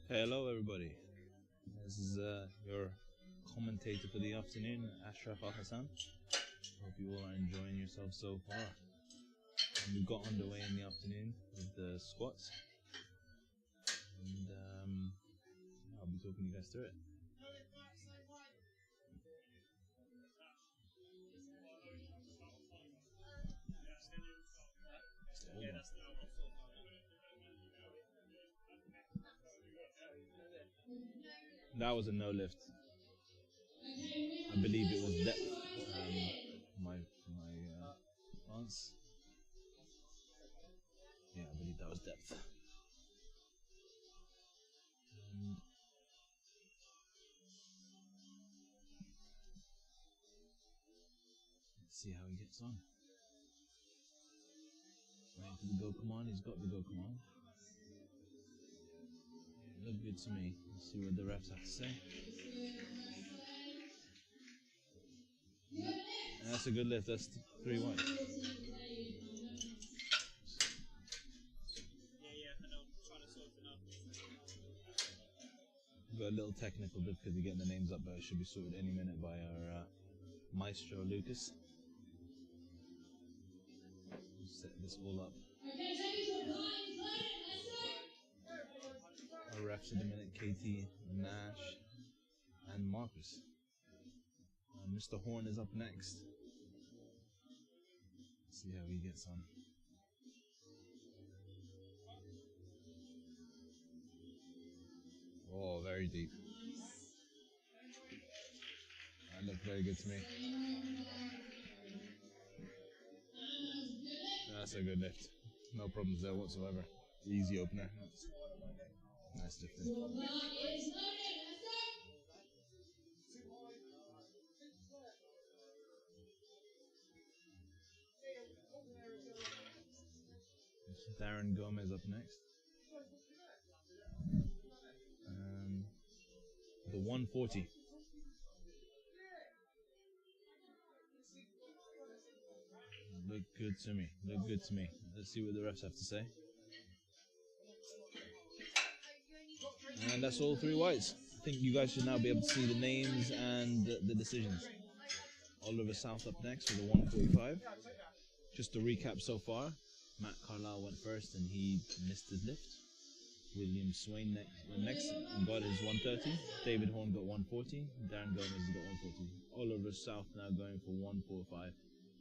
Hello everybody, this is your commentator for the afternoon, Ashraf Al-Hassan. Hope you all are enjoying yourselves so far. And we got underway in the afternoon with the squats, and I'll be talking you guys through it. That was a no lift. I believe it was depth. My stance. Yeah, I believe that was depth. Let's see how he gets on. Waiting for the go command. He's got the go command. Look good to me. Let's see what the refs have to say. That's a good lift. That's 3 wide. Got a little technical difficulty getting the names up, but it should be sorted any minute by our maestro Lucas. Set this all up. Our refs at the minute, KT, Nash, and Marcus. Mr. Horn is up next. Let's see how he gets on. Oh, very deep. That looked very good to me. That's a good lift. No problems there whatsoever. Easy opener. Nice lifting. Darren Gomez up next. The 140. Look good to me. Look good to me. Let's see what the refs have to say. And that's all 3 whites. I think you guys should now be able to see the names and the decisions. Oliver South up next with a 145. Just to recap so far, Matt Carlisle went first and he missed his lift. William Swain went next and got his 130. David Horn got 140. Darren Gomez got 140. Oliver South now going for 145.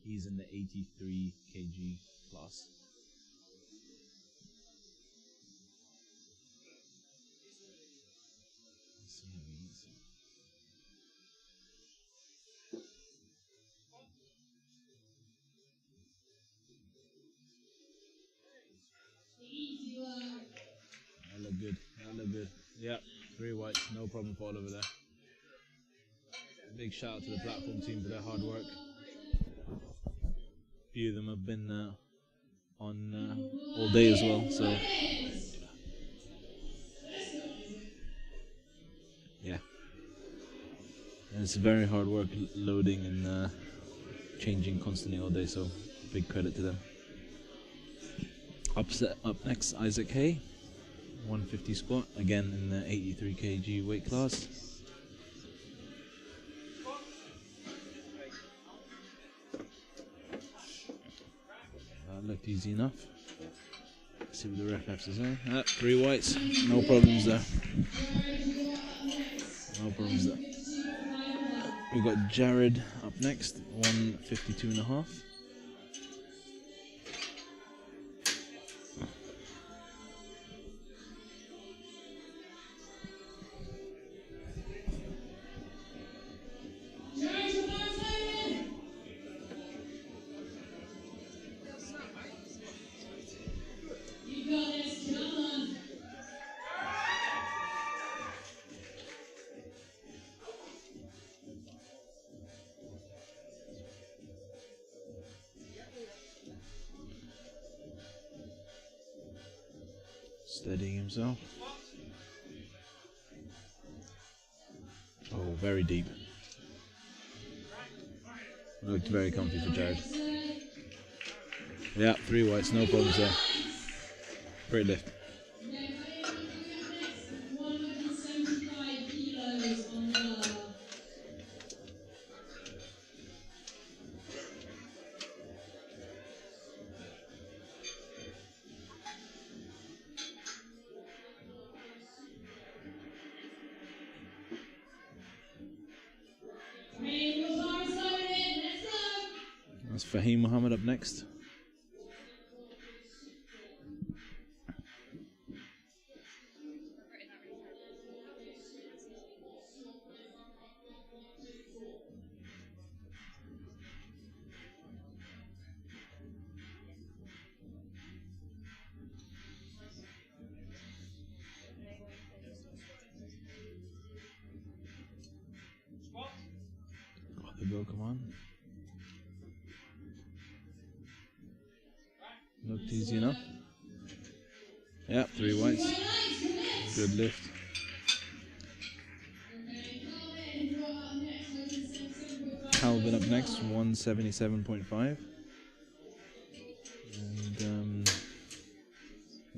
He's in the 83 kg class. Let's see how he eats. That look good. That look good. Yeah, 3 whites, no problem for Oliver there. Big shout out to the platform team for their hard work. A few of them have been on all day as well, so yeah. And it's very hard work loading and changing constantly all day, so big credit to them. Up next, Isaac Hay, 150 squat, again in the 83 kg weight class. That looked easy enough. Let's see what the ref has to say. 3 whites, no problems there. No problems there. We've got Jared up next, 152.5. Steadying himself. Oh, very deep. Looked very comfy for Jared. Yeah, 3 whites, no problems there. Great lift. That's Fahim Muhammad up next. Got the go, come on. Looked easy enough. Yep, 3 whites. Good lift. Calvin up next, 177.5. And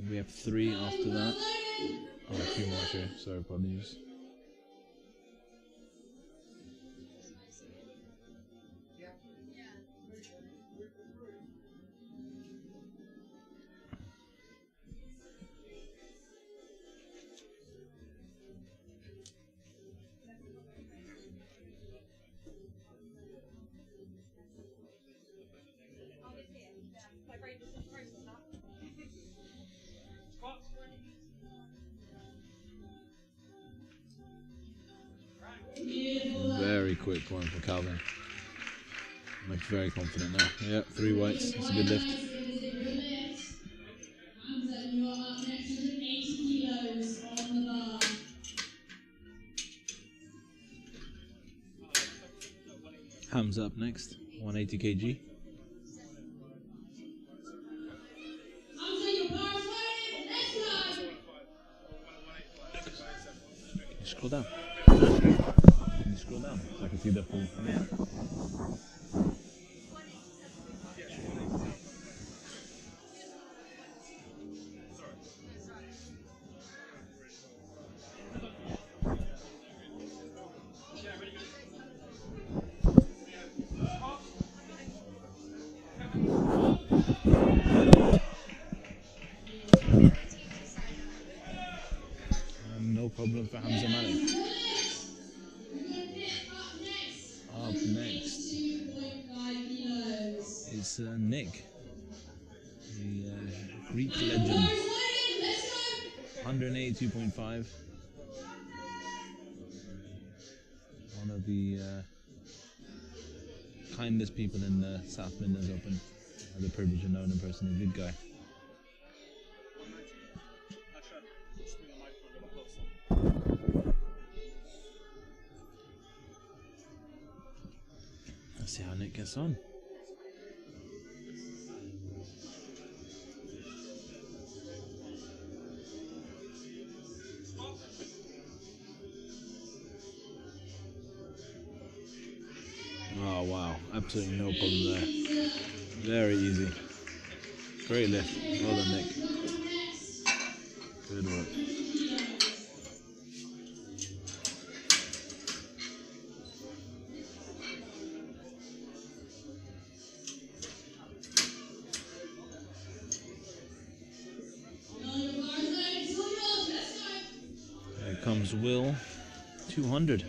we have 3 after that. Oh, a few more here. Sorry, apologies. Very quick one for Calvin. Looks very confident now. Yeah, 3 whites. It's a good lift. Hamza up next, 180 kg. Can you scroll down? Can you scroll down so I can see the full? Yeah. No problem for Hamza Malik. Up next is Nick, the Greek legend. 182.5. One of the kindest people in the South Midlands Open. I had the privilege of knowing him personally. Good guy. Let's see how Nick gets on. Oh wow, absolutely no problem there. Very easy. Great lift. Well done, Nick. Good work. There comes Will, 200.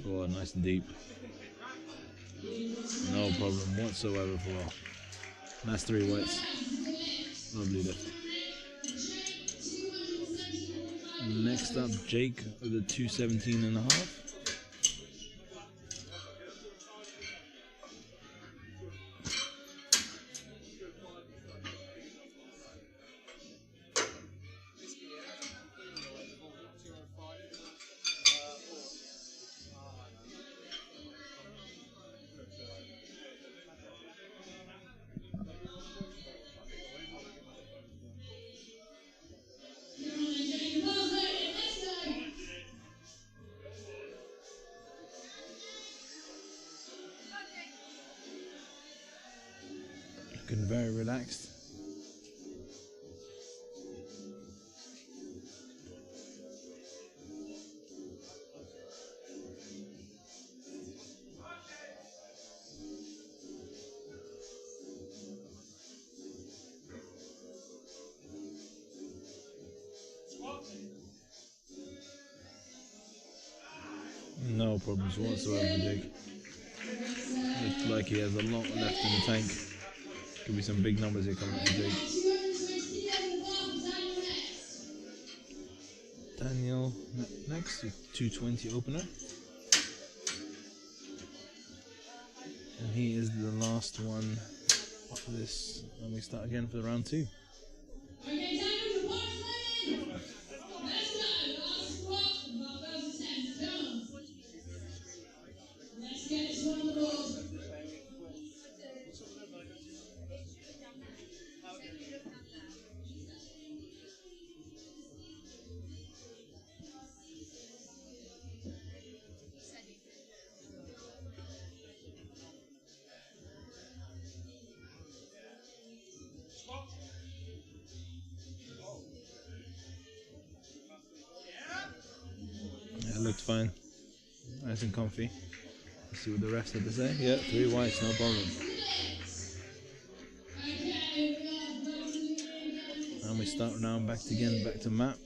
Oh, nice and deep. No problem whatsoever for Will. That's 3 whites. Lovely lift. Next up, Jake with a 217.5. Looking very relaxed. No problems whatsoever, Jake. Looks like he has a lot left in the tank. Could be some big numbers here coming up for Jake. Daniel next, 220 opener. And he is the last one for this. Let me start again for the round 2. Okay, Daniel, let's go. Last squat, about 30 seconds. Come on. Let's get this one on the board. Yeah, it looked fine. Nice and comfy. Let's see what the refs had to say. Yeah, 3 whites, no problem. And we start now back to Matt.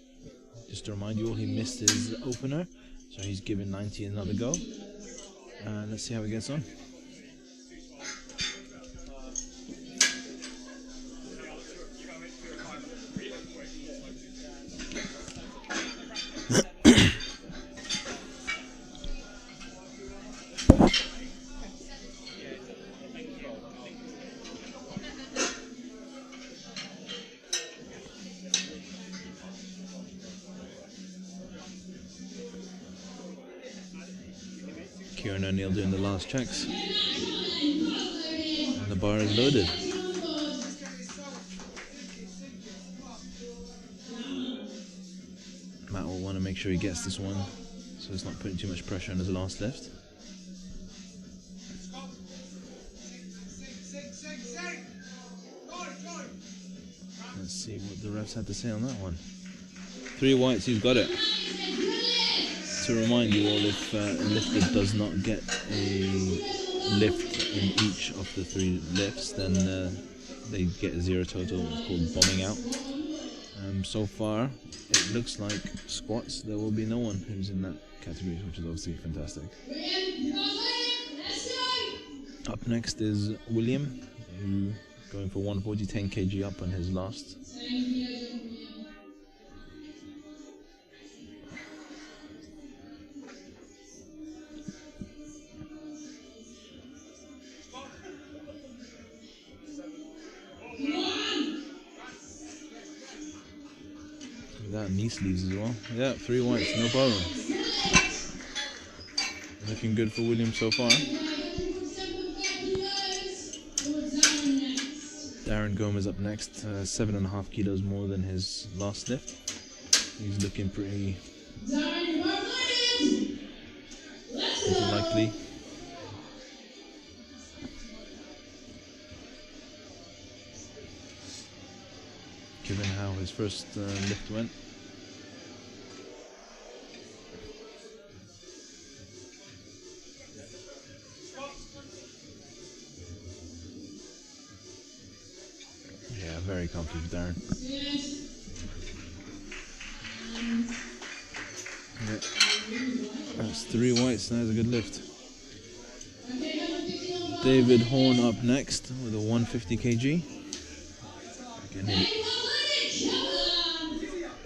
Just to remind you all, he missed his opener, so he's given 90 another go. And let's see how he gets on. Kieran O'Neill doing the last checks. And the bar is loaded. Matt will want to make sure he gets this one, so it's not putting too much pressure on his last lift. Let's see what the refs had to say on that one. 3 whites, he's got it. To remind you all, if a lifter does not get a lift in each of the 3 lifts, then they get a 0 total. It's called bombing out. So far, it looks like squats, there will be no one who's in that category, which is obviously fantastic. Up next is William, who going for 140, 10 kg up on his last. That knee sleeves as well. Yeah, 3 whites, no problem. Looking good for William so far. Darren Gomez up next, 7.5 kilos more than his last lift. He's looking pretty likely. Given how his first lift went. Yeah, very comfy for Darren. Yeah. That's 3 whites, that is a good lift. David Horn up next with a 150 kg. Again,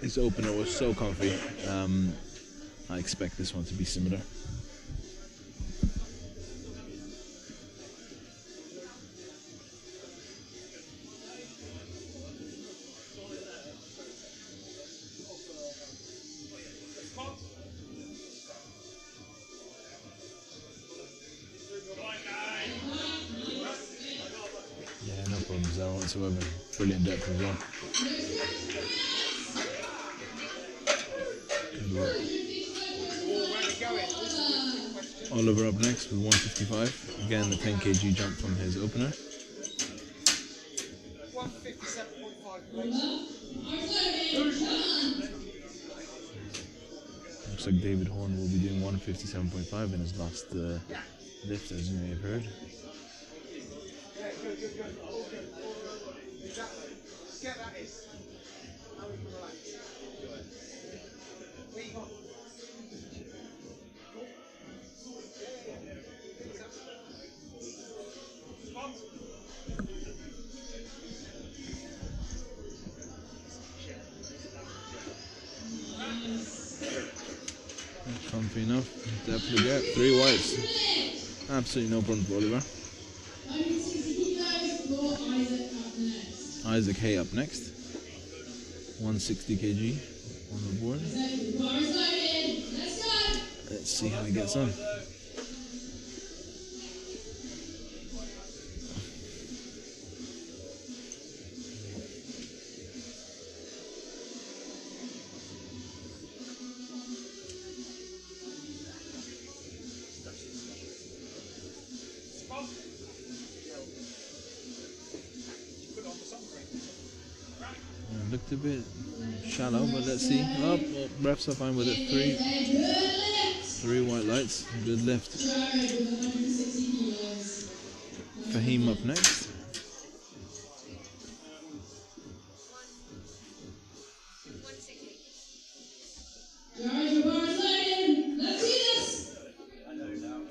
his opener was so comfy. I expect this one to be similar. Yeah, no problems there whatsoever. Brilliant depth as well. Oliver up next with 155. Again, the 10 kg jump from his opener. 157.5. Looks like David Horn will be doing 157.5 in his last lift, as you may have heard. Comfy enough. Definitely get 3 whites. Absolutely no problem for Oliver. 160 kilos for Isaac up next. Isaac Hay up next. 160 kg on the board. Isaac, the bar is loaded. Let's go. Let's see how he gets on. Looked a bit shallow, but let's see. Oh, refs are fine with it. 3 white lights. Good lift. Jared with 160 kilos. Fahim up next. Jared, the bar is loaded. Let's see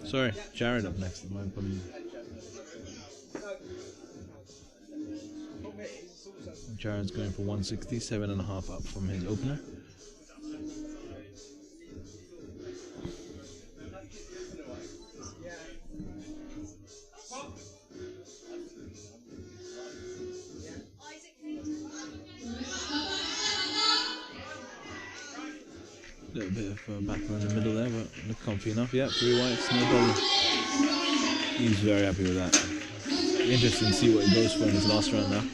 this. Sorry, Jared up next. My apologies. Jared's going for 160, 7.5 up from his opener. A little bit of background in the middle there, but look comfy enough. Yeah, 3 whites, no problem. He's very happy with that. Interesting to see what he goes for in his last round now.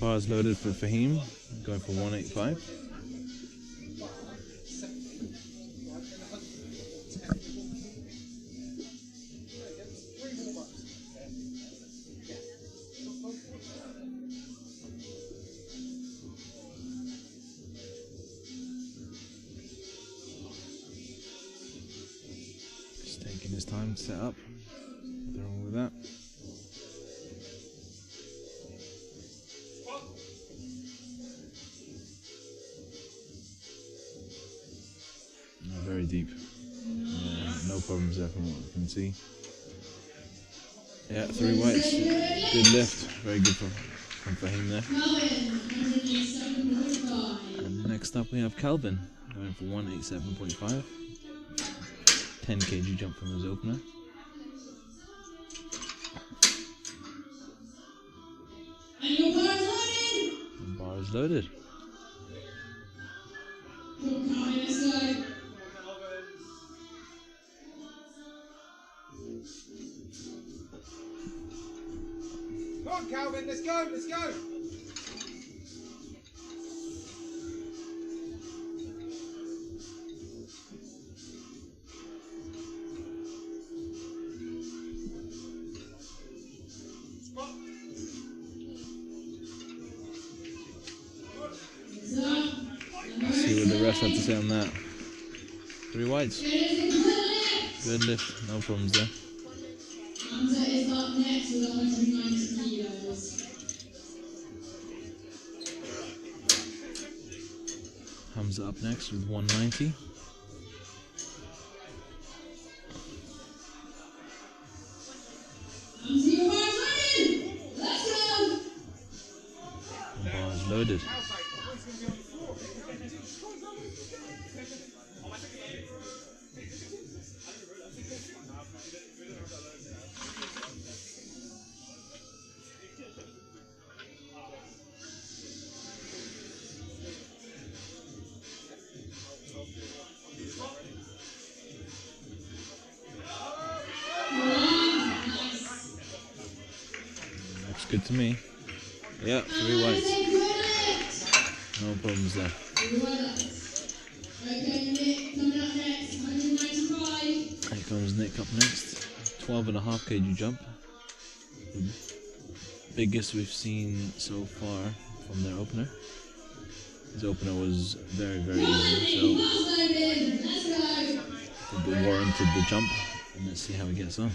Bars loaded for Fahim, going for 185. Just taking his time to set up. Nothing wrong with that. Very deep. No problems there from what I can see. Yeah, 3 whites. Good lift. Very good from Fahim there. And next up we have Calvin going for 187.5. 10 kg jump from his opener. And your bar is loaded. And bar is loaded. Let's go. Come on, Calvin, let's go, let's go. Let's see what the refs have to say on that. 3 whites. Good lift, no problems there. Hamza is up next with 190 kilos. Hamza up next with 190. Hamza, your bar is loaded. Let's go. The bar is loaded. Looks good to me. Yeah, 3 whites. No problems there. Okay, Nick, coming up next, 195. Here comes Nick up next. 12.5 kg jump. The biggest we've seen so far from their opener. His opener was very, very easy, so I think it warranted the jump. And let's see how he gets on.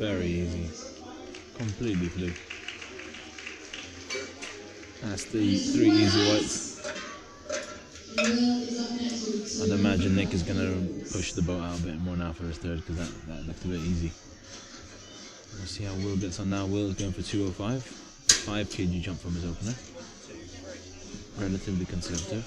Very easy. Completely flew. That's the 3 easy whites. I'd imagine Nick is going to push the boat out a bit more now for his third, because that looked a bit easy. We'll see how Will gets on now. Will is going for 205. 5 kg jump from his opener. Relatively conservative.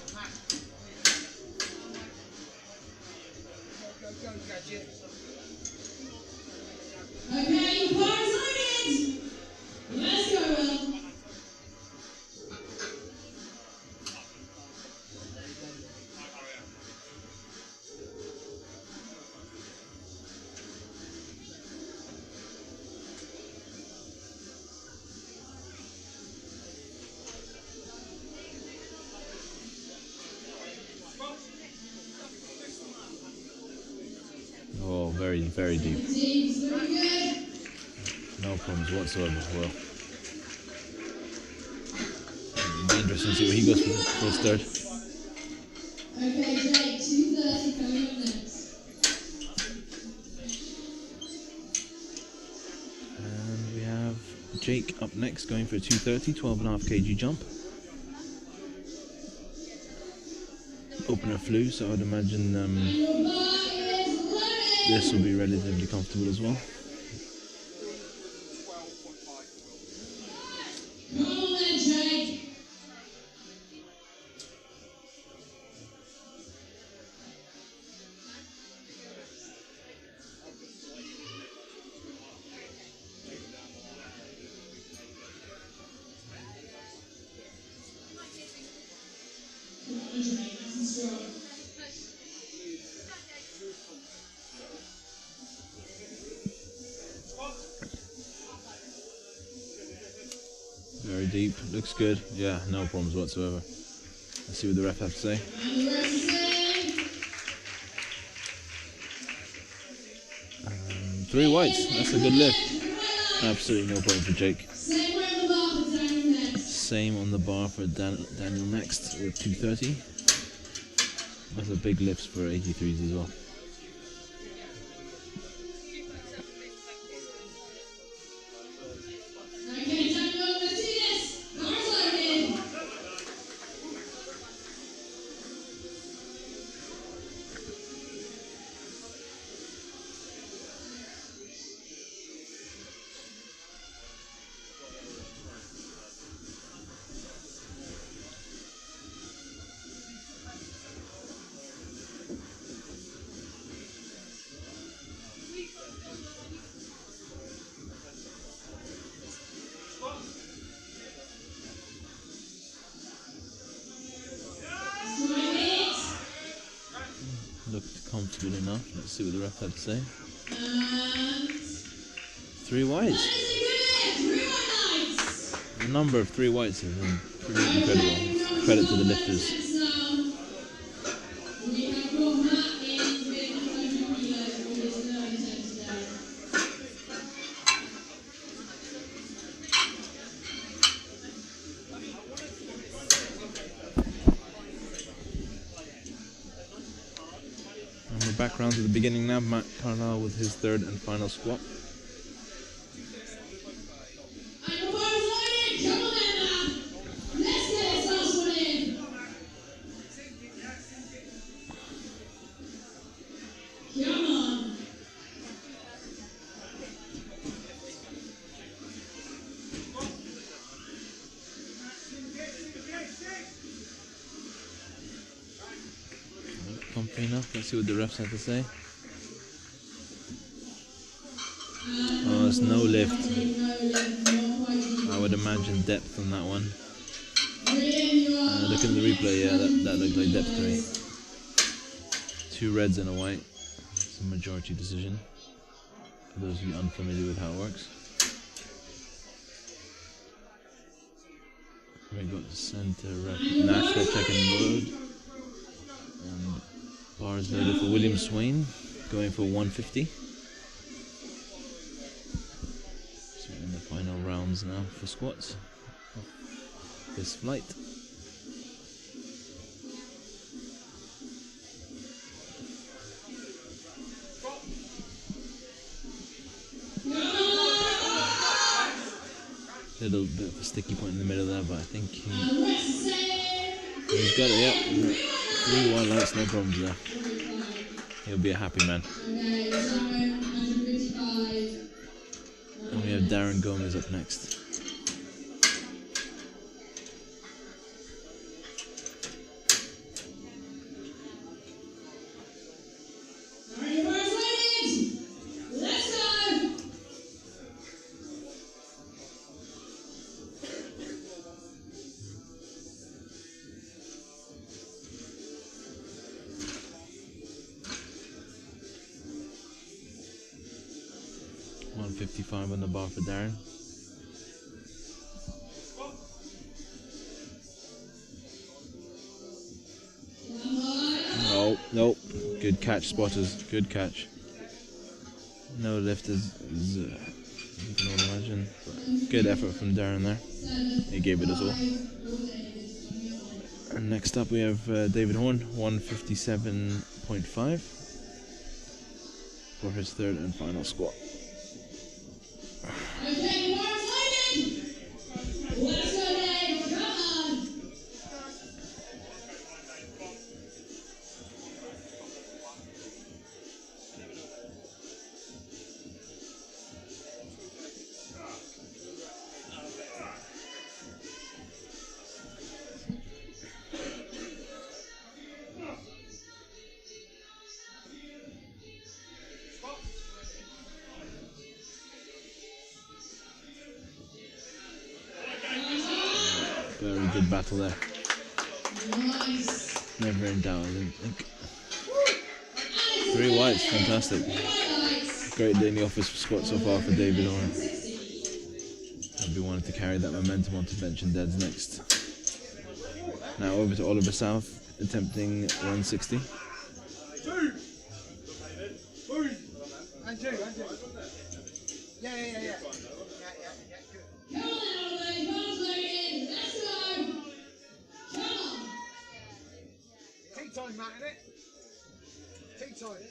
Okay, bars loaded. Let's go, Will. Oh, very, very deep. Team's very good. No problems whatsoever. Well, it'll be interesting to see what he goes for his third. Okay, Jake, 230 coming up next. And we have Jake up next, going for a 230, 12.5 kg jump. Opener flew, so I'd imagine Your bar is loaded. this will be relatively comfortable as well. Come on then, Jake. Come on, Jake, nice and strong. Very deep, looks good. Yeah, no problems whatsoever. Let's see what the ref have to say. And the rest is in. 3 whites, that's a good lift. Absolutely no problem for Jake. Same way on the bar for Daniel next. Same on the bar for Daniel next with 230. That's a big lift for 83s as well. Okay, Daniel, let's do this. Bars loaded. Looked comfortable enough. Let's see what the ref had to say. And 3 whites. that is a good lift. 3 white lights. The number of 3 whites has been pretty incredible. Credit to the lifters. We have got Matt in with 100 kilos for his third attempt today. And we're back round to the beginning now. Matt Carlisle with his third and final squat. And your bar is loaded. Come on then, Matt. Let's get this last one in. Come on. Comfy enough. Let's see what the refs have to say. Oh, it's no lift. No lift, not quite deep. I would imagine depth on that one. Brilliant, you are. Looking at the replay, yeah, that looked like depth to me. 2 reds and a white. It's a majority decision. For those of you unfamiliar with how it works. We got the center ref. Nashville checking load. And bars loaded for William Swain, going for 150. So we're in the final rounds now for squats of this flight. Come on. Little bit of a sticky point in the middle there, but I think he's got it. Yeah, 3 white lights, no problems there. He'll be a happy man. And we have Darren Gomez up next. $155 on the bar for Darren. No, nope. Good catch, spotters. Good catch. No lift as you can all imagine. But good effort from Darren there. He gave it us all. And next up we have David Horn, 157.5 for his third and final squat. Okay, Morris London! Let's go, Dave! Come on! Very good battle there. Nice. Never in doubt, I didn't think. 3 whites, fantastic. Great day in the office for squat so far for David Horn. I'll be wanting to carry that momentum onto bench and deads next. Now over to Oliver South, attempting 160. And you. Yeah. Come on, Oliver, Morris London! Let's go! Come on! Tea time, Matt, innit? Tea time.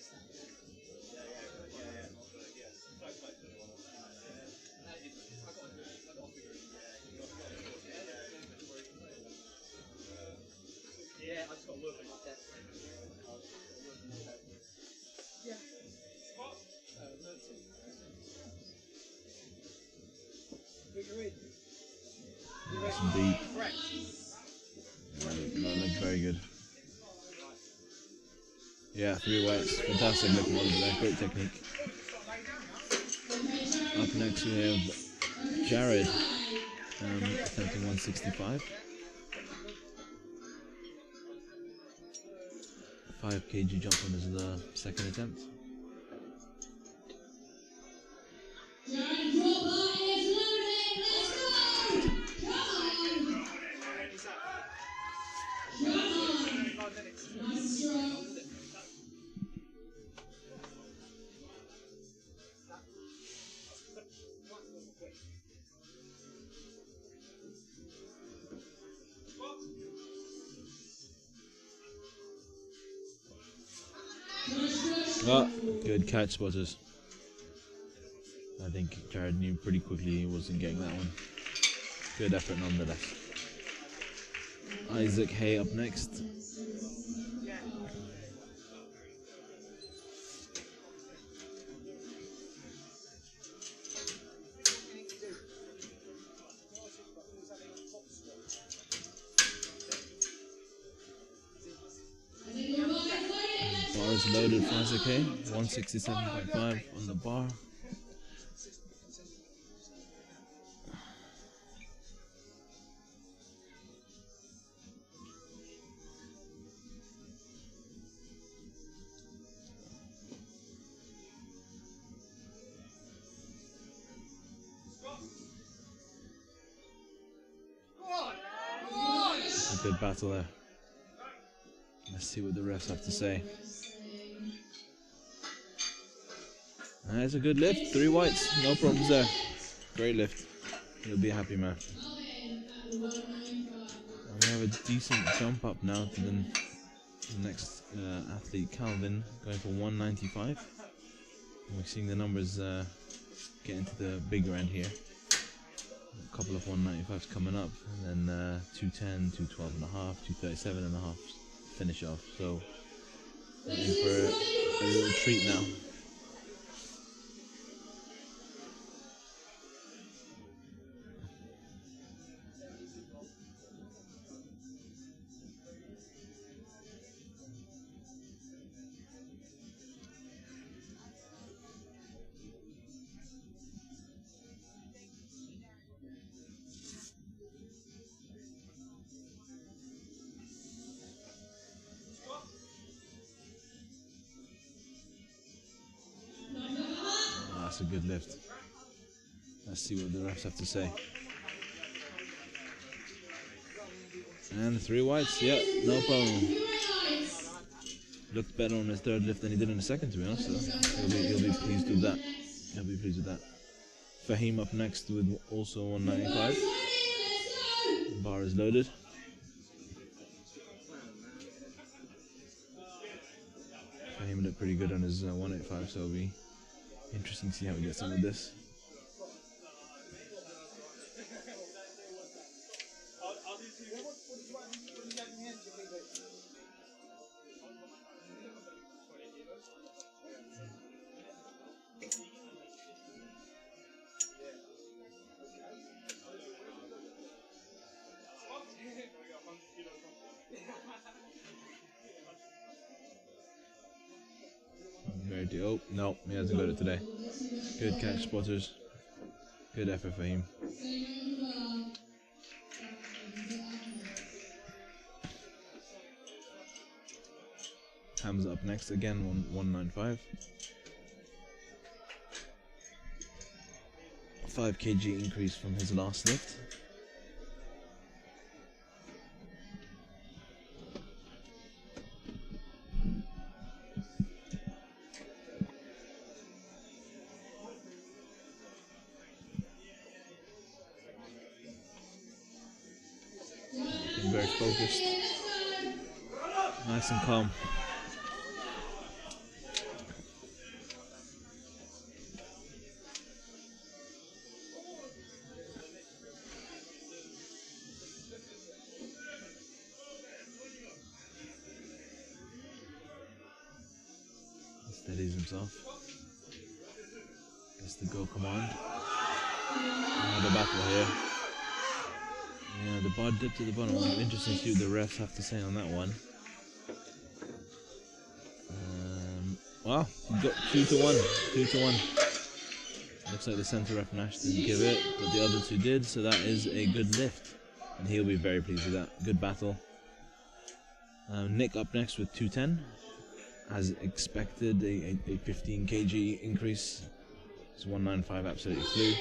Yeah, I just got to work on that. Yeah. Nice and deep. That looked very good. Yeah, 3 whites. Fantastic looking Oliver there. Great technique. Up next we have Jared, attempting 165. 5 kg jump on his second attempt. Jared, your bar is loaded! Let's go! Come on! Nice stroke. Oh, good catch, spotters. I think Jared knew pretty quickly he wasn't getting that one. Good effort nonetheless. Isaac Hay up next. Bar is loaded for Isaac Hay. 167.5 on the bar. A good battle there. Let's see what the refs have to say. That's a good lift. 3 whites. No problems there. Great lift. He'll be a happy man. And we have a decent jump up now to the next athlete, Calvin, going for 195. And we're seeing the numbers get into the bigger end here. A couple of 195s coming up, and then 210, 212 and a half, 237 and a half finish off. So we're in for a little treat now. That's a good lift. Let's see what the refs have to say. And 3 whites, yeah, no problem. Looked better on his third lift than he did in the second, to be honest. So he'll be pleased with that. He'll be pleased with that. Fahim up next with also 195. Bar is loaded. Fahim looked pretty good on his 185, so it'll be interesting to see how he gets on with this. Oh, no, he hasn't got it today. Good catch, spotters. Good effort for him. Hamza up next again, 195. 5 kg increase from his last lift. Very focused, nice and calm. Steadies himself. Gets the go command. The battle here. Yeah, the bar dipped to the bottom. Interesting to see what the refs have to say on that one. Well, you got 2 to 1. 2 to 1. Looks like the centre ref Nash didn't give it, but the other 2 did, so that is a good lift. And he'll be very pleased with that. Good battle. Nick up next with 210. As expected, a 15 kg increase. It's 195 absolutely flew.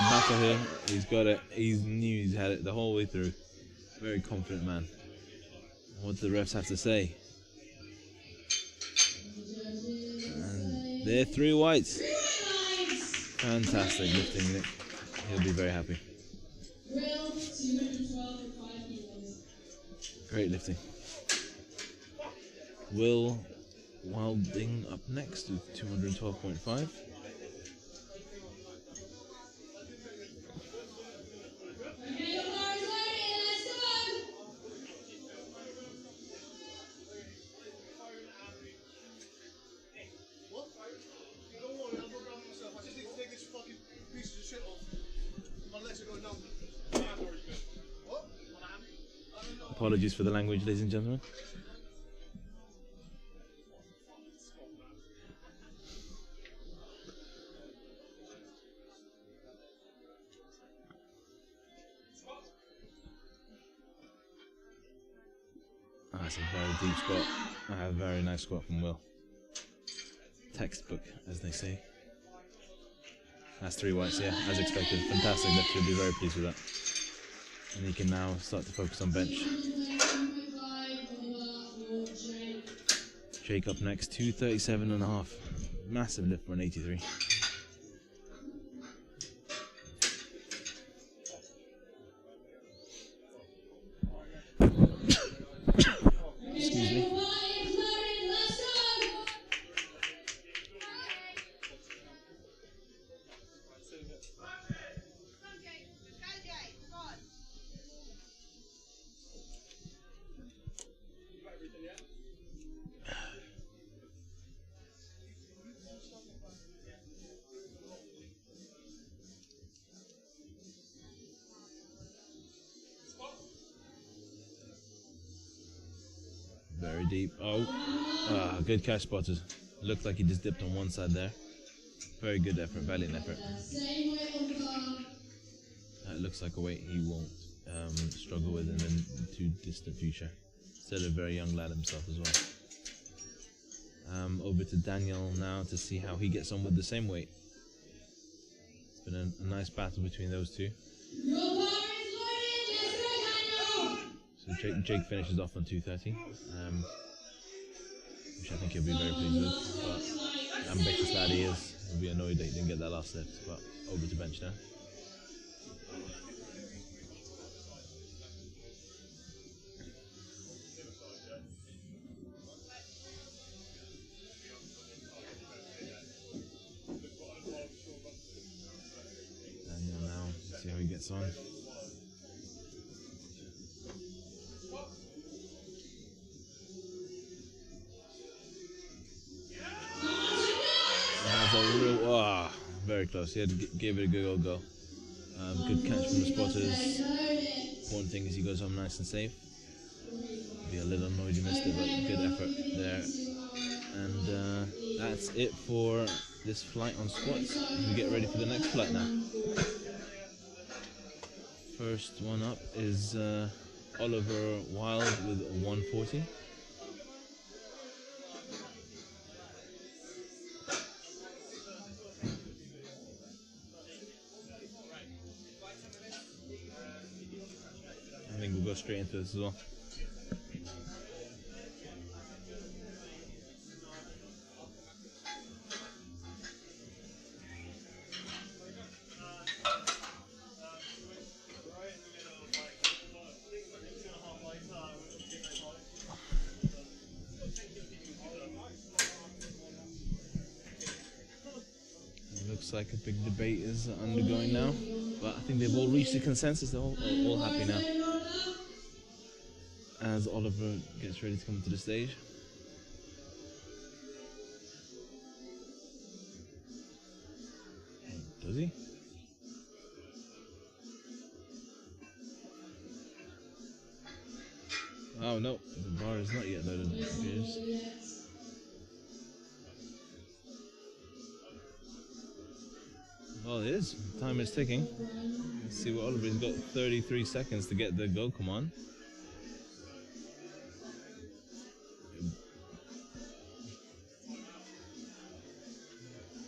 Battle here, he's got it. He knew he's had it the whole way through. Very confident man. What do the refs have to say? And they're 3 whites. Fantastic lifting, Nick. He'll be very happy. Great lifting. Will Wilding up next with 212.5. Apologies for the language, ladies and gentlemen. That's a very deep squat. I have a very nice squat from Will. Textbook, as they say. That's 3 whites, yeah, as expected. Fantastic lift, you'll be very pleased with that. And he can now start to focus on bench. Jake up next, 237.5. Massive lift for an 83. Excuse me. Very deep. Oh, good catch spotted. Looked like he just dipped on one side there. Very good effort, valiant effort. That looks like a weight he won't struggle with in the too distant future. Still a very young lad himself as well. Over to Daniel now to see how he gets on with the same weight. It's been a nice battle between those two. So Jake finishes off on 230, which I think he'll be very pleased with. But ambitious lad he is. He'll be annoyed that he didn't get that last lift. But over to bench now. Daniel now, see how he gets on. Very close. He gave it a good old go. Good catch from the spotters. Important thing is he goes home nice and safe. Be a little annoyed you missed it, but good effort there. And that's it for this flight on squats. We get ready for the next flight now. First one up is Oliver Wild with a 140. I think we'll go straight into this as well. Looks like a big debate is undergoing now, but I think they've all reached a consensus. They're all happy now. As Oliver gets ready to come to the stage. Does he? Oh no, the bar is not yet loaded, it appears. Well, it is. Time is ticking. Let's see what Oliver's got. 33 seconds to get the go. Come on.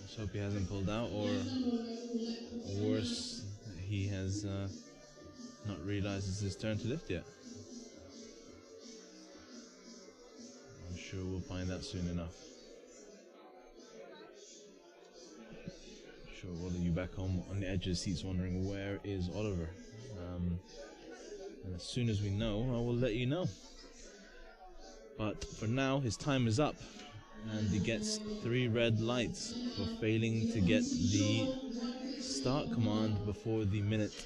Let's hope he hasn't pulled out, or worse, he has not realized it's his turn to lift yet. I'm sure we'll find out soon enough. Sure, all of you back home on the edge of the seats wondering where is Oliver. And as soon as we know, I will let you know. But for now, his time is up, and he gets 3 red lights for failing to get the start command before the minute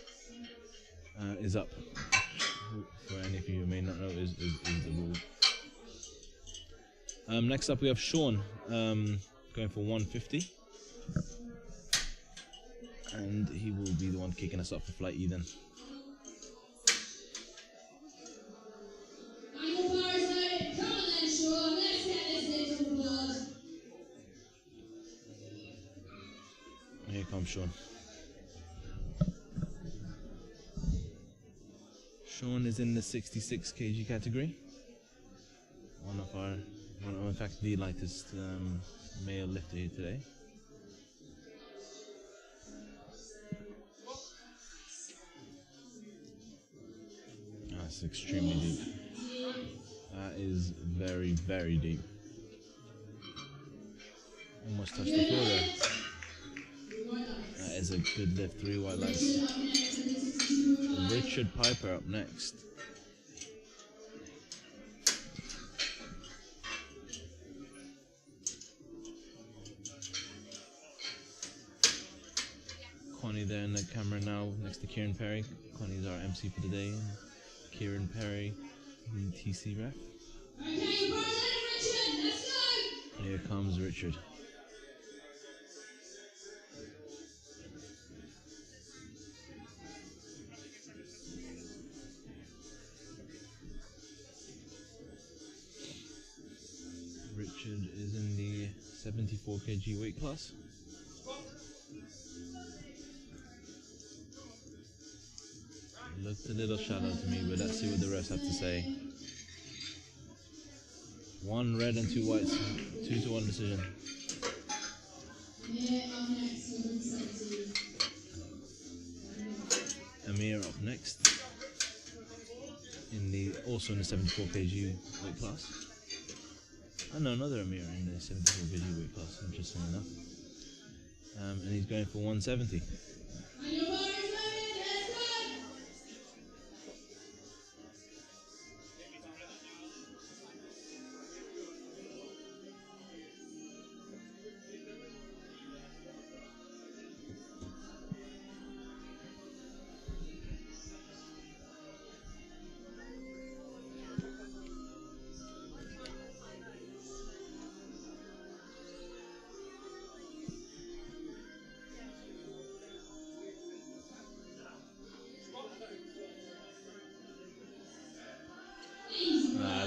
is up. For any of you who may not know, is the rule. Next up, we have Sean going for 150. And he will be the one kicking us off for flight E then. Here comes Sean. Sean is in the 66 kg category. far. Well, in fact, the lightest male lifter here today. That's extremely deep. That is very, very deep. Almost touched the floor there. That is a good lift, 3 white lights. Richard Piper up next. Connie there in the camera now next to Kieran Perry. Connie's our MC for the day. And Kieran Perry, the TC ref. Okay, you're Richard, let's go! Here comes Richard. Richard is in the 74 kg weight class. Looked a little shallow to me, but let's see what the refs have to say. 1 red and 2 whites, 2-1 decision. Amir up next, also in the 74 kg weight class. I know another Amir in the 74 kg weight class, interesting enough. And he's going for 170.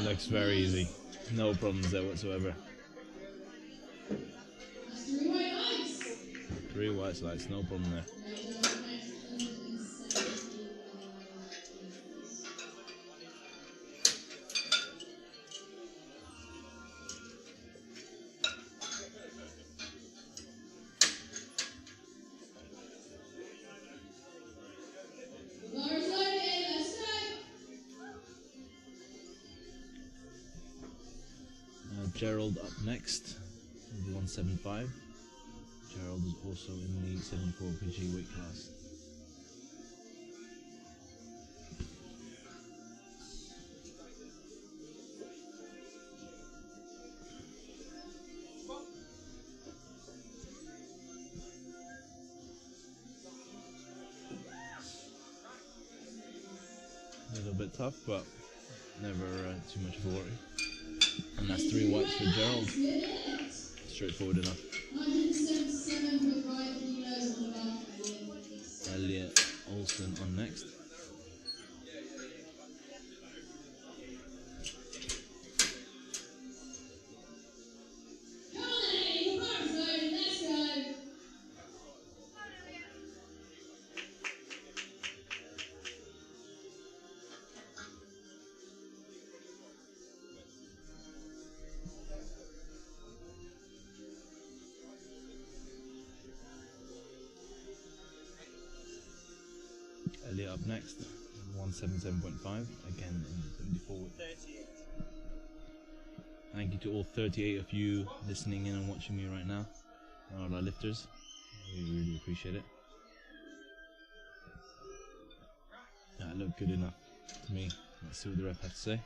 Looks very easy. No problems there whatsoever. 3 white lights, no problem there. Gerald up next with 175. Gerald is also in the 74 kg weight class. A little bit tough, but never too much of a worry. And that's 3 whites for Gerald. Straightforward enough. Elliot Olsen on next. Elliot up next, 177.5, again in 74. Thank you to all 38 of you listening in and watching me right now, all our lifters. We really appreciate it. That looked good enough to me. Let's see what the ref has to say.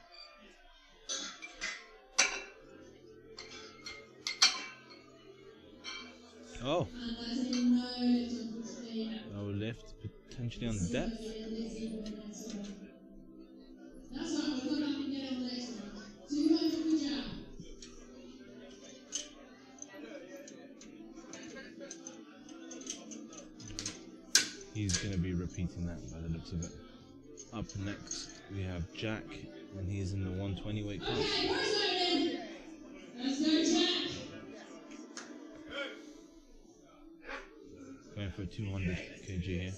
Oh! Low lift, potentially on depth. He's going to be repeating that by the looks of it. Up next we have Jack, and he's in the 120 weight class. Let's go, Jack! Going for 200 kg here.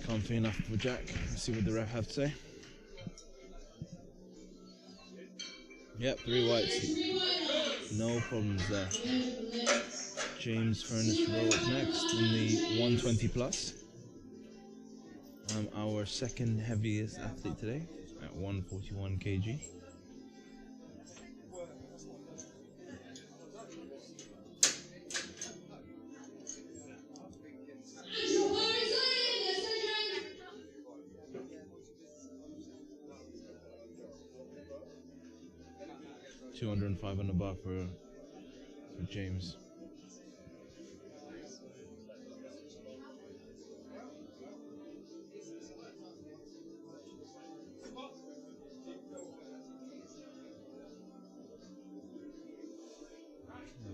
Comfy enough for Jack. Let's see what the ref have to say. Yep, 3 whites. No problems there. James Furnace Rowe up next in the 120 plus. Our second heaviest athlete today at 141 kg. $205 on the bar for James.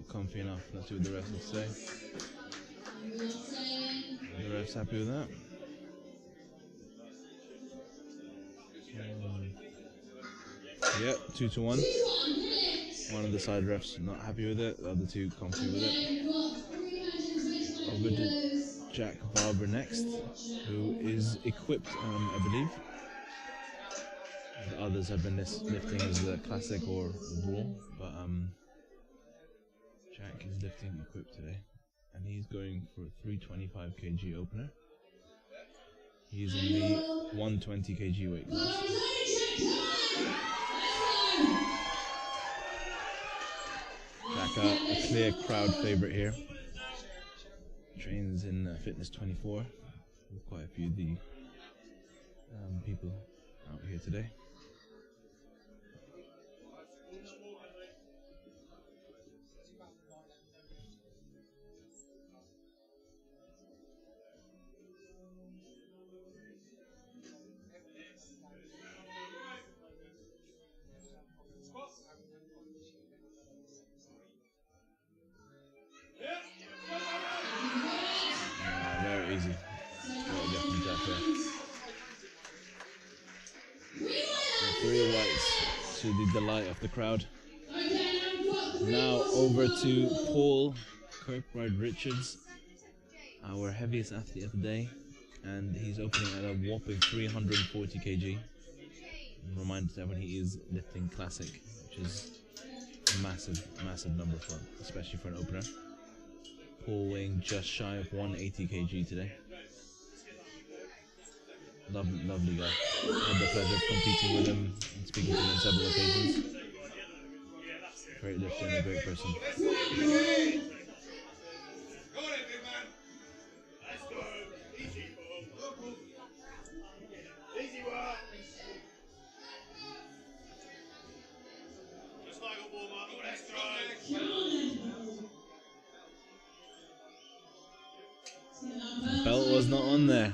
Comfy enough. Let's see what the rest will say. The ref's happy with that. Yep, 2 to 1. One of the side refs not happy with it, the other two comfy with it. Over to Jack Barber next, who is equipped, I believe. The others have been lifting as the classic or raw, but Jack is lifting equipped today, and he's going for a 325 kg opener. He's in the 120 kg weight class. Jack, a clear crowd favorite here. Trains in Fitness 24 with quite a few of the people out here today. Very easy. And 3 whites to the delight of the crowd. Now over to Paul Kirkbride Richards, our heaviest athlete of the day, and he's opening at a whopping 340 kg. Remind everyone he is lifting classic, which is a massive number for him, especially for an opener. Paul weighing just shy of 180 kg today. Lovely guy. Had the pleasure of competing with him and speaking to him on several occasions. Great lifter and a great person. Belt was not on there.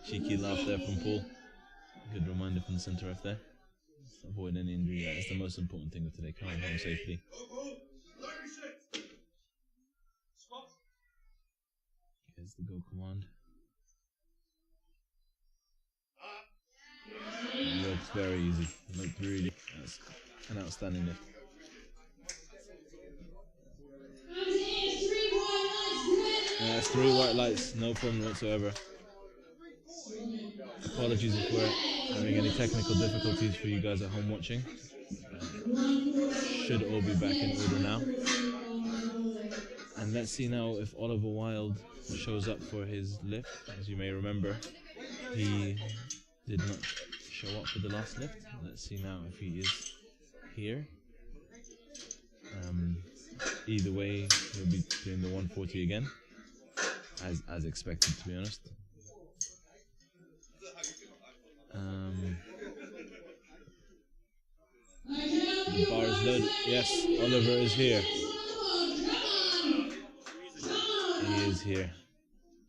Cheeky laugh there from Paul. Good reminder from the centre ref there. Let's avoid any injury. That's the most important thing of today. Coming home safely. Here's the go command. It looks very easy. It looked really. That's an outstanding lift. That's 3 white lights, no problem whatsoever. Apologies if we're having any technical difficulties for you guys at home watching. Should all be back in order now. And let's see now if Oliver Wilde shows up for his lift. As you may remember, he did not show up for the last lift. Let's see now if he is here. Either way, he'll be doing the 140 again. As expected, to be honest. The bar is loaded. Yes, Oliver is here. He is here.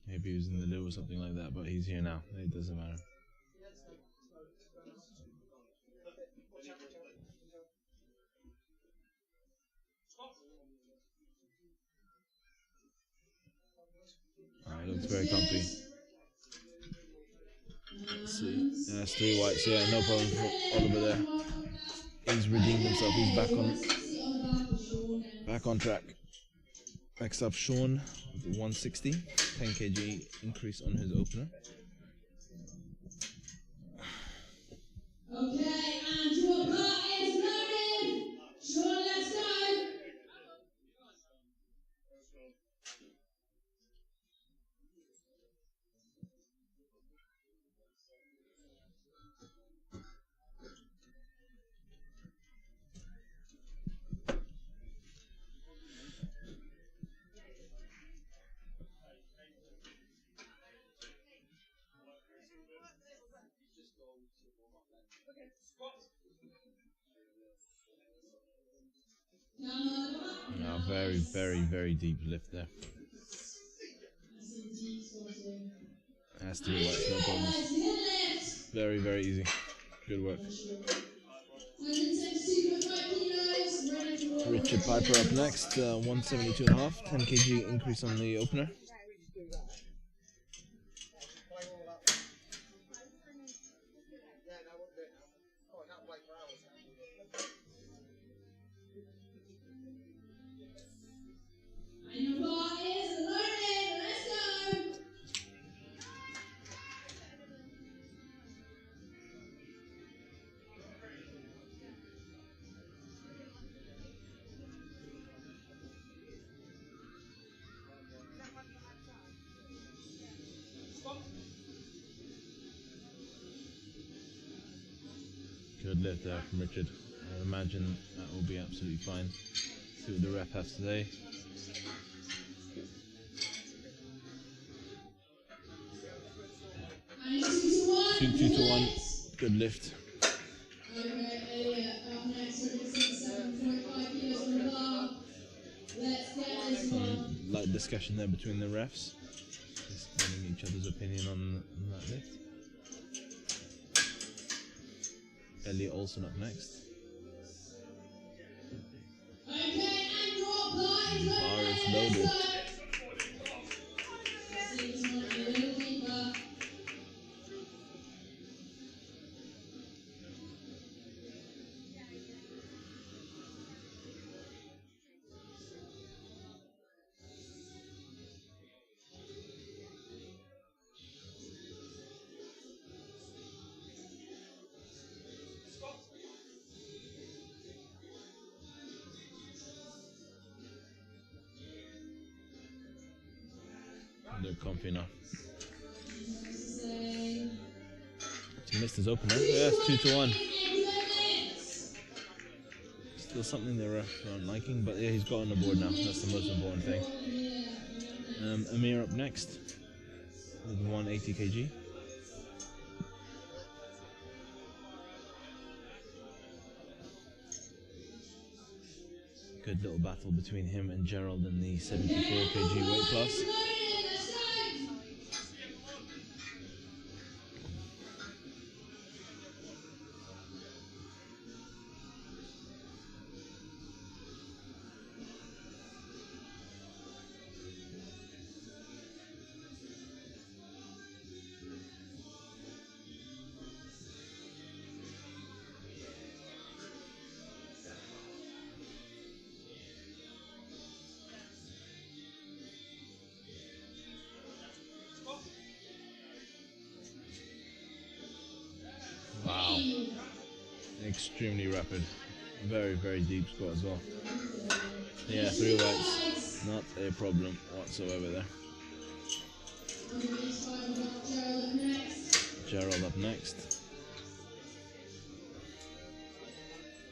Maybe he was in the loo or something like that, but he's here now. It doesn't matter. Looks very comfy. Let's see. Yeah, that's 3 whites. Yeah, no problem for Oliver there. He's redeemed himself. He's back on Back on track. Next up, Sean with the 160, 10 kg increase on his opener. Okay, and your part is loaded. Sean, let's go. Now, very deep lift there. That's 3 whites, no problems. Very easy. Good work. Richard Piper up next, 172.5, 10 kg increase on the opener. Good lift there from Richard. I imagine that will be absolutely fine. See what the rep has today. Two to one. Good lift. Light discussion there between the refs. Just getting each other's opinion on that lift. Elliot Olsen up next. Bar is loaded. They're comfy now. He missed his opener. Yeah, it's 2 to 1. Still something the ref aren't liking, but yeah, he's got on the board now. That's the most important thing. Amir up next with 180 kg. Good little battle between him and Gerald in the 74 kg weight class. Wow. Extremely rapid. Very deep squat as well. Yeah, 3 whites. Not a problem whatsoever there. Gerald up next.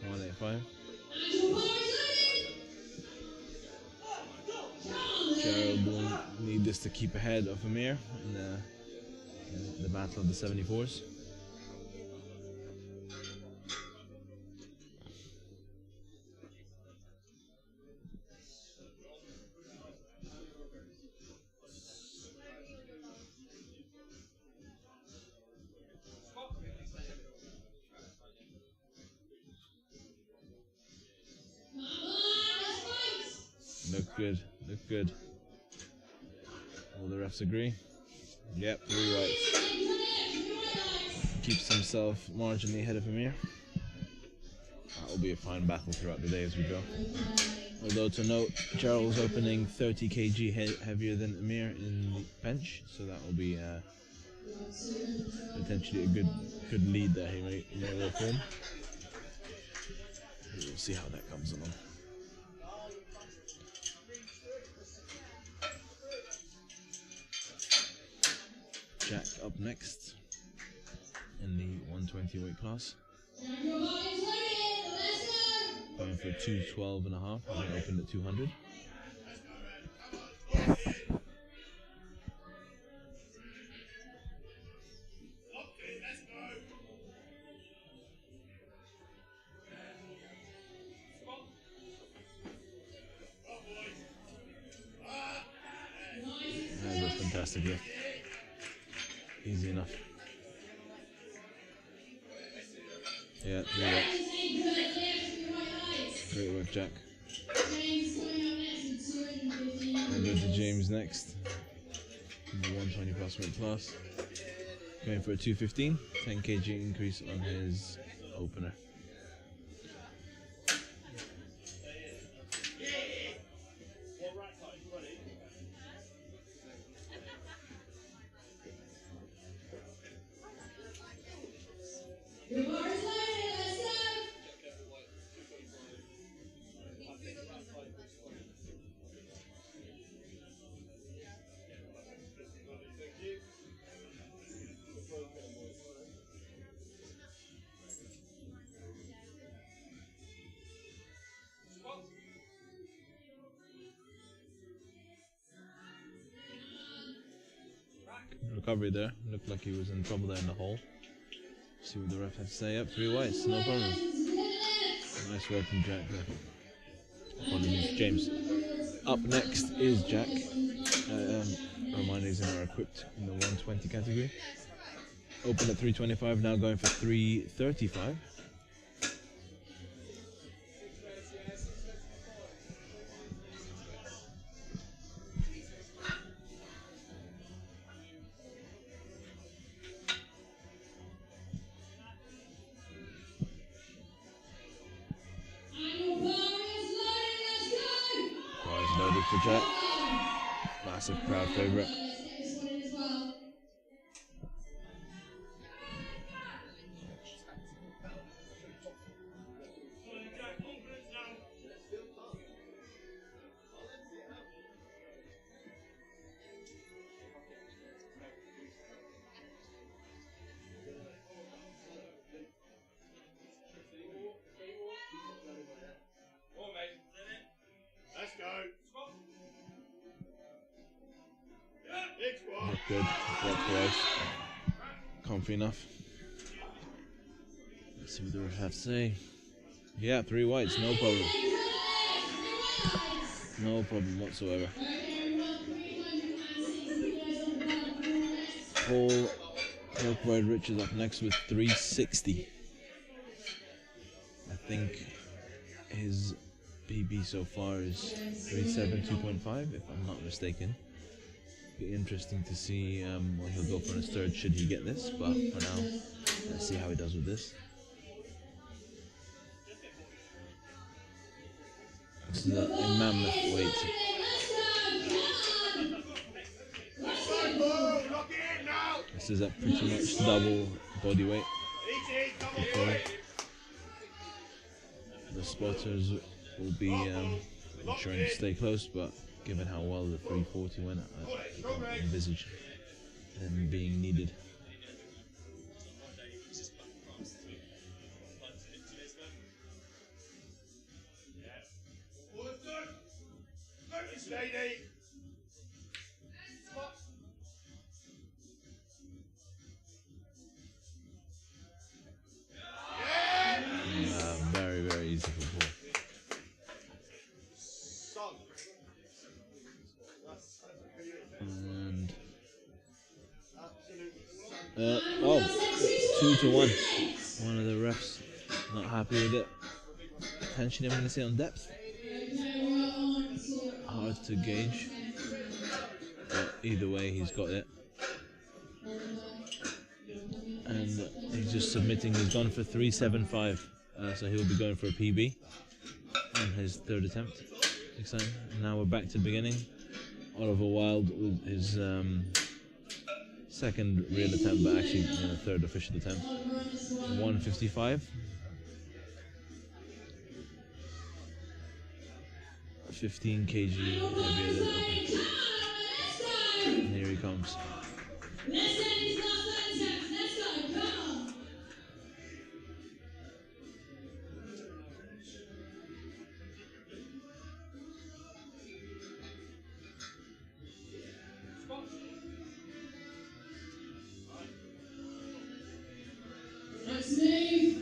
185. Gerald will need this to keep ahead of Amir in the battle of the 74s. Look good. All the refs agree? Yep, 3 whites. Keeps himself marginally ahead of Amir. That will be a fine battle throughout the day as we go. Although to note, Gerald's opening 30 kg heavier than Amir in the bench, so that will be potentially a good lead that he may well form. We'll see how that comes along. Jack up next in the 120 weight class. Going for 212.5, having opened at 200. That was a fantastic lift. Easy enough. Yeah, great work, Jack. And go to James next. In the 120 plus weight class. Going for a 215, 10 kg increase on his opener. Recovery there, looked like he was in trouble there in the hole. See what the ref had to say. Up 3 whites, no problem. Nice work from Jack there. Apologies, James. Up next is Jack. Reminders are equipped in the 120 category. Open at 325, now going for 335. Loaded for Jack. Massive crowd favourite. Good, comfy enough. Let's see what the ref have to say. Yeah, 3 whites, no problem. No problem whatsoever. Paul Kirkbride Richards up next with 360. I think his PB so far is 372.5, if I'm not mistaken. Be interesting to see what he'll go for in his third should he get this, but for now, let's see how he does with this. This is a mammoth weight. This is at pretty much double body weight. The spotters will be ensuring to stay close, but given how well the 340 went, I can't envisage them being needed. Very, very easy for Paul. And 2-1. One of the refs not happy with it. Potentially, I'm going to say on depth. Hard to gauge, but either way, he's got it. And he's just submitting. He's gone for 375, so he'll be going for a PB on his third attempt. Exciting. Now we're back to the beginning. Oliver Wilde with his second real attempt, but actually third official attempt. 155. 15 kg heavier than open. And here he comes. Let's get these last 30 seconds. Let's go. Come on. Next move.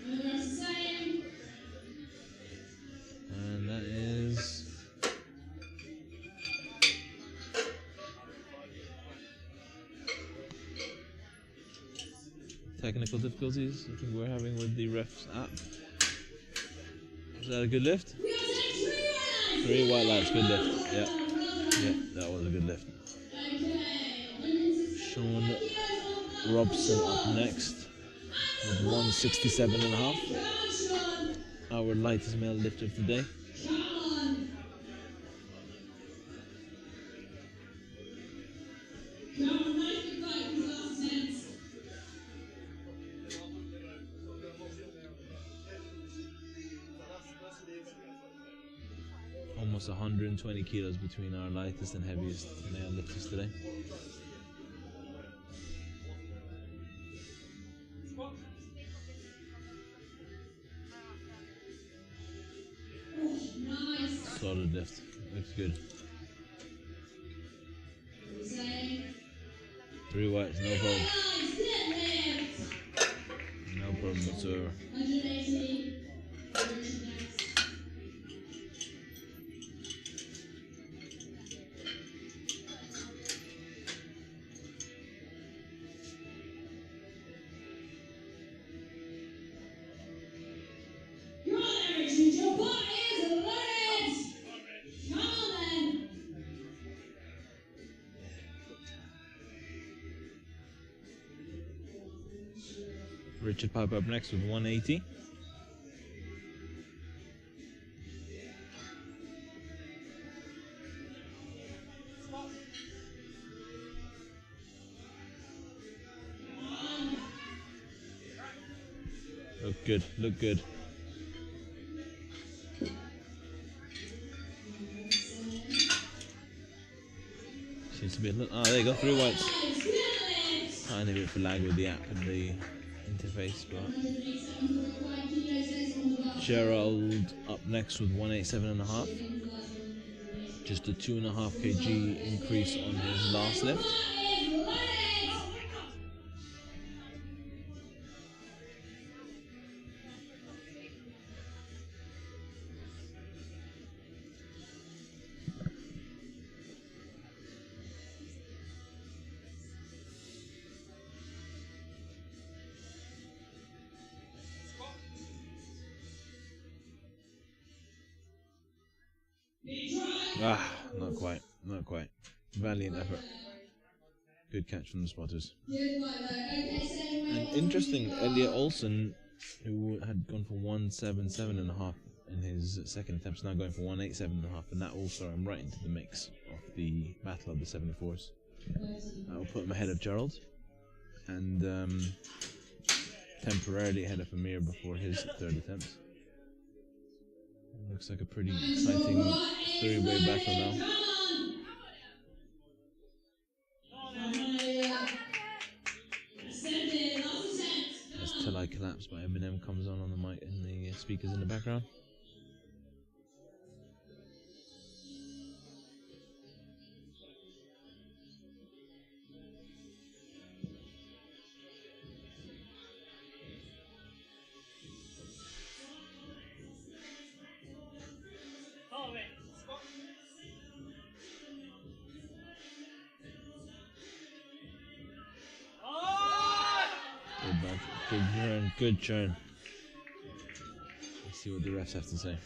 And the rest the same. And that is technical difficulties I think we're having with the ref's app. Is that a good lift? We are taking 3 white lights, good lift. Yeah, Well done. yeah, that was a good lift. Okay. Sean Robson up next with 167.5. Come on, Sean. Our lightest male lifter of the day. Come on. Come on, make it right for the last 10. Almost 120 kilos between our lightest and heaviest male lifters today. Nice. Solid lift. Looks good. Same. 3 whites, no problem. Nice. Deadlift. No problem whatsoever. 180. Richard next. Come on, then, Richard. Your butt is loaded. Come on, then. Richard Piper up next with 180. Look good, look good. Seems to be a little. Oh, there you go, 3 whites. Nice. Deadlift. Tiny bit for lag with the app and the interface, but 187.5 kilos says on the bar. Gerald up next with 187.5. Just a 2.5 kg increase on his last lift. Butt is loaded. Big drive. Ah, not quite, not quite. Valiant effort. Good catch from the spotters. Good one, though. Okay, same way. And interesting, Elliot Olsen, who had gone for 177.5 in his second attempt, is now going for 187.5, and that will throw him right into the mix of the battle of the 74s. That will put him ahead of Gerald, and temporarily ahead of Amir before his third attempt. Looks like a pretty exciting 3-way battle now. Come on. Send it. Last attempt. As Till I Collapse by Eminem comes on the mic and the speakers in the background. Good turn, good turn. Let's see what the refs have to say.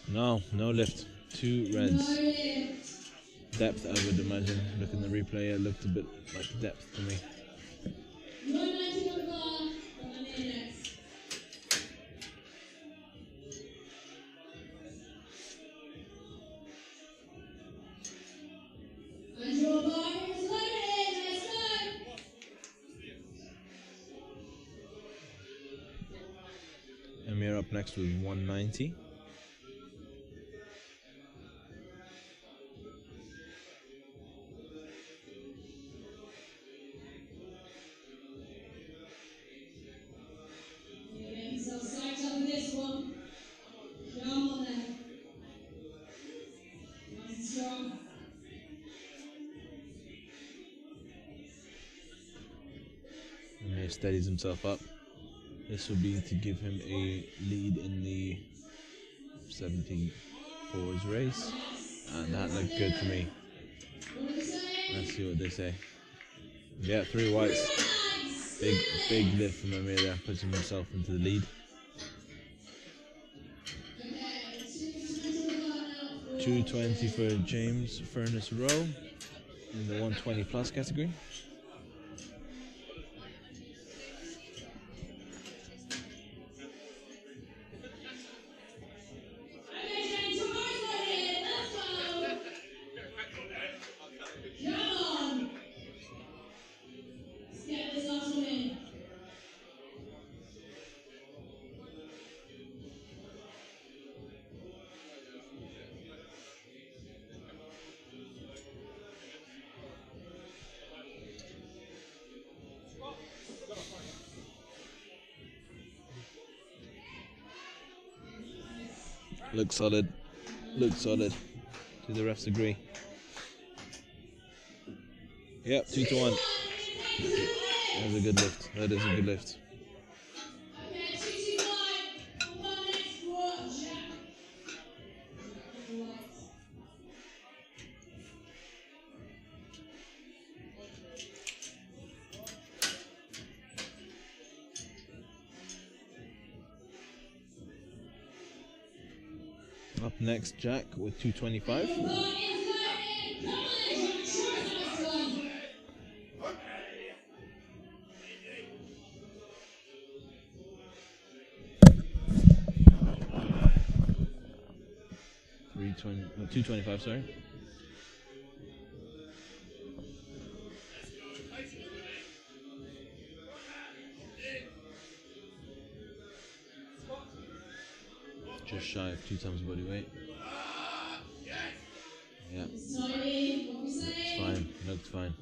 No, no lift. 2 reds. Depth, I would imagine. Look in the replay, it looked a bit like depth to me. Amir up next with 190. So psyched up for this one. Come on then. Nice and strong. Amir steadies himself up. This will be to give him a lead in the 74s race, and that looked good to me. Let's see what they say. Yeah, 3 whites. Big lift from Amir there, puts himself into the lead. 220 for James Furnace Rowe in the 120 plus category. Looks solid. Looks solid. Do the refs agree? Yep, 2 to 1. That was a good lift. That is a good lift. Up next, Jack with 225. No, 225, sorry. Just shy of 2 times body weight. Yeah. Looks fine. Looks fine.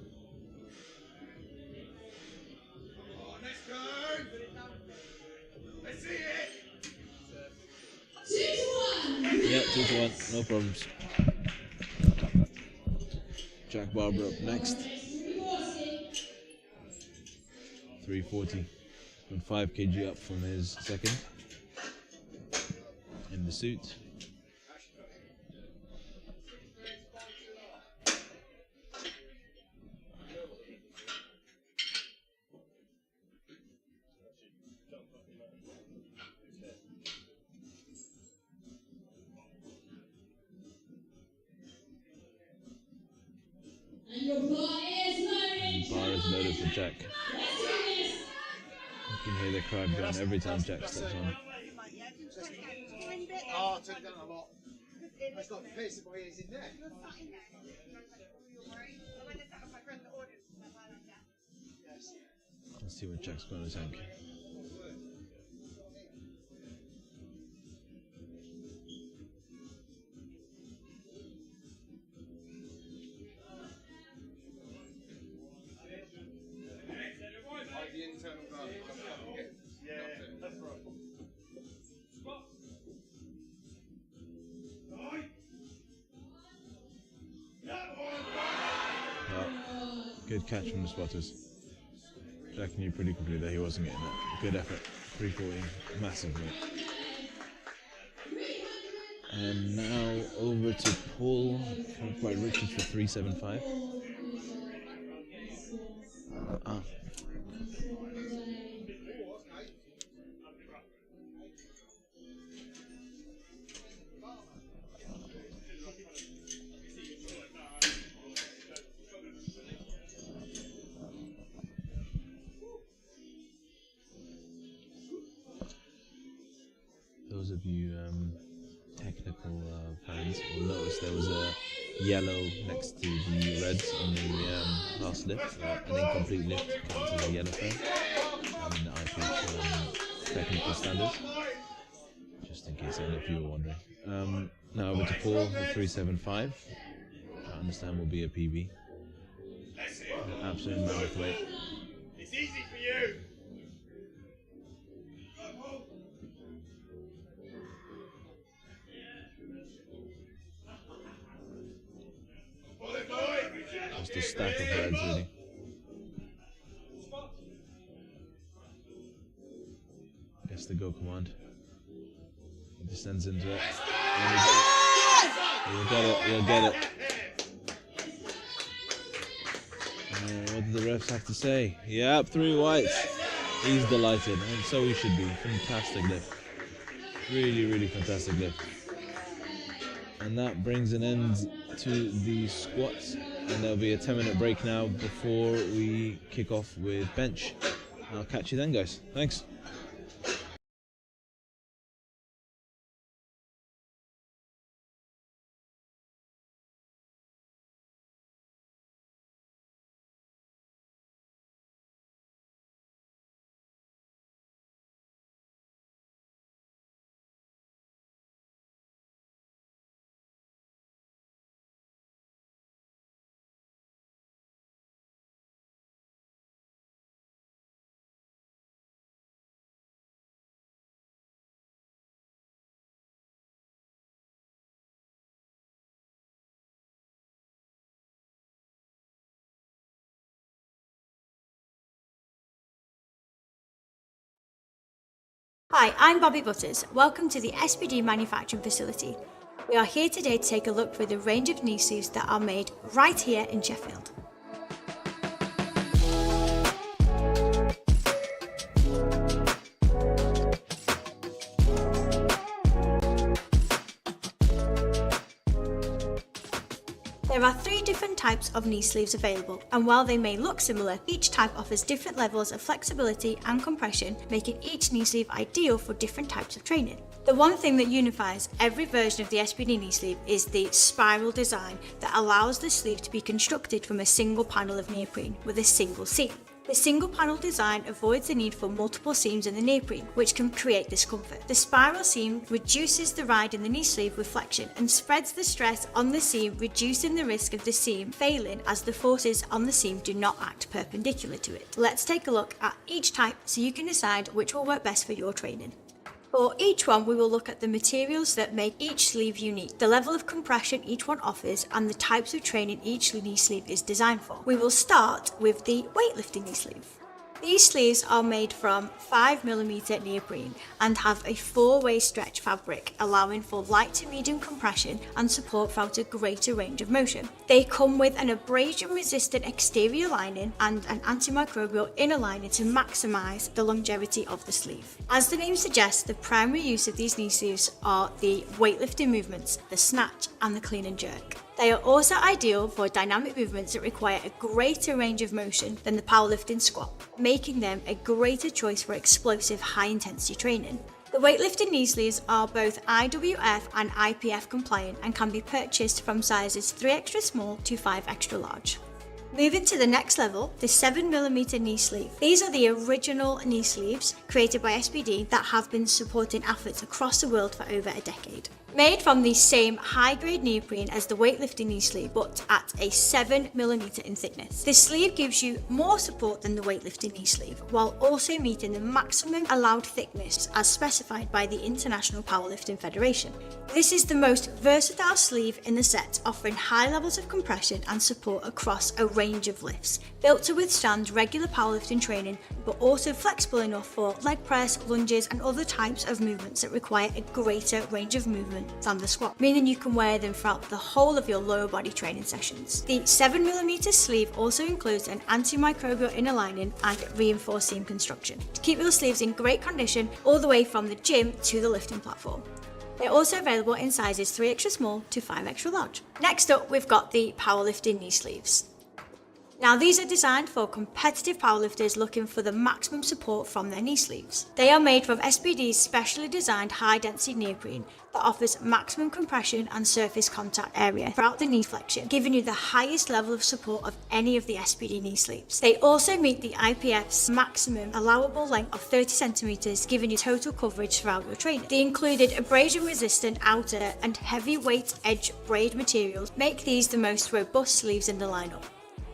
Yeah, 2 to 1. No problems. Jack Barber up next. 340. Been 5 kg up from his second. In the suit. And your bar is loaded. Bar is loaded for Jack. You can hear the crowd going every time Jack steps on. Oh, turn down a lot. That's not the pace of the way he's in there. Let's see what Jack's got in his tank. The internal guard. Yeah, that's right. Good catch from the spotters. Jack knew pretty quickly that he wasn't getting that. Good effort. 340, massive move. And now over to Paul by Richards for 375. Those of you technical fans will notice there was a yellow next to the reds on the last lift. An incomplete lift counts as a yellow frame in the IPH technical standards. just in case any of you were wondering. Now over to Paul, the 375. I understand will be a PB. Absolute mammoth weight. It's easy for you. Just a stack of heads, really. Guess the go command. He descends into it. You'll get it, you'll get it. What do the refs have to say? Yep, 3 whites. He's delighted, and so he should be. Fantastic lift. Really, really fantastic lift. And that brings an end to the squats, and there'll be a 10-minute break now before we kick off with bench. I'll catch you then, guys. Thanks. Hi, I'm Bobby Butters. Welcome to the SBD manufacturing facility. We are here today to take a look through the range of knee sleeves that are made right here in Sheffield. There are 3 different types of knee sleeves available, and while they may look similar, each type offers different levels of flexibility and compression, making each knee sleeve ideal for different types of training. The one thing that unifies every version of the SBD knee sleeve is the spiral design that allows the sleeve to be constructed from a single panel of neoprene with a single seam. The single panel design avoids the need for multiple seams in the neoprene, which can create discomfort. The spiral seam reduces the ride in the knee sleeve with flexion and spreads the stress on the seam, reducing the risk of the seam failing as the forces on the seam do not act perpendicular to it. Let's take a look at each type so you can decide which will work best for your training. For each one, we will look at the materials that make each sleeve unique, the level of compression each one offers, and the types of training each knee sleeve is designed for. We will start with the weightlifting knee sleeve. These sleeves are made from 5mm neoprene and have a 4-way stretch fabric, allowing for light to medium compression and support throughout a greater range of motion. They come with an abrasion-resistant exterior lining and an antimicrobial inner lining to maximise the longevity of the sleeve. As the name suggests, the primary use of these knee sleeves are the weightlifting movements, the snatch and the clean and jerk. They are also ideal for dynamic movements that require a greater range of motion than the powerlifting squat, making them a greater choice for explosive high-intensity training. The weightlifting knee sleeves are both IWF and IPF compliant and can be purchased from sizes 3 extra small to 5 extra large. Moving to the next level, the 7mm knee sleeve. These are the original knee sleeves created by SBD that have been supporting athletes across the world for over a decade. Made from the same high-grade neoprene as the weightlifting knee sleeve, but at a 7mm in thickness. This sleeve gives you more support than the weightlifting knee sleeve, while also meeting the maximum allowed thickness as specified by the International Powerlifting Federation. This is the most versatile sleeve in the set, offering high levels of compression and support across a range of lifts. Built to withstand regular powerlifting training, but also flexible enough for leg press, lunges and other types of movements that require a greater range of movement than the squat, meaning you can wear them throughout the whole of your lower body training sessions. The 7mm sleeve also includes an antimicrobial inner lining and reinforced seam construction to keep your sleeves in great condition all the way from the gym to the lifting platform. They're also available in sizes 3 extra small to 5 extra large. Next up, we've got the powerlifting knee sleeves. Now these are designed for competitive powerlifters looking for the maximum support from their knee sleeves. They are made from SBD's specially designed high density neoprene that offers maximum compression and surface contact area throughout the knee flexion, giving you the highest level of support of any of the SBD knee sleeves. They also meet the IPF's maximum allowable length of 30 centimeters, giving you total coverage throughout your training. The included abrasion resistant outer and heavyweight edge braid materials make these the most robust sleeves in the lineup.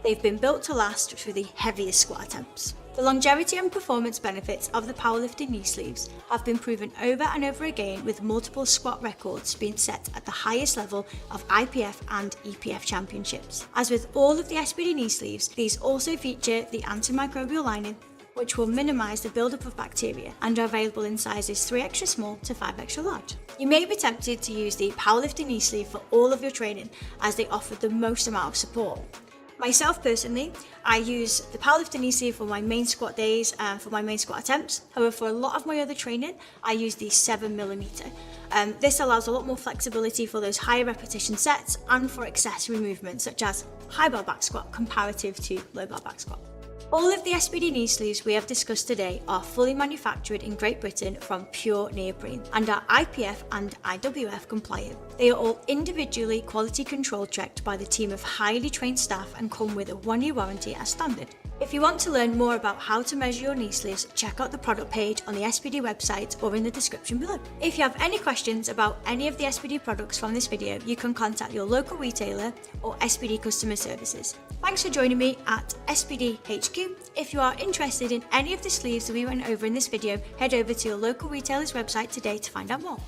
They've been built to last through the heaviest squat attempts. The longevity and performance benefits of the powerlifting knee sleeves have been proven over and over again, with multiple squat records being set at the highest level of IPF and EPF championships. As with all of the SBD knee sleeves, these also feature the antimicrobial lining, which will minimise the buildup of bacteria, and are available in sizes 3 extra small to 5 extra large. You may be tempted to use the powerlifting knee sleeve for all of your training, as they offer the most amount of support. Myself personally, I use the powerlifting knee sleeve for my main squat days and for my main squat attempts. However, for a lot of my other training, I use the 7mm. This allows a lot more flexibility for those higher repetition sets and for accessory movements such as high bar back squat comparative to low bar back squat. All of the SBD knee sleeves we have discussed today are fully manufactured in Great Britain from pure neoprene and are IPF and IWF compliant. They are all individually quality control checked by the team of highly trained staff and come with a 1-year warranty as standard. If you want to learn more about how to measure your knee sleeves, check out the product page on the SBD website or in the description below. If you have any questions about any of the SBD products from this video, you can contact your local retailer or SBD customer services. Thanks for joining me at SBD HQ. If you are interested in any of the sleeves that we went over in this video, head over to your local retailer's website today to find out more.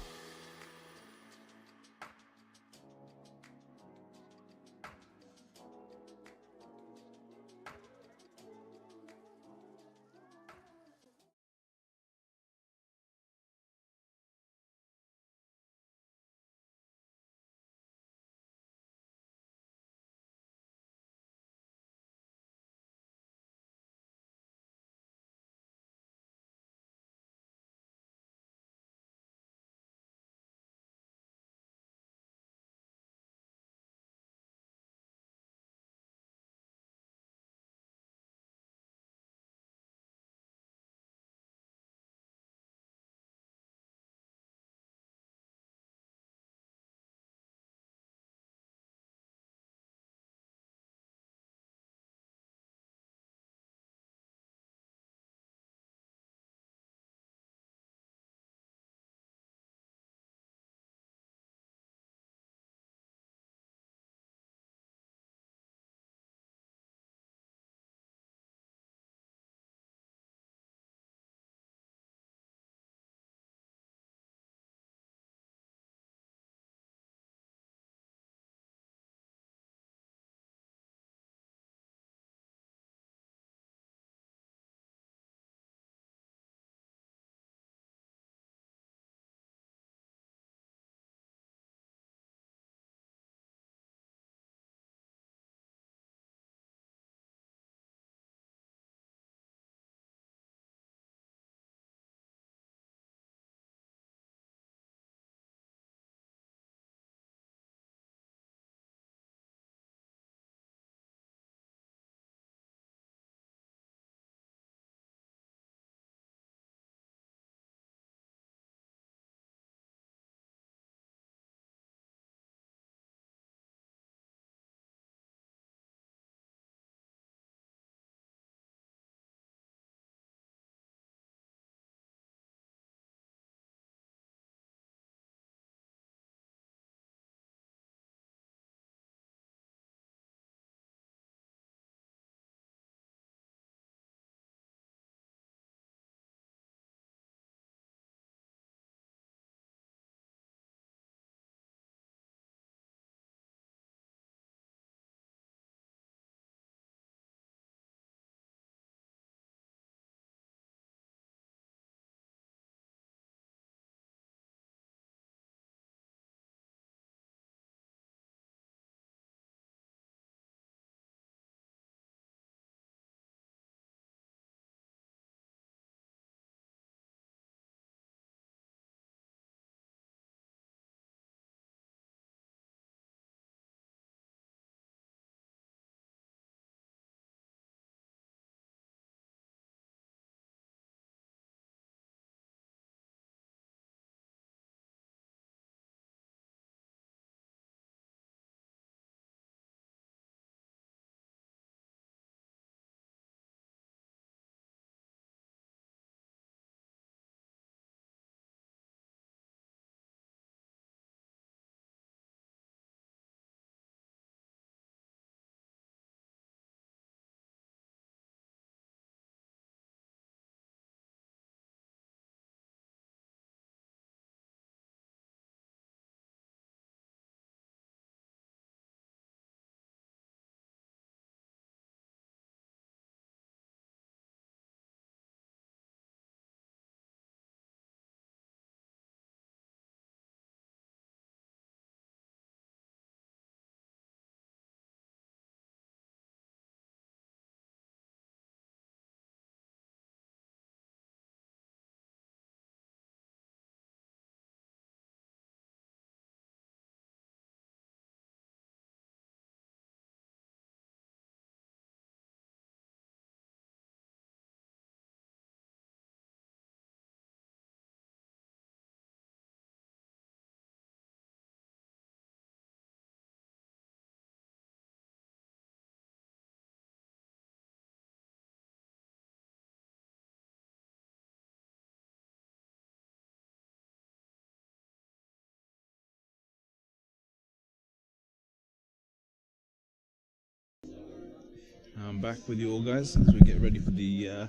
I'm back with you all guys as we get ready for the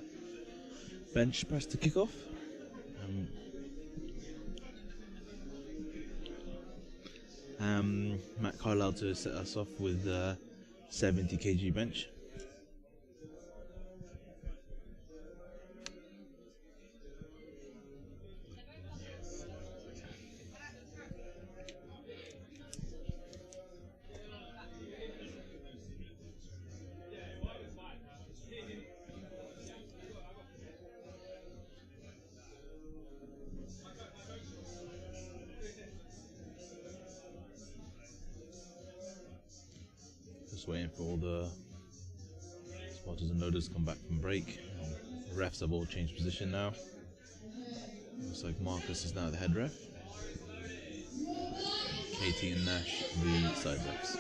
bench press to kick off. Matt Carlisle to set us off with 70 kg bench. Just waiting for all the spotters and loaders to come back from break. The refs have all changed position now. Looks like Marcus is now the head ref. Katie and Nash the side refs.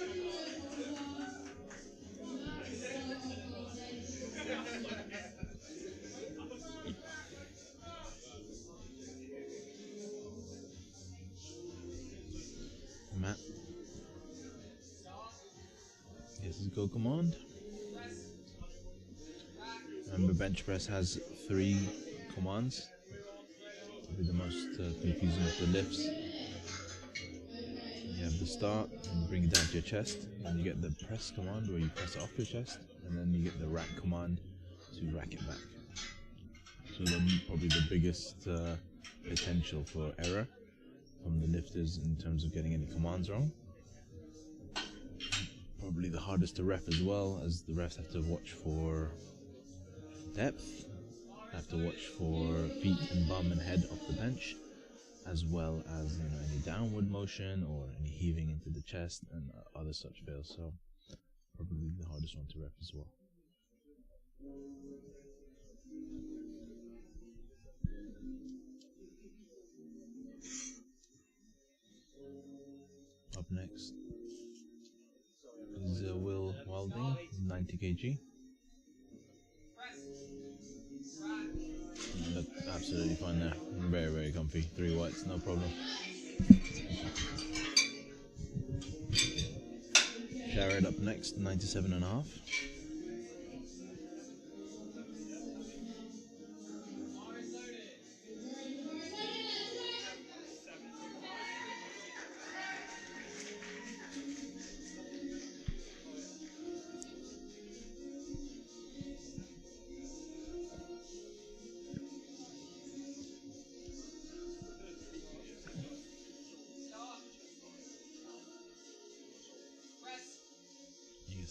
Matt. This is go command. Remember, bench press has 3 commands. Probably the most confusing of the lifts. You have the start, and you bring it down to your chest. Then you get the press command, where you press it off your chest, and then you get the rack command to rack it back. So probably the biggest potential for error from the lifters in terms of getting any commands wrong. Probably the hardest to ref as well, as the refs have to watch for depth, have to watch for feet and bum and head off the bench, as well as any downward motion or any heaving into the chest and other such fails. So probably the hardest one to ref as well. Up next is Will Wilding, 90 kg. Look absolutely fine there. Very, very comfy. 3 whites, no problem. Jared up next, 97.5.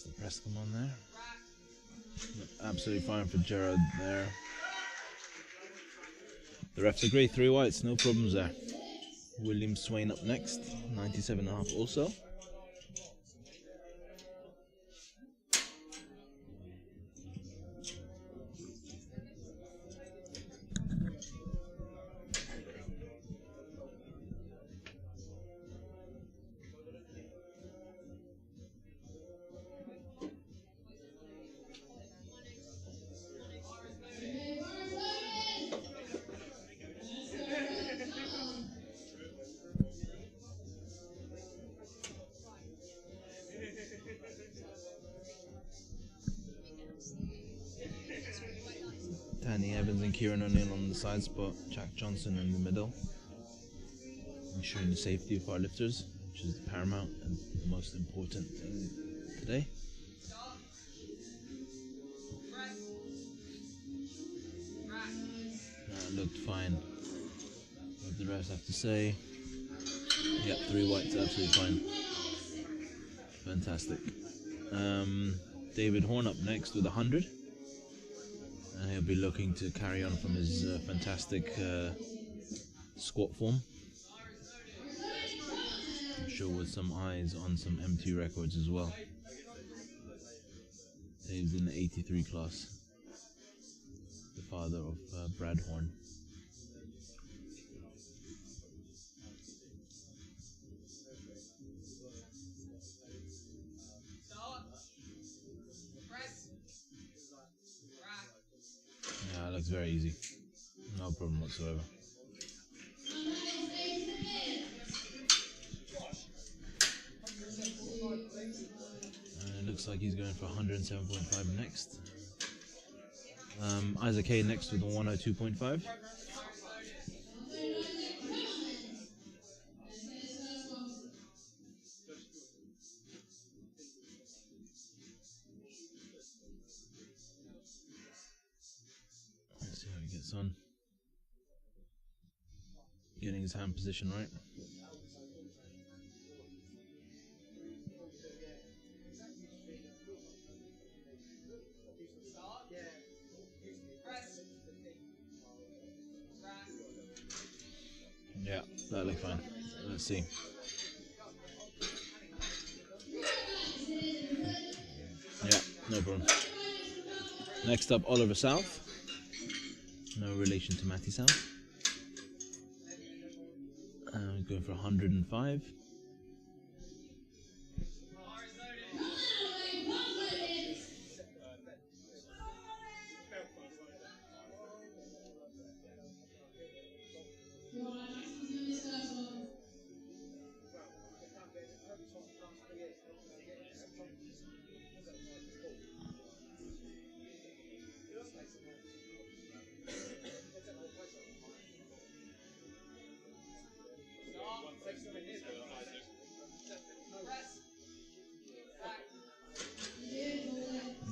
The press come on there. Absolutely fine for Gerard there. The refs agree, 3 whites, no problems there. William Swain up next, 97.5 also. Danny Evans and Kieran O'Neill on the side spot, Jack Johnson in the middle. Ensuring the safety of our lifters, which is paramount and the most important thing today. Looked fine. What the refs have to say. Yep, 3 whites, absolutely fine. Fantastic. David Horn up next with 100. And he'll be looking to carry on from his fantastic squat form. I'm sure with some eyes on some M2 records as well. Dave's in the 83 class. The father of Brad Horn. Yeah, it looks very easy. No problem whatsoever. And it looks looks like he's going for 107.5 next. Isaac Hay next with a 102.5. Let's see how he gets on. Getting his hand position right. Yeah, that'll be fine. Let's see. Yeah, no problem. Next up, Oliver South. No relation to Matty South. Going for 105.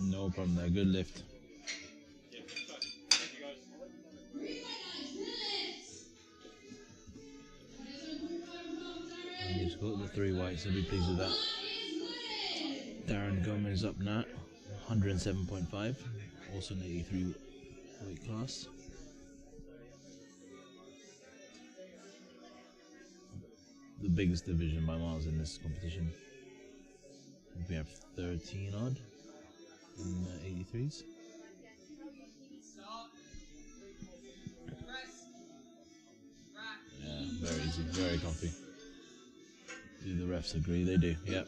No problem there, good lift. He's got the 3 whites, I'll be pleased with that. Darren Gomez up now, 107.5, also an 83 weight class. The biggest division by miles in this competition. I think we have 13 odd in 83s. Yeah, very easy, very comfy. Do the refs agree? They do, yep.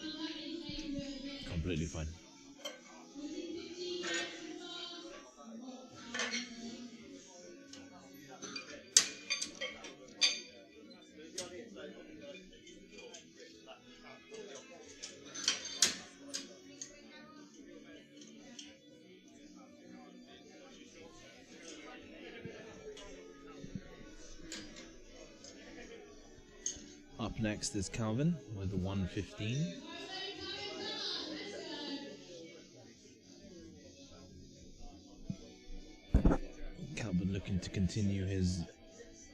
Completely fine. Up next is Calvin with the 115. Calvin looking to continue his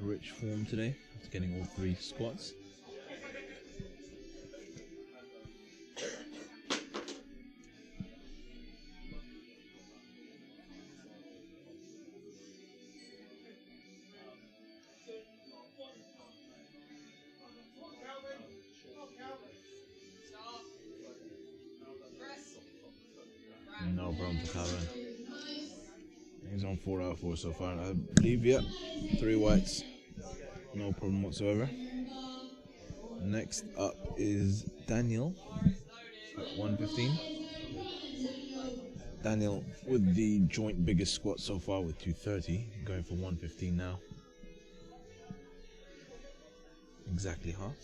rich form today after getting all 3 squats. No problem for Calvin. He's on 4 out of 4 so far, I believe. Yep, 3 whites. No problem whatsoever. Next up is Daniel at 115. Daniel with the joint biggest squat so far with 230, going for 115 now. Exactly half.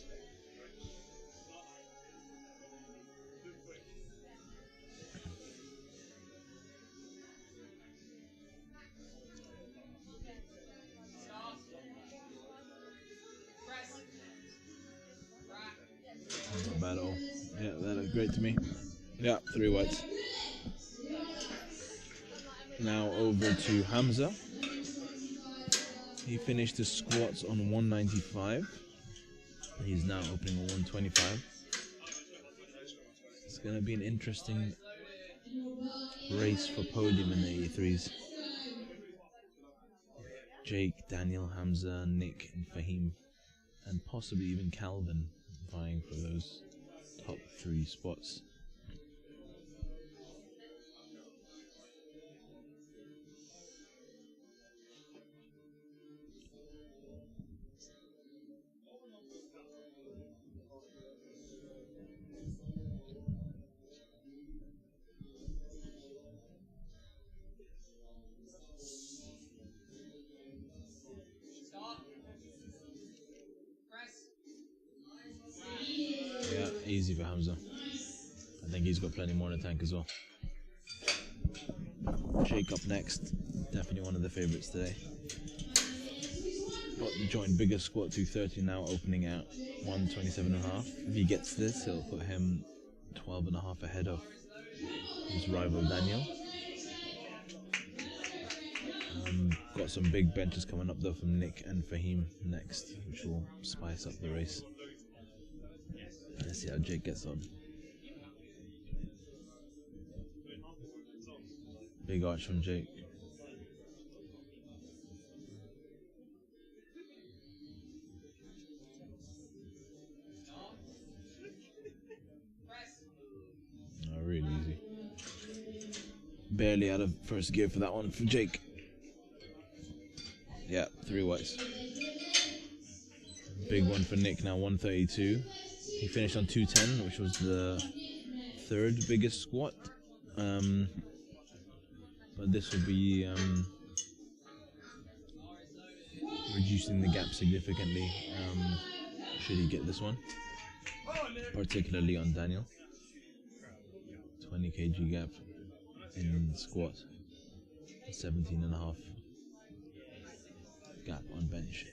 Not bad at all. Yeah, that looks great to me. Yeah, 3 whites. Now over to Hamza. He finished his squats on 195. He's now opening a 125. It's going to be an interesting race for podium in the 83s. Jake, Daniel, Hamza, Nick, and Fahim, and possibly even Calvin vying for those top 3 spots. Yeah, easy for Hamza. I think he's got plenty more in the tank as well. Jake up next, definitely one of the favourites today. Got the joint biggest squat 230 now, opening at 127.5. If he gets this, it'll put him 12.5 ahead of his rival Daniel. Got some big benches coming up though from Nick and Fahim next, which will spice up the race. Let's see how Jake gets on. Big arch from Jake. Oh, really easy. Barely out of first gear for that one for Jake. Yeah, 3 whites. Big one for Nick now, 132. He finished on 210, which was the 3rd biggest squat. But this will be reducing the gap significantly should he get this one, particularly on Daniel. 20 kg gap in squat, 17.5 gap on bench.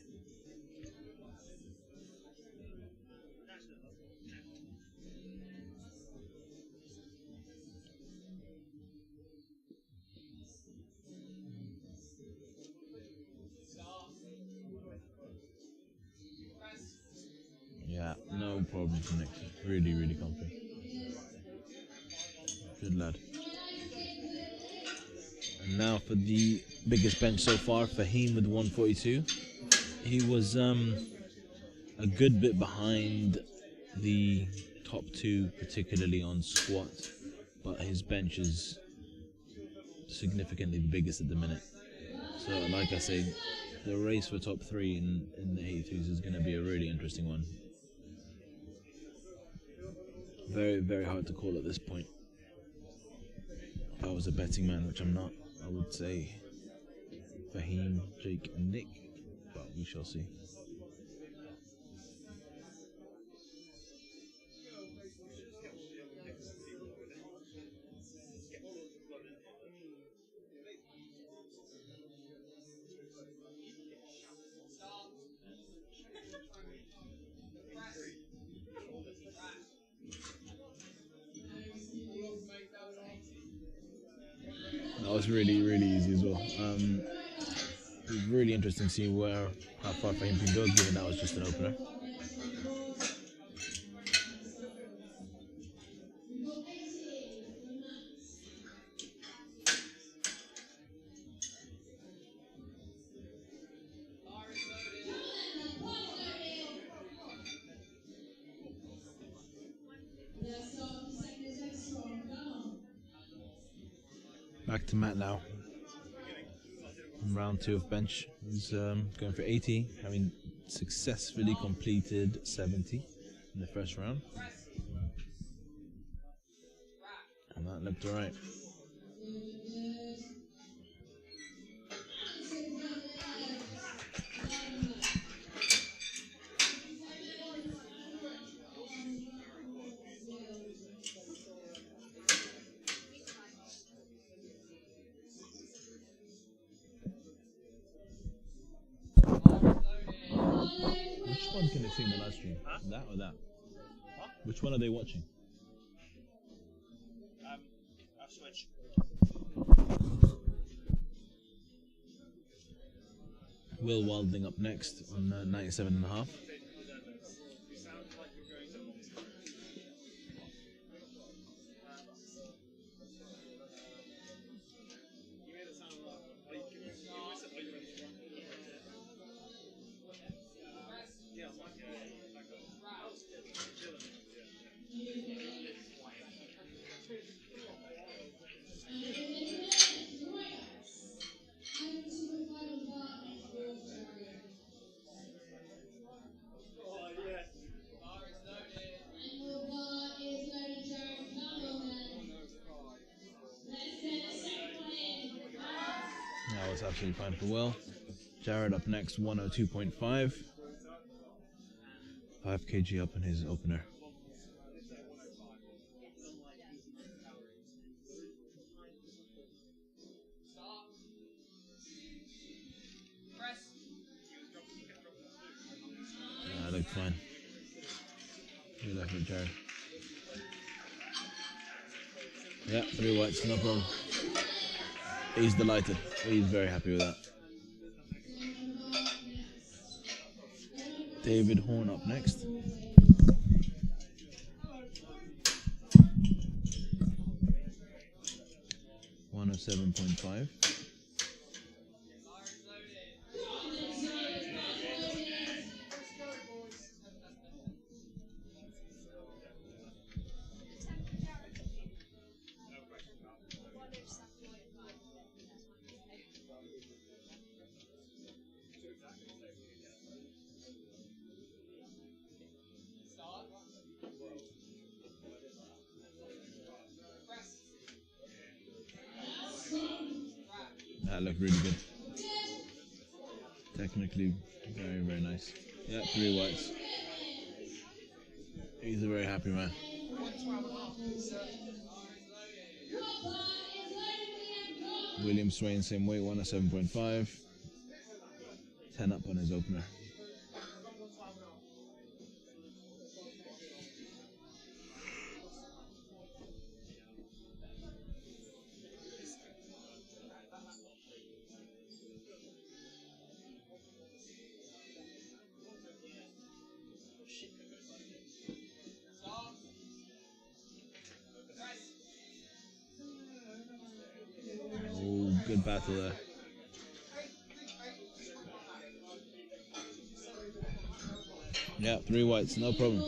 Yeah, no problem for Nick. Really, really comfy. Good lad. And now for the biggest bench so far, Fahim with 142. He was a good bit behind the top 2, particularly on squat, but his bench is significantly the biggest at the minute. So like I say, the race for top 3 in the 83s is going to be a really interesting one. Very, very hard to call at this point. If I was a betting man, which I'm not, I would say Fahim, Jake and Nick, but we shall see. That was really, really easy as well. It was really interesting to see how far Fahim can go, given that was just an opener. Back to Matt now. Round 2 of bench. He's going for 80, having successfully completed 70 in the first round. And that looked alright. Which one can they see in the live stream? Huh? That or that? What? Which one are they watching? I'll switch. Will Wilding up next on 97.5. That was absolutely fine for Will. Jared up next, 102.5. 5 kg up in his opener. Good effort, Jared. Yeah, 3 whites, no problem. He's delighted. He's very happy with that. David Horn up next. $107.5. That looked really good. Technically, very, very nice. Yeah, 3 whites. He's a very happy man. William Swain, same weight, 107.5. 10 up on his opener. Oh, good battle there. Yeah, 3 whites, no problem.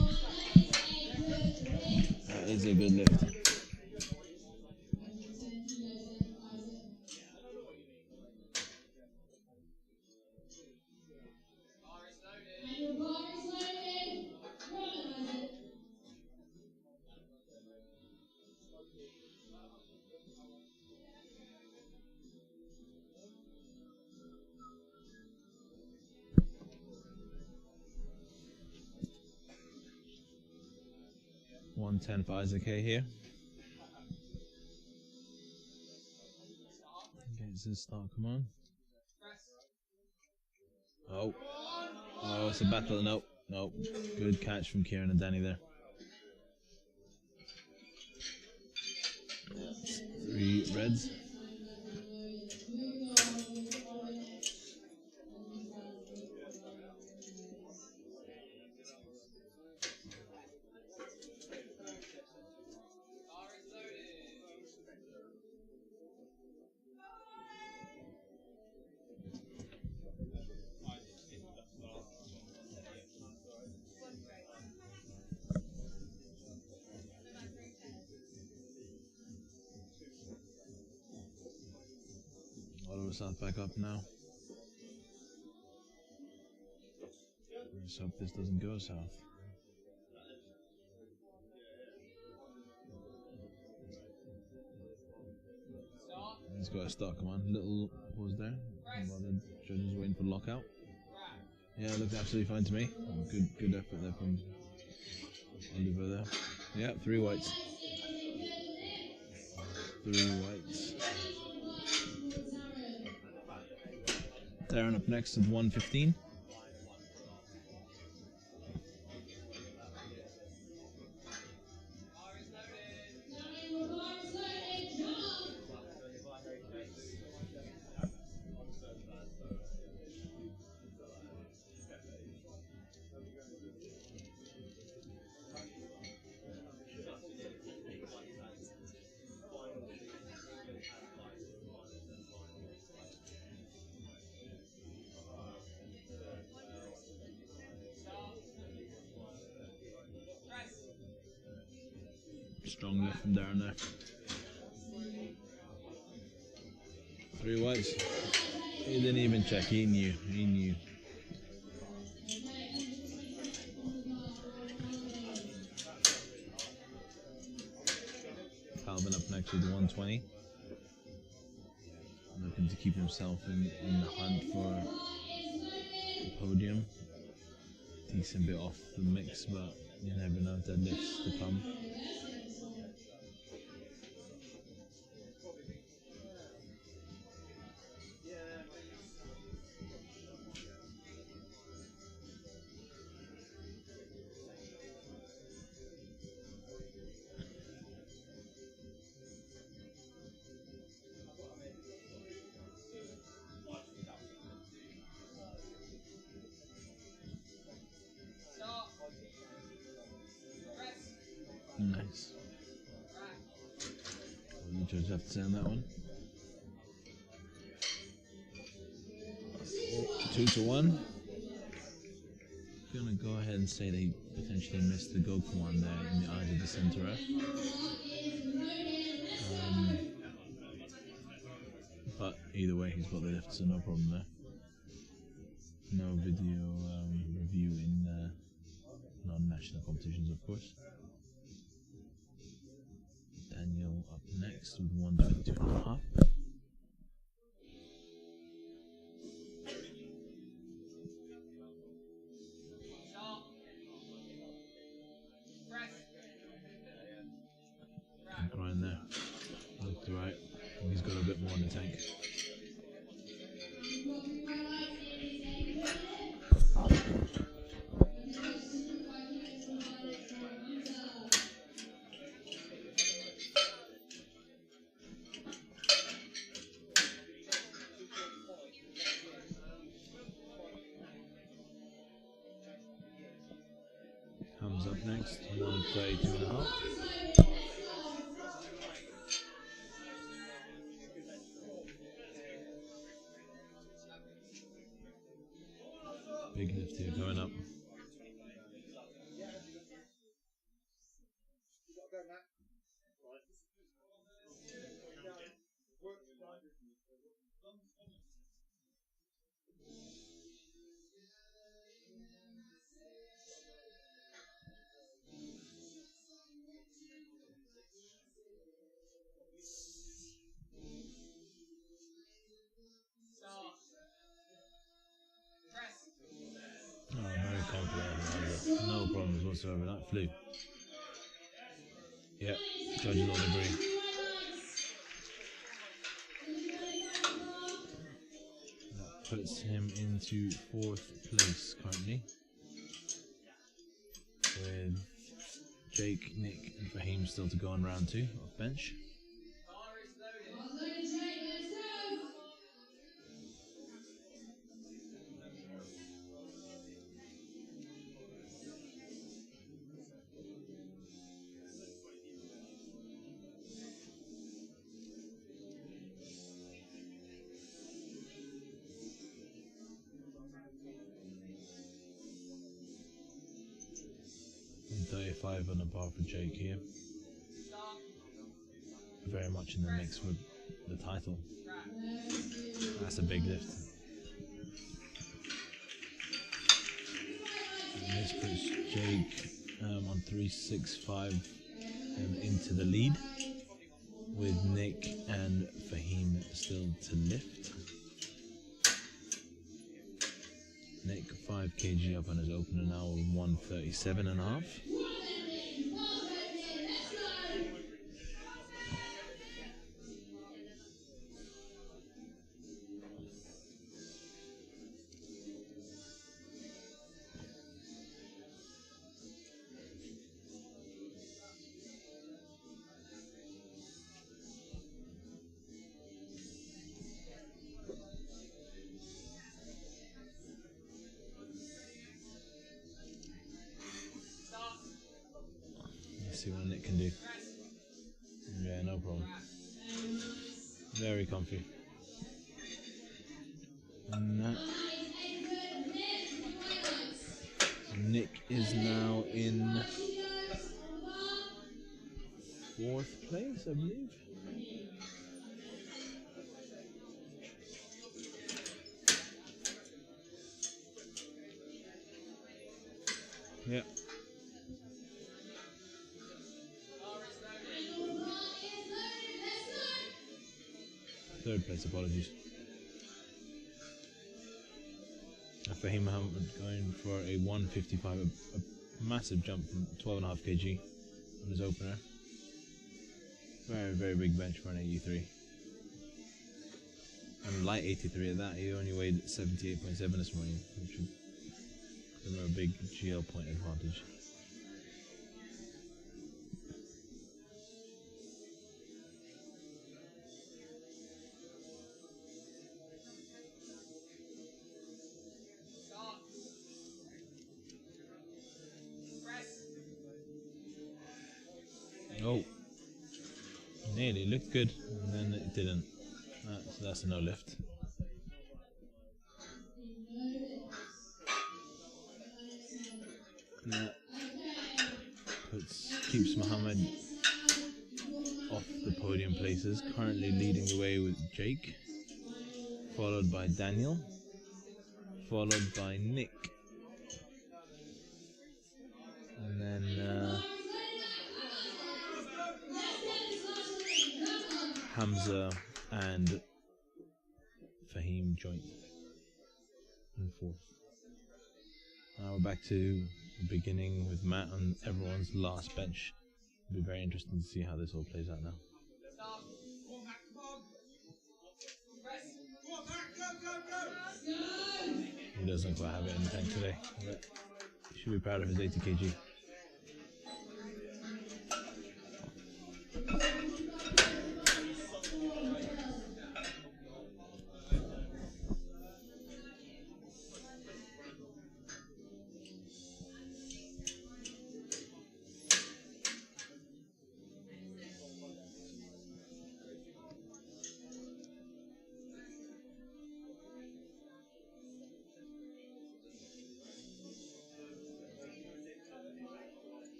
That is a good lift. $110 for Isaac Hay here. Gets his start, come on. Oh, it's a battle. Nope. Good catch from Kieran and Danny there. 3 reds. Oliver South back up now. Let's hope this doesn't go south. He's got a start, come on. Little pause there while the judges waiting for lockout. Yeah, it looked absolutely fine to me. Good effort there from Oliver there. Yeah, 3 whites. 3 whites. Darren up next at 115. Strong lift from Darren there. 3 whites. He didn't even check, he knew. Calvin up next with 120. Looking to keep himself in the hunt for the podium. Decent bit off the mix, but you never know, deadlifts to come. Nice. What do you judge have to say on that one? 2-1. I'm gonna go ahead and say they potentially missed the Goku one there in the eyes of the center ref. But either way, he's got the lift, so no problem there. No video review in non-national competitions, of course. Daniel up next with 122.5. Grind there. Looked right. He's got a bit more in the tank. Comes up next, 132.5. Big lift here going up. Oh, very confident. No problems whatsoever. That flew. Yep, judges all agree. That puts him into 4th place currently, with Jake, Nick, and Fahim still to go on round 2 off bench. And 35 on the bar for Jake here. Very much in the mix with the title. That's a big lift. And this puts Jake on 365 into the lead, with Nick and Fahim still to lift. Nick 5 kg up on his opener now with 137.5. See what Nick can do. Yeah, no problem. Very comfy. And that. Nick is now in 4th place, I believe. Yeah. 3rd place, apologies. Fahim Mohammed going for a 155, a massive jump from 12.5 kg on his opener. Very, very big bench for an 83. And a light 83 at that. He only weighed 78.7 this morning, which would give him a big GL point advantage. Oh, nearly looked good, and then it didn't. So that's a no lift. That keeps Muhammad off the podium places. Currently leading the way with Jake, followed by Daniel, followed by Nick, and then Hamza and Fahim joint in fourth. Now we're back to the beginning with Matt on everyone's last bench. It'll be very interesting to see how this all plays out now. He doesn't quite have it in the tank today, but he should be proud of his 80 kg.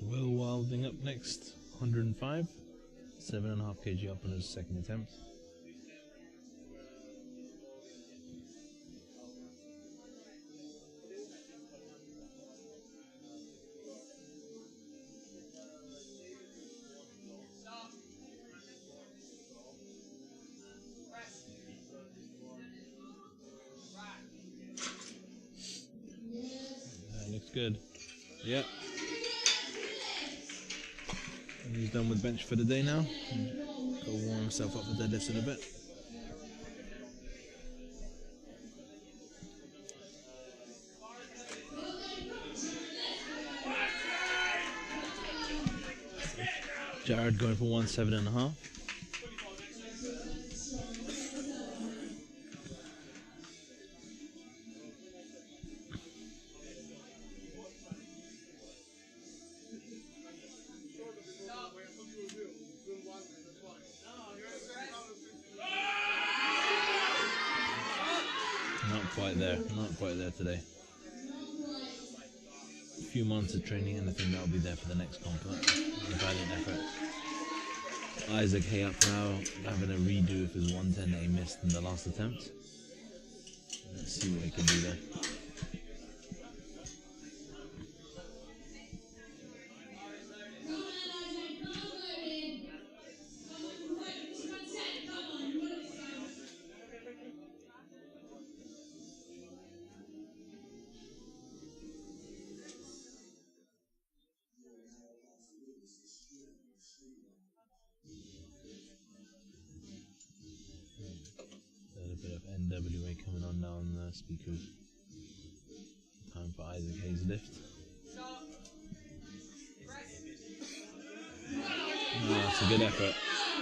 Will Wilding up next, 105, 7.5 kg up on his second attempt. That looks good. Yep. He's done with bench for the day now. Go warm himself up for deadlifts in a bit. Jared going for 107.5. Not quite there today. A few months of training and I think that'll be there for the next comp. A valiant effort. Isaac Hay up now, having a redo of his 110 that he missed in the last attempt. Let's see what he can do there. NWA coming on now on the speakers. Time for Isaac Hayes' lift. Oh, that's a good effort.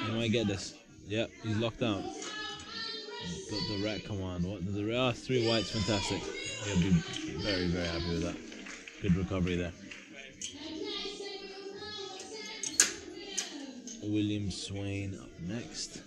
He might get this. Yep, he's locked out. Got the rack command. What the 3 whites, fantastic. He'll be very, very happy with that. Good recovery there. William Swain up next.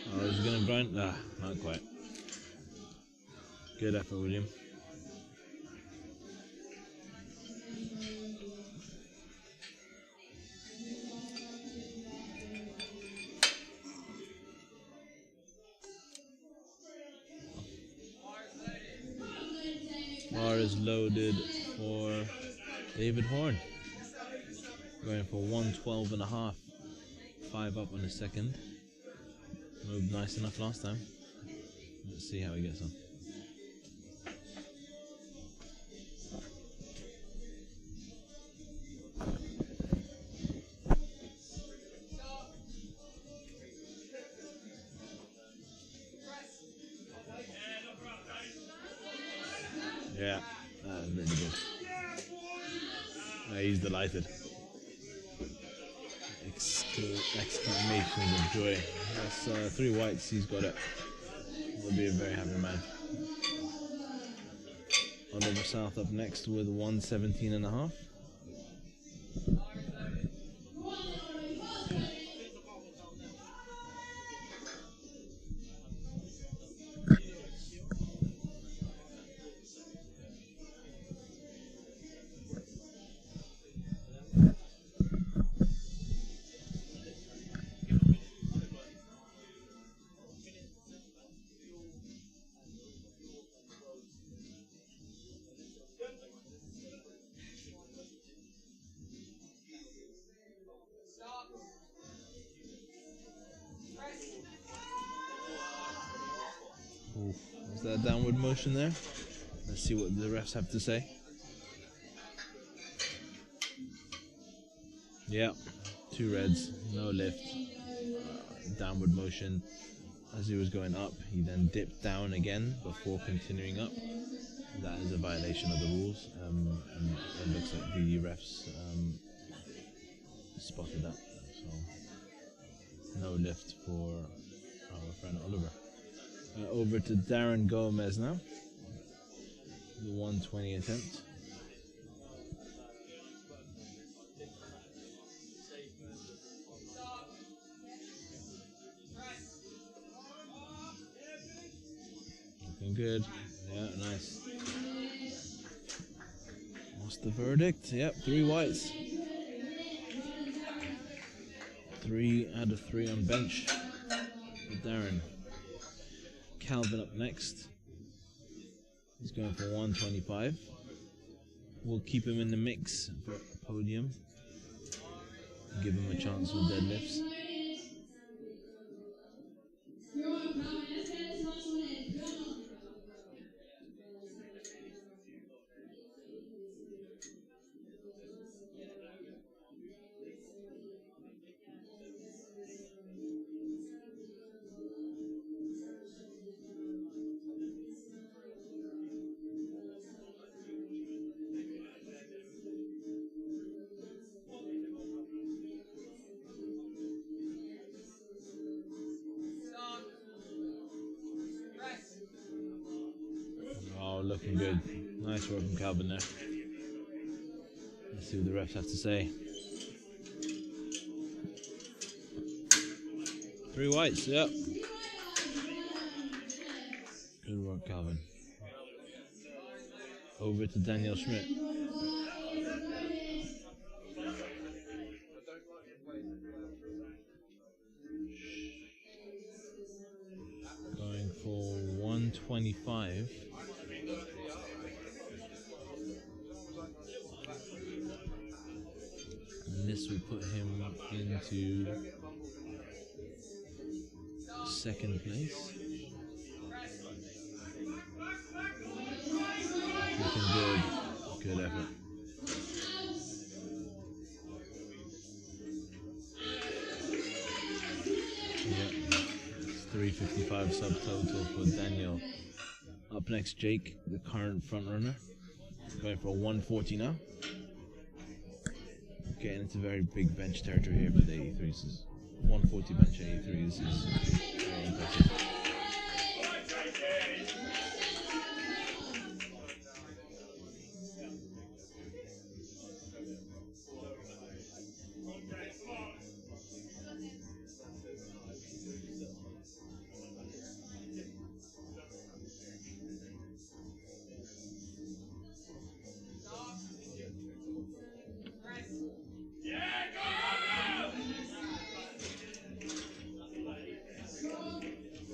Oh, he's going to grind. Not quite. Good effort, William. Bar is loaded. for David Horn. Going for 112.5. 5 up on the second. Moved nice enough last time. Let's see how he gets on. Yeah, that was really good. He's delighted. Exclamations of joy. That's 3 whites, he's got it. He'll be a very happy man. Oliver South up next with 117.5. Is that a downward motion there? Let's see what the refs have to say. Yeah, 2 reds, no lift. Downward motion. As he was going up, he then dipped down again before continuing up. That is a violation of the rules, and it looks like the refs spotted that. So, no lift for our friend Oliver. Over to Darren Gomez now. The 120 attempt. Looking good. Yeah, nice. What's the verdict? Yep, 3 whites. 3 out of 3 on bench for Darren. Calvin up next. He's going for 125. We'll keep him in the mix for a podium. Give him a chance with deadlifts. Looking good. Nice work from Calvin there. Let's see what the refs have to say. 3 whites, yep. Good work, Calvin. Over to Daniel Schmidt. Going for 125. And this will put him into 2nd place. Looking good. Good effort. Yeah, it's 355 subtotal for Daniel. Up next, Jake, the current front runner, going for 140 now. Getting into very big bench territory here for the 83s. 140 bench 83s is very impressive.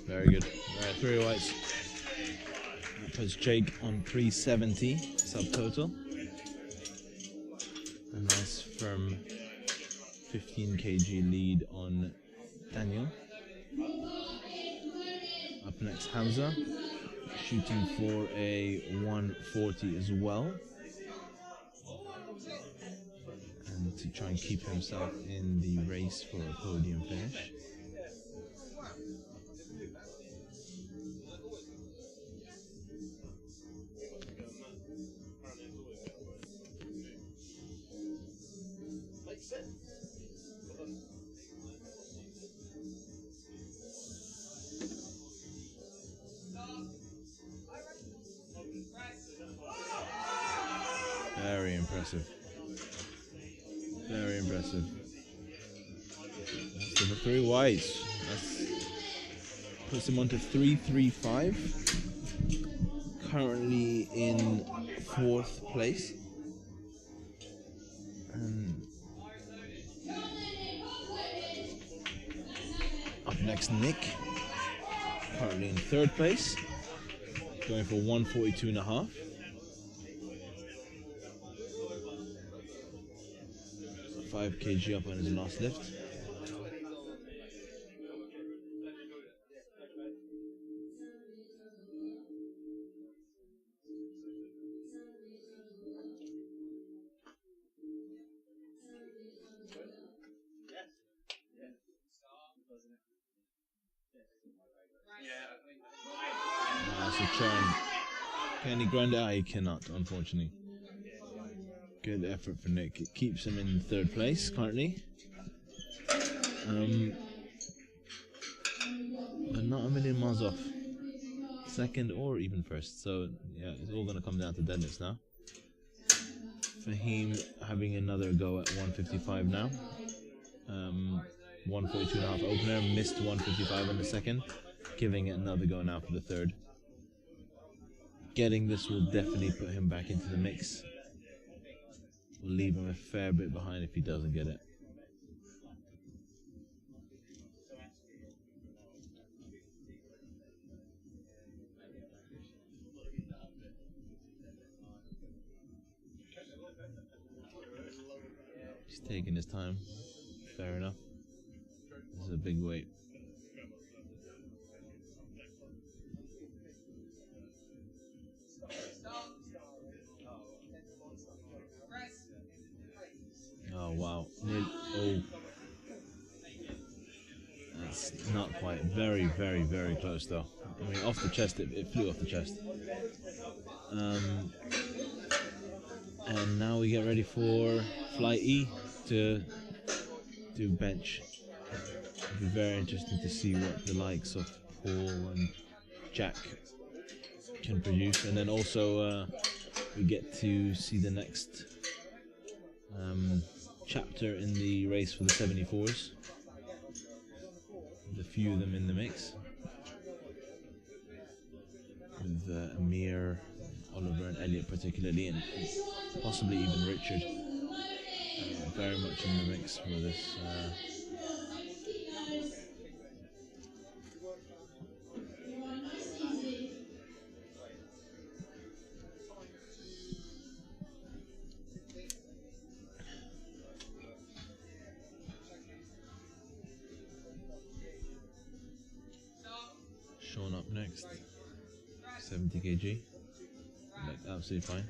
Very good. Alright, 3 whites. That puts Jake on 370 subtotal. A nice firm 15 kg lead on Daniel. Up next, Hamza, shooting for a 140 as well, and to try and keep himself in the race for a podium finish. Very impressive. Very impressive. That's number 3 whites. That puts him onto 335. Currently in 4th place. And up next, Nick. Currently in 3rd place. Going for 142.5. 5 kg up on his last lift. So trying. Can he grind it out? He cannot, unfortunately. Good effort for Nick. It keeps him in 3rd place currently. But not a million miles off 2nd or even 1st. So yeah, it's all going to come down to deadlifts now. Fahim having another go at 155 now. 142.5 opener, missed 155 in the 2nd. Giving it another go now for the 3rd. Getting this will definitely put him back into the mix. Will leave him a fair bit behind if he doesn't get it. He's taking his time. Fair enough. This is a big weight. Oh wow. Oh. That's not quite. Very, very, very close though. I mean, off the chest, it flew off the chest. And now we get ready for flight E to do bench. It'll be very interesting to see what the likes of Paul and Jack can produce. And then also we get to see the next chapter in the race for the 74s. With a few of them in the mix. With Amir, Oliver and Elliot particularly, and possibly even Richard. Very much in the mix for this. Sean up next, 70 kg, like absolutely fine.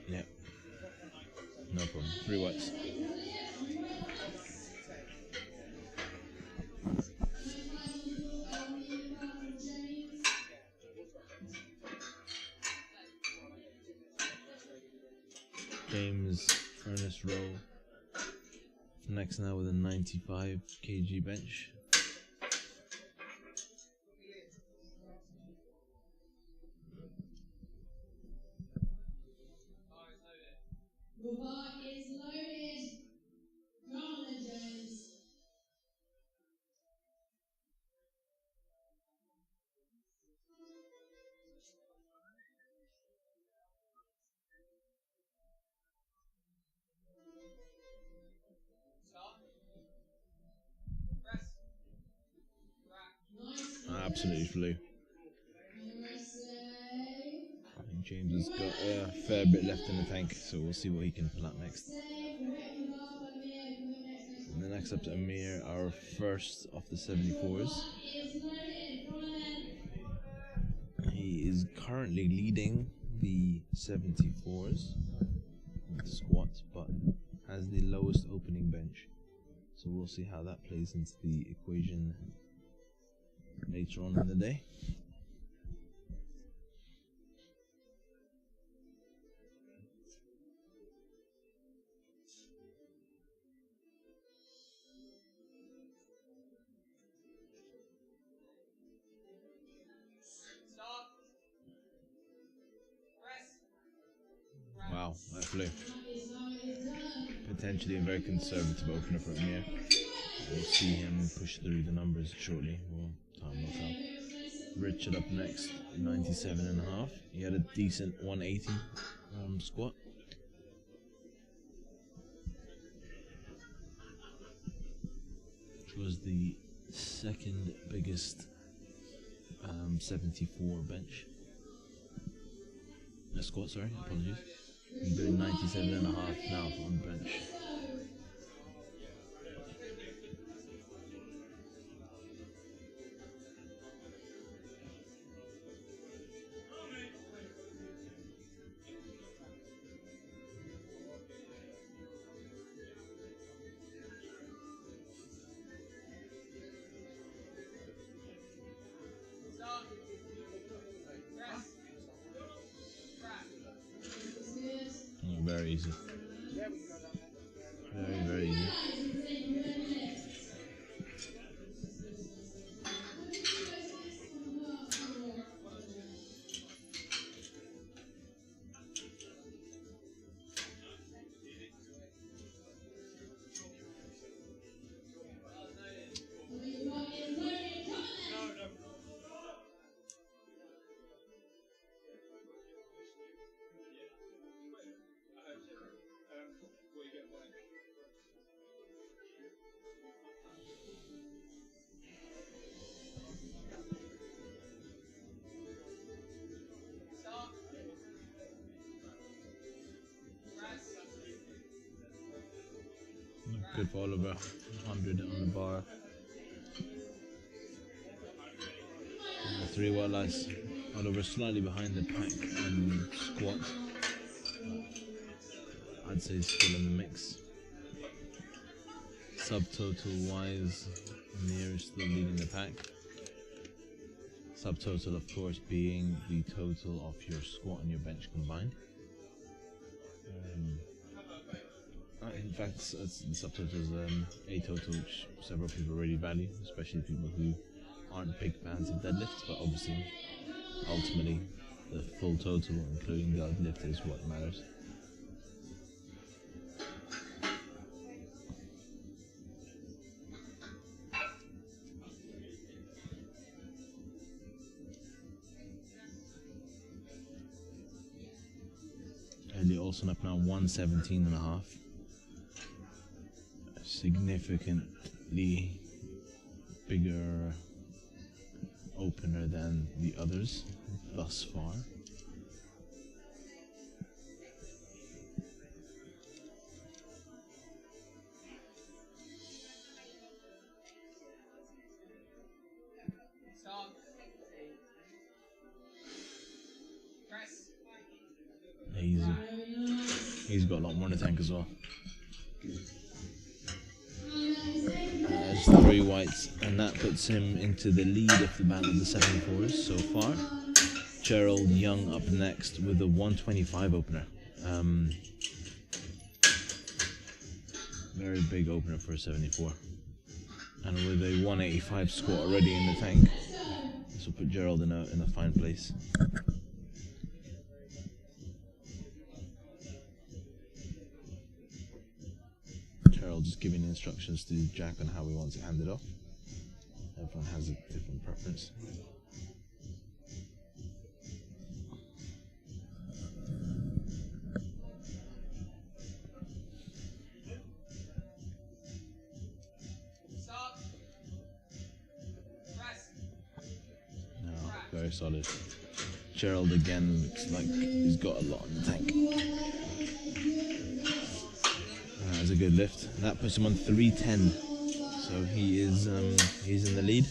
Yeah, no problem. 3 whites. James Furnace Roll next now with a 95 kg bench. The bar is loaded. Challengers. Absolutely flew. James has got a fair bit left in the tank, so we'll see what he can pull out next. And the next up to Amir, our first of the 74s. He is currently leading the 74s with squats, but has the lowest opening bench. So we'll see how that plays into the equation later on in the day. Wow, that flew. Potentially a very conservative opener for Amir. We'll see him push through the numbers shortly. Time will tell. Richard up next, 97.5. He had a decent 180 squat. Which was the second biggest 74 bench. Squat, sorry, apologies. He's doing 97.5 now on the bench. Very easy. Very, very easy. Good for Oliver, 100 on the bar. And the 3 white lights. Oliver slightly behind the pack and squat. I'd say he's still in the mix. Subtotal wise, Amir is still leading the pack. Subtotal, of course, being the total of your squat and your bench combined. In fact, the subtotal is a total which several people really value, especially people who aren't big fans of deadlifts, but obviously, ultimately, the full total, including the deadlift, is what matters. Elliot Olsen up now 117.5. Significantly bigger opener than the others thus far. Stop. Press. Easy. He's got a lot more in the tank as well. There's 3 whites, and that puts him into the lead of the battle of the 74s so far. Gerald Young up next with a 125 opener. Very big opener for a 74. And with a 185 squat already in the tank, this will put Gerald in a fine place. Just giving instructions to Jack on how he wants it handed off. Everyone has a different preference. Stop. Press. No, very solid. Gerald again looks like he's got a lot in the tank. That's a good lift. And that puts him on 310. So he is he's in the lead.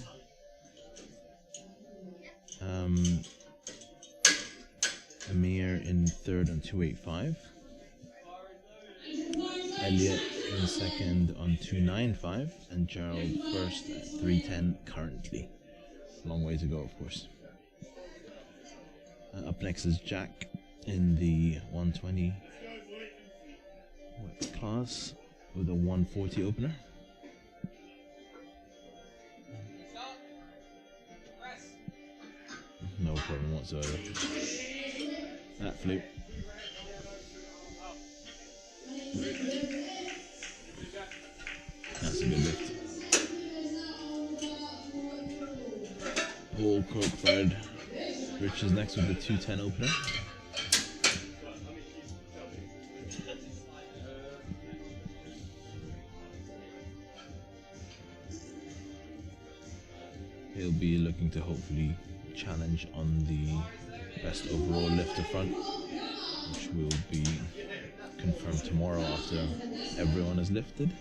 Amir in third on 285. Elliot in second on 295, and Gerald first at 310 currently. Long way to go, of course. Up next is Jack in the 120 weight class with a 140 opener. No problem whatsoever. That flew. That's a good lift. Paul Cookford. Rich is next with the 210 opener. He'll be looking to hopefully challenge on the best overall lifter front, which will be confirmed tomorrow after everyone is lifted.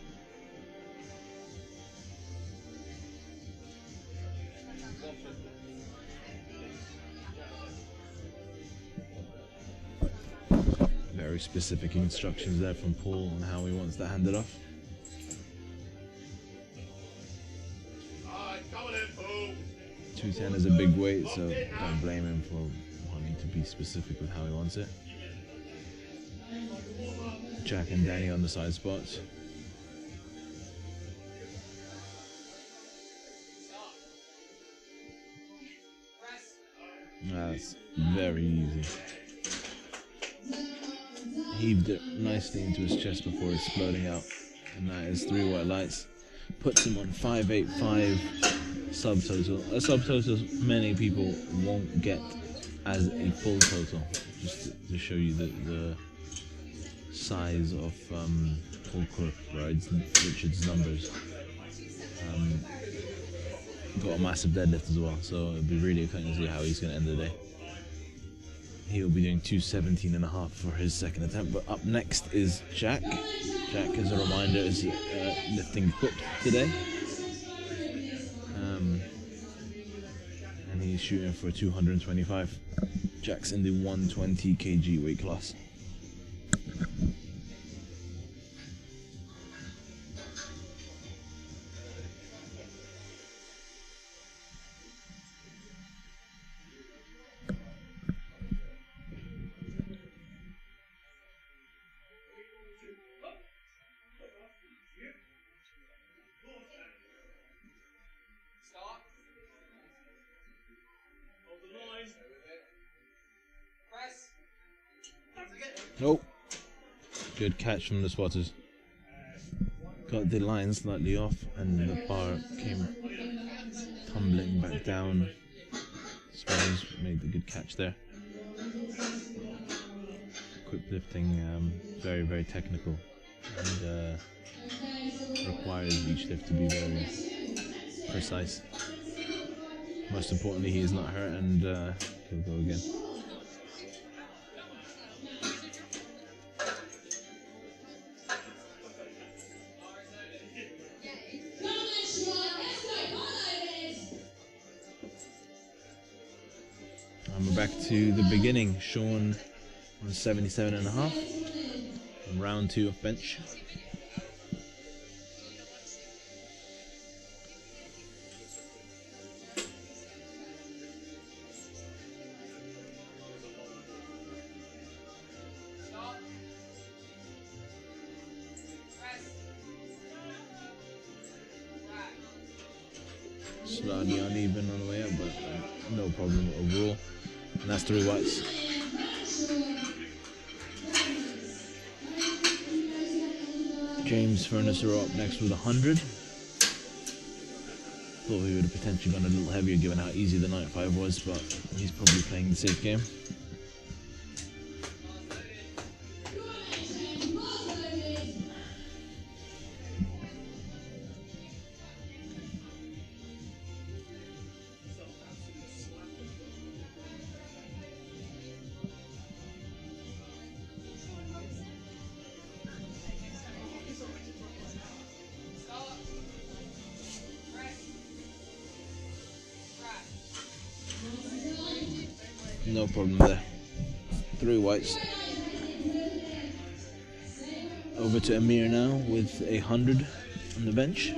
Very specific instructions there from Paul on how he wants to hand it off. Alright, come on in, Paul. 210 is a big weight, so don't blame him for wanting to be specific with how he wants it. Jack and Danny on the side spots. That's very easy. Heaved it nicely into his chest before exploding out, and that is 3 white lights. Puts him on 585 subtotal. A subtotal many people won't get as a full total. Just to show you the size of Paul Richard's numbers. Got a massive deadlift as well, so it'll be really exciting to see how he's going to end the day. He'll be doing 217.5 for his second attempt. But up next is Jack. Jack, as a reminder, is lifting equipped today. And he's shooting for 225. Jack's in the 120 kg weight class. Oh, good catch from the spotters. Got the line slightly off and the bar came tumbling back down. Spotters made the good catch there. Quick lifting, very, very technical, and requires each lift to be very precise. Most importantly, he is not hurt, and he'll go again. And we're back to the beginning. Sean on 77.5 in round 2 of bench. Slightly uneven on the way up, but no problem overall. And that's 3 whites. James Furness are up next with 100. Thought he would have potentially gone a little heavier given how easy the 95 was, but he's probably playing the safe game. No problem there. 3 whites. Over to Amir now with 100 on the bench.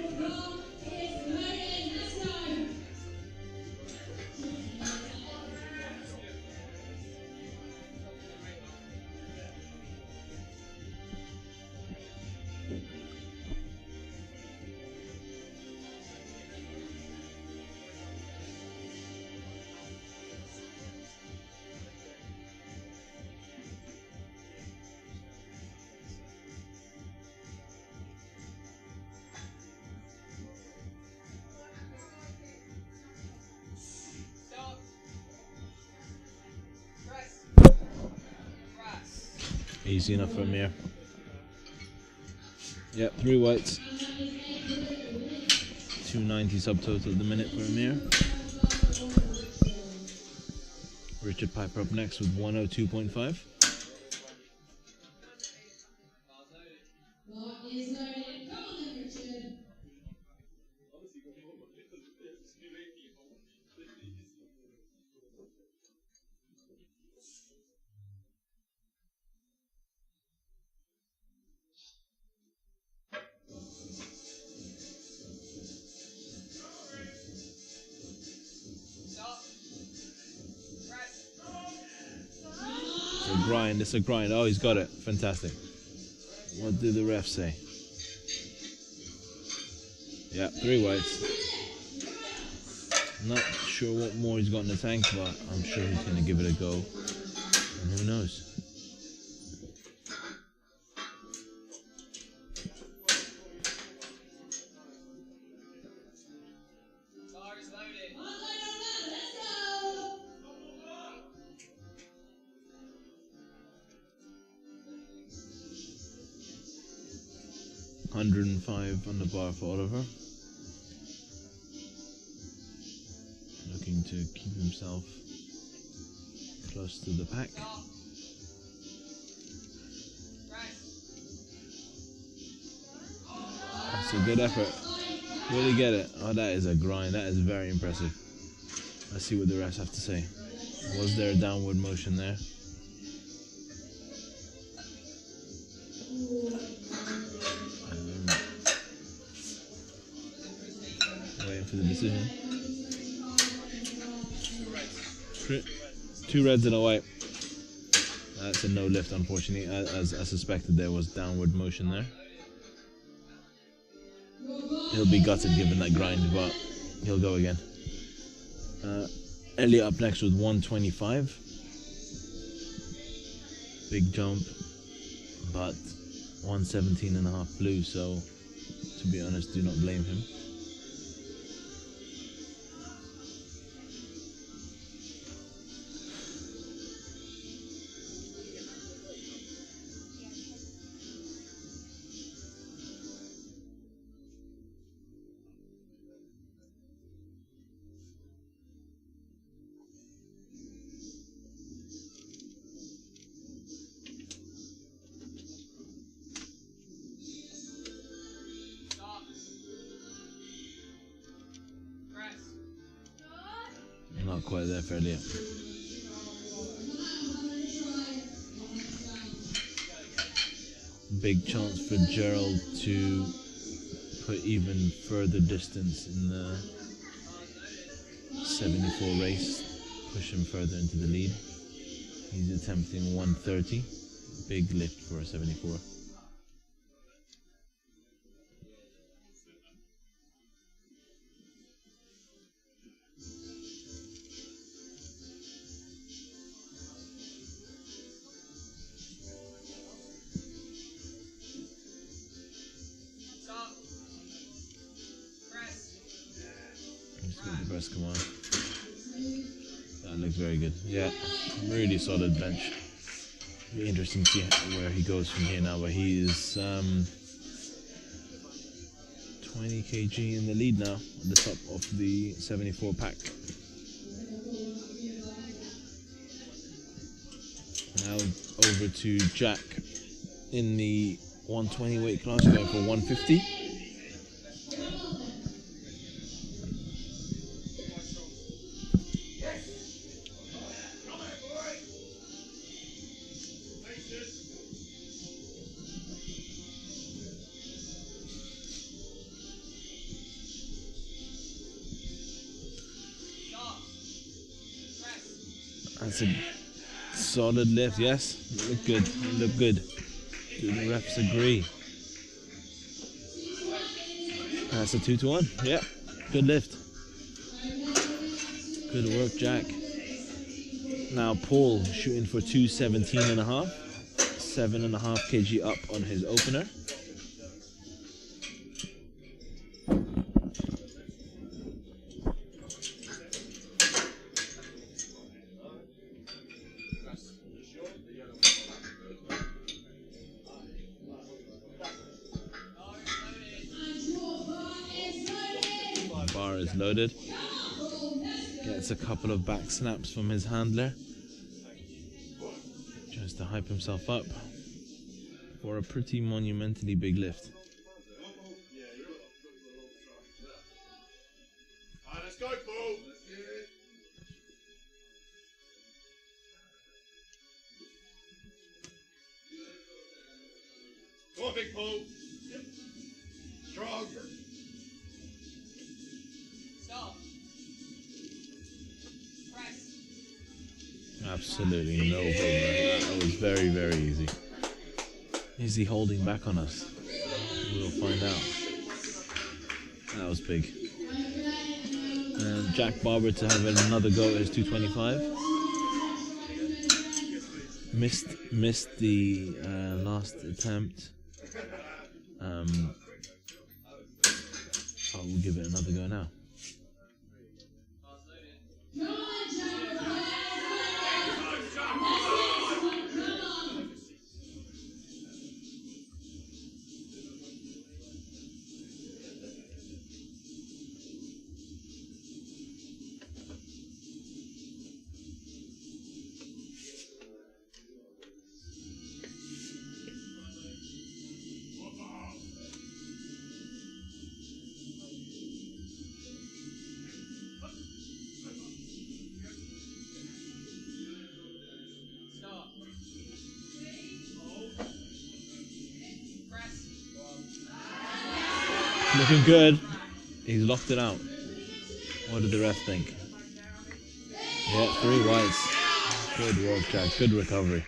Easy enough for Amir. Yep, 3 whites. 290 subtotal at the minute for Amir. Richard Piper up next with 102.5. It's a grind. Oh, he's got it. Fantastic. What do the refs say? Yeah, 3 whites. Not sure what more he's got in the tank, but I'm sure he's going to give it a go. And who knows? On the bar for Oliver. Looking to keep himself close to the pack. That's a good effort. Will he get it? Oh, that is a grind. That is very impressive. Let's see what the refs have to say. Was there a downward motion there? For the decision. 2 reds and a white. That's a no lift, unfortunately. As I suspected, there was downward motion there. He'll be gutted given that grind, but he'll go again. Elliot up next with 125. Big jump, but 117.5 blue, so to be honest, do not blame him. Not quite there for Elliot. Big chance for Gerald to put even further distance in the 74 race, push him further into the lead. He's attempting 130. Big lift for a 74. Come on. That looks very good. Yeah, really solid bench. Be interesting to see where he goes from here now, but he is 20 kg in the lead now at the top of the 74 pack. Now over to Jack in the 120 weight class, going for 150. That's a solid lift, yes. Look good, look good. Do the refs agree? That's a 2-to-1, yeah. Good lift. Good work, Jack. Now Paul shooting for 217.5. 7.5 kg up on his opener. Bar is loaded. Gets a couple of back snaps from his handler. Just to hype himself up for a pretty monumentally big lift. Alright, let's go, Paul. Go on, big Paul. Strong. Stop. Press. Absolutely no problem. That was very, very easy. Is he holding back on us? We'll find out. That was big. And Jack Barber to have another go at his 225. Missed the last attempt. I will give it another go now. Looking good. He's locked it out. What did the ref think? Yeah, 3 whites. Good work, Jack. Good recovery.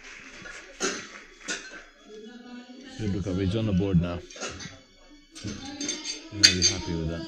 Good recovery. He's on the board now. You may be happy with that.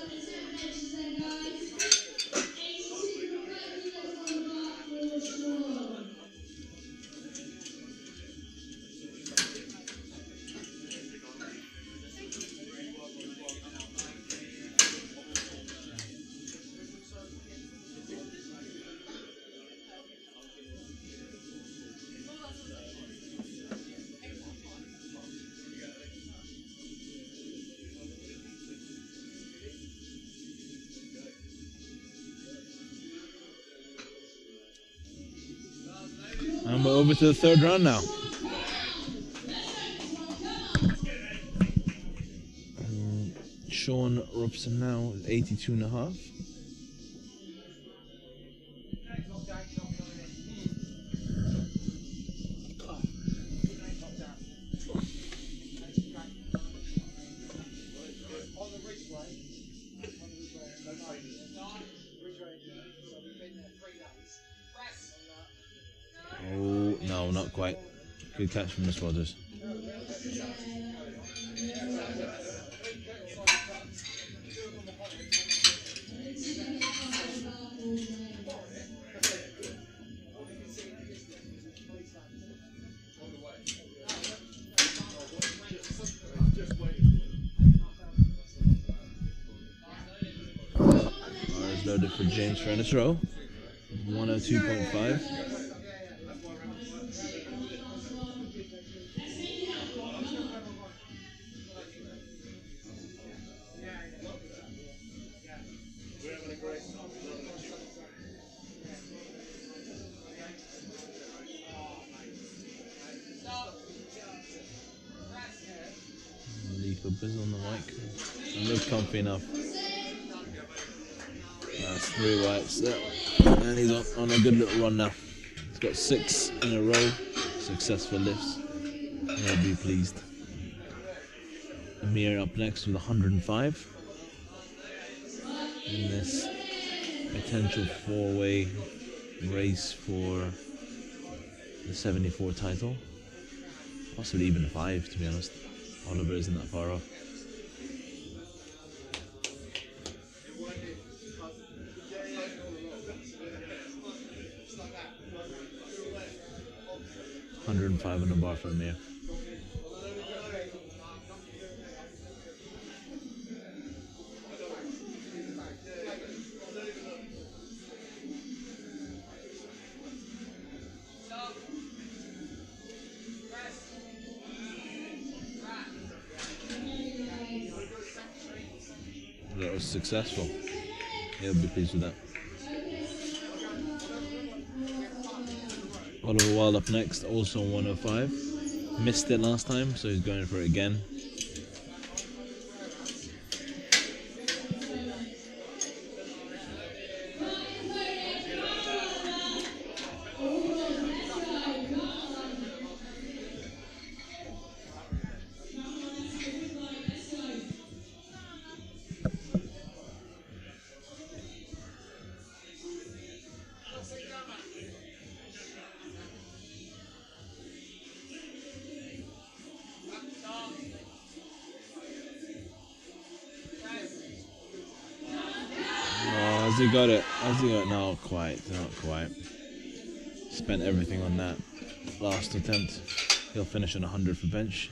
And we're over to the 3rd round now. Sean Robson now is 82.5. Oh, no, not quite. Good catch from the spotters. Bars loaded for James Furnace Row. 102.5. Lethal Biz on the mic. It looks comfy enough. That's 3 whites there. And he's on a good little run now. He's got 6 in a row. Successful lifts. He'll be pleased. Amir up next with 105. In this potential 4-way race for the 74 title. Possibly even 5, to be honest. Oliver isn't that far off. $105 on the bar for Amir. That was successful. He'll be pleased with that. Oliver Wilde up next, also 105. Missed it last time, so he's going for it again. Has he got it? Has he got it? Not quite, not quite. Spent everything on that last attempt. He'll finish on 100 for bench.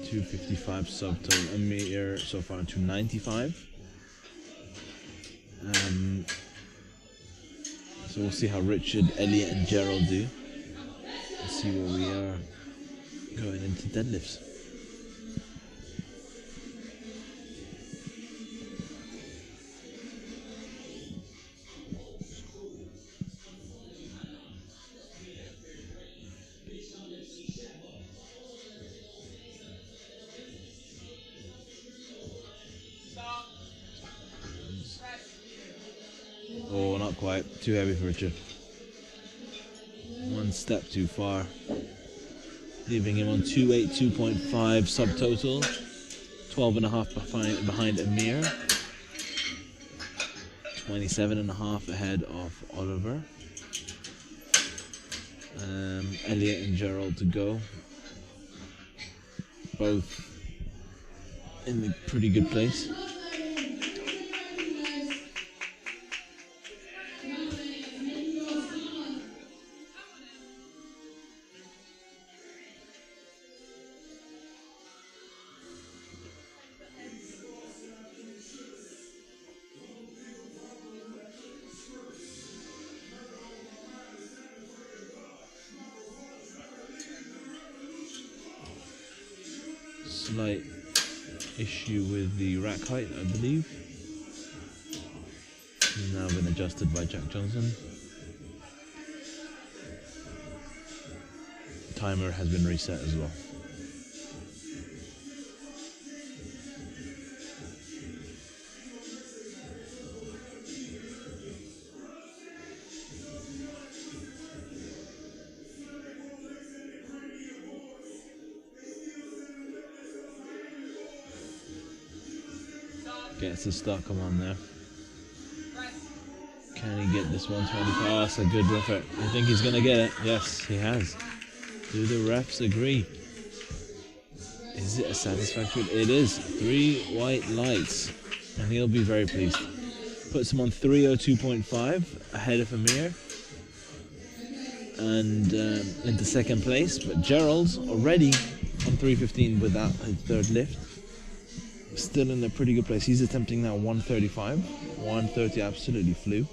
255 subtotal. Amir so far on 295. So we'll see how Richard, Elliot and Gerald do. Let's see where we are going into deadlifts. Oh, not quite. Too heavy for Richard. One step too far. Leaving him on 282.5 subtotal. 12.5 behind Amir. 27.5 ahead of Oliver. Elliot and Gerald to go. Both in a pretty good place. Slight issue with the rack height, I believe. It's now been adjusted by Jack Johnson. Timer has been reset as well. Gets the start, come on there. Can he get this 125? Oh, that's a good effort. I think he's going to get it. Yes, he has. Do the refs agree? Is it a satisfactory? It is. 3 white lights. And he'll be very pleased. Puts him on 302.5 ahead of Amir. And into second place. But Gerald's already on 315 without his third lift. Still in a pretty good place. He's attempting now 135. 130 absolutely flew.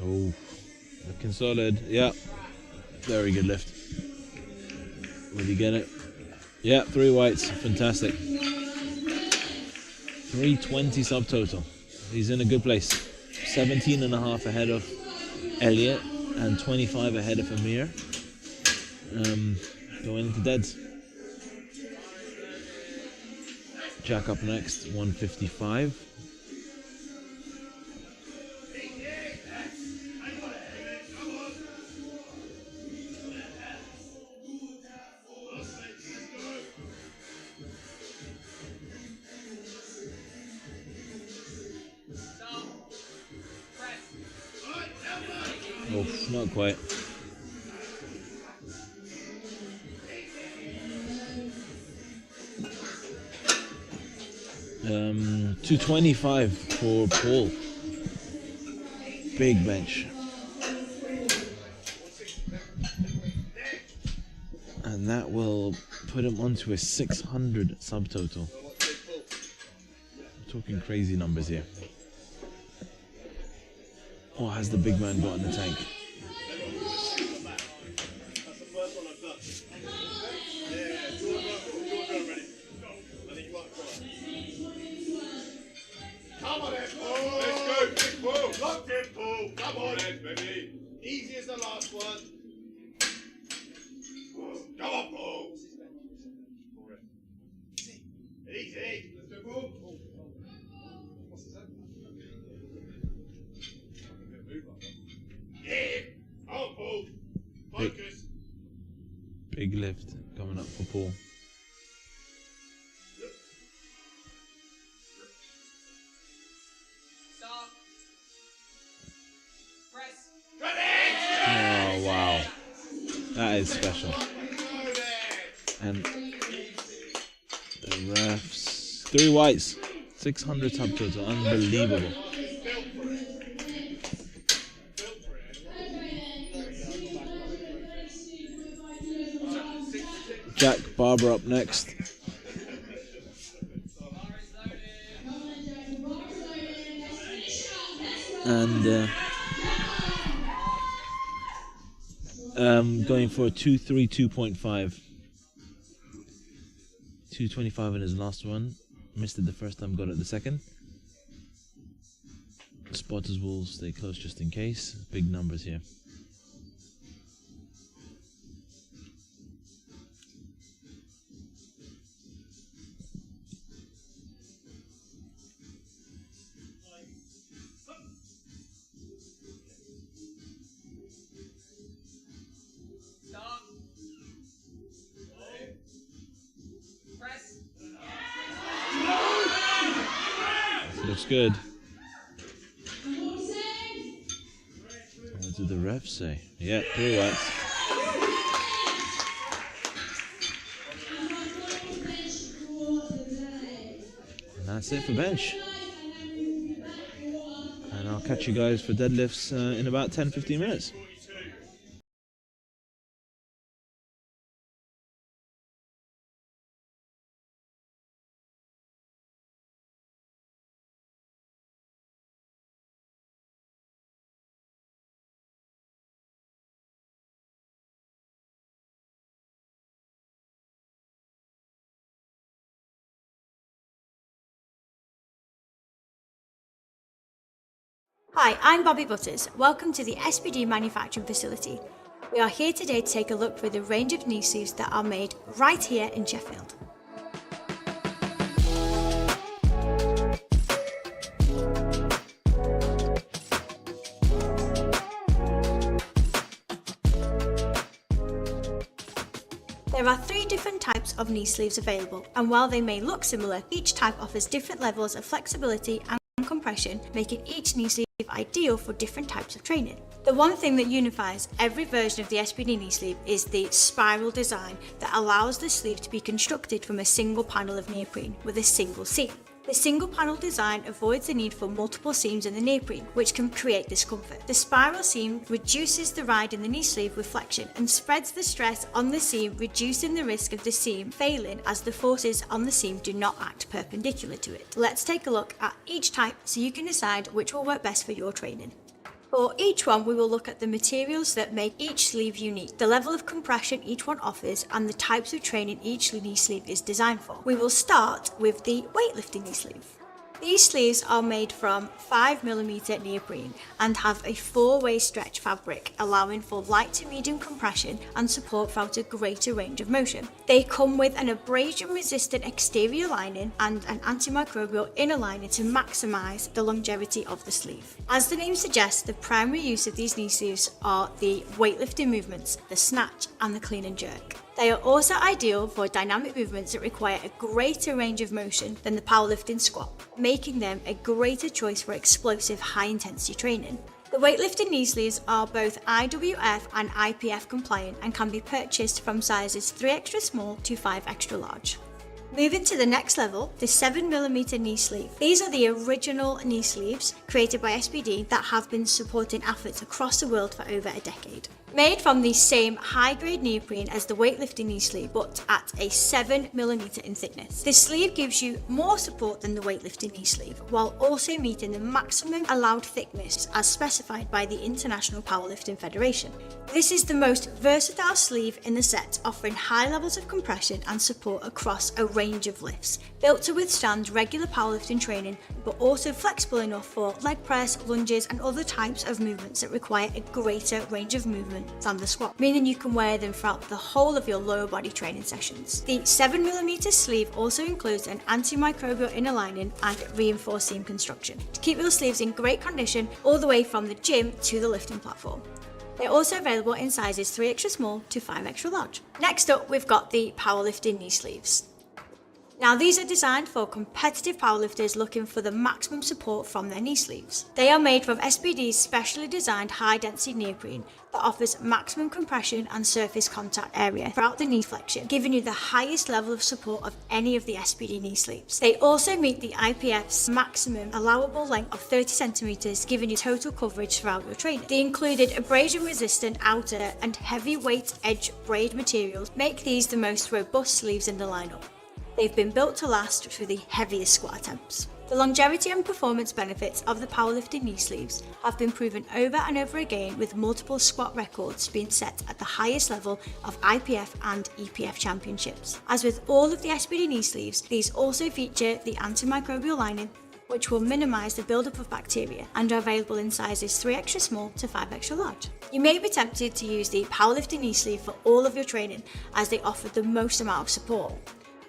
Oh, looking solid. Yeah, very good lift. Will he get it? Yeah, 3 whites. Fantastic. 320 subtotal. He's in a good place. 17.5 ahead of Elliot and 25 ahead of Amir. Going into deads. Jack up next, 155. Oh, not quite. Um, 225 for Paul. Big bench. And that will put him onto a 600 subtotal. We're talking crazy numbers here. What has the big man got in the tank? Come on, then, Paul. Let's go, big Paul. Locked in, Paul. Come on, then, baby. Easy as the last one. Come on, Paul. Easy. Let's go, Paul. Yeah. Oh, Paul. Focus. Big lift coming up for Paul. Stop. Press. Oh, wow. That is special. And the refs. 3 whites. 600 subtotal. Unbelievable. Jack Barber up next. And going for a 232.5. 225 in his last one. Missed it the first time, got it the second. Spotters will stay close just in case. Big numbers here. Stop. Press. Looks good. What did the refs say? Yeah, 3 whites. And that's it for bench. And I'll catch you guys for deadlifts in about 10-15 minutes. Hi, I'm Bobby Butters. Welcome to the SBD manufacturing facility. We are here today to take a look through the range of knee sleeves that are made right here in Sheffield. There are 3 different types of knee sleeves available, and while they may look similar, each type offers different levels of flexibility and compression, making each knee sleeve ideal for different types of training. The one thing that unifies every version of the SBD knee sleeve is the spiral design that allows the sleeve to be constructed from a single panel of neoprene with a single seam. The single panel design avoids the need for multiple seams in the neoprene, which can create discomfort. The spiral seam reduces the ride in the knee sleeve with flexion and spreads the stress on the seam, reducing the risk of the seam failing as the forces on the seam do not act perpendicular to it. Let's take a look at each type so you can decide which will work best for your training. For each one, we will look at the materials that make each sleeve unique, the level of compression each one offers, and the types of training each knee sleeve is designed for. We will start with the weightlifting knee sleeve. These sleeves are made from 5mm neoprene and have a 4-way stretch fabric, allowing for light to medium compression and support throughout a greater range of motion. They come with an abrasion-resistant exterior lining and an antimicrobial inner lining to maximise the longevity of the sleeve. As the name suggests, the primary use of these knee sleeves are the weightlifting movements, the snatch and the clean and jerk. They are also ideal for dynamic movements that require a greater range of motion than the powerlifting squat, making them a greater choice for explosive high-intensity training. The weightlifting knee sleeves are both IWF and IPF compliant and can be purchased from sizes 3 extra small to 5 extra large. Moving to the next level, the 7mm knee sleeve. These are the original knee sleeves created by SBD that have been supporting athletes across the world for over a decade. Made from the same high-grade neoprene as the weightlifting knee sleeve, but at a 7mm in thickness. This sleeve gives you more support than the weightlifting knee sleeve, while also meeting the maximum allowed thickness as specified by the International Powerlifting Federation. This is the most versatile sleeve in the set, offering high levels of compression and support across a range of lifts, built to withstand regular powerlifting training, but also flexible enough for leg press, lunges and other types of movements that require a greater range of movement than the squat, meaning you can wear them throughout the whole of your lower body training sessions. The 7mm sleeve also includes an antimicrobial inner lining and reinforced seam construction to keep your sleeves in great condition all the way from the gym to the lifting platform. They're also available in sizes 3 extra small to 5 extra large. Next up, we've got the powerlifting knee sleeves. Now, these are designed for competitive powerlifters looking for the maximum support from their knee sleeves. They are made from SBD's specially designed high-density neoprene that offers maximum compression and surface contact area throughout the knee flexion, giving you the highest level of support of any of the SBD knee sleeves. They also meet the IPF's maximum allowable length of 30cm, giving you total coverage throughout your training. The included abrasion-resistant outer and heavyweight edge braid materials make these the most robust sleeves in the lineup. They've been built to last through the heaviest squat attempts. The longevity and performance benefits of the powerlifting knee sleeves have been proven over and over again, with multiple squat records being set at the highest level of IPF and EPF championships. As with all of the SBD knee sleeves, these also feature the antimicrobial lining, which will minimise the buildup of bacteria, and are available in sizes 3 extra small to 5 extra large. You may be tempted to use the powerlifting knee sleeve for all of your training, as they offer the most amount of support.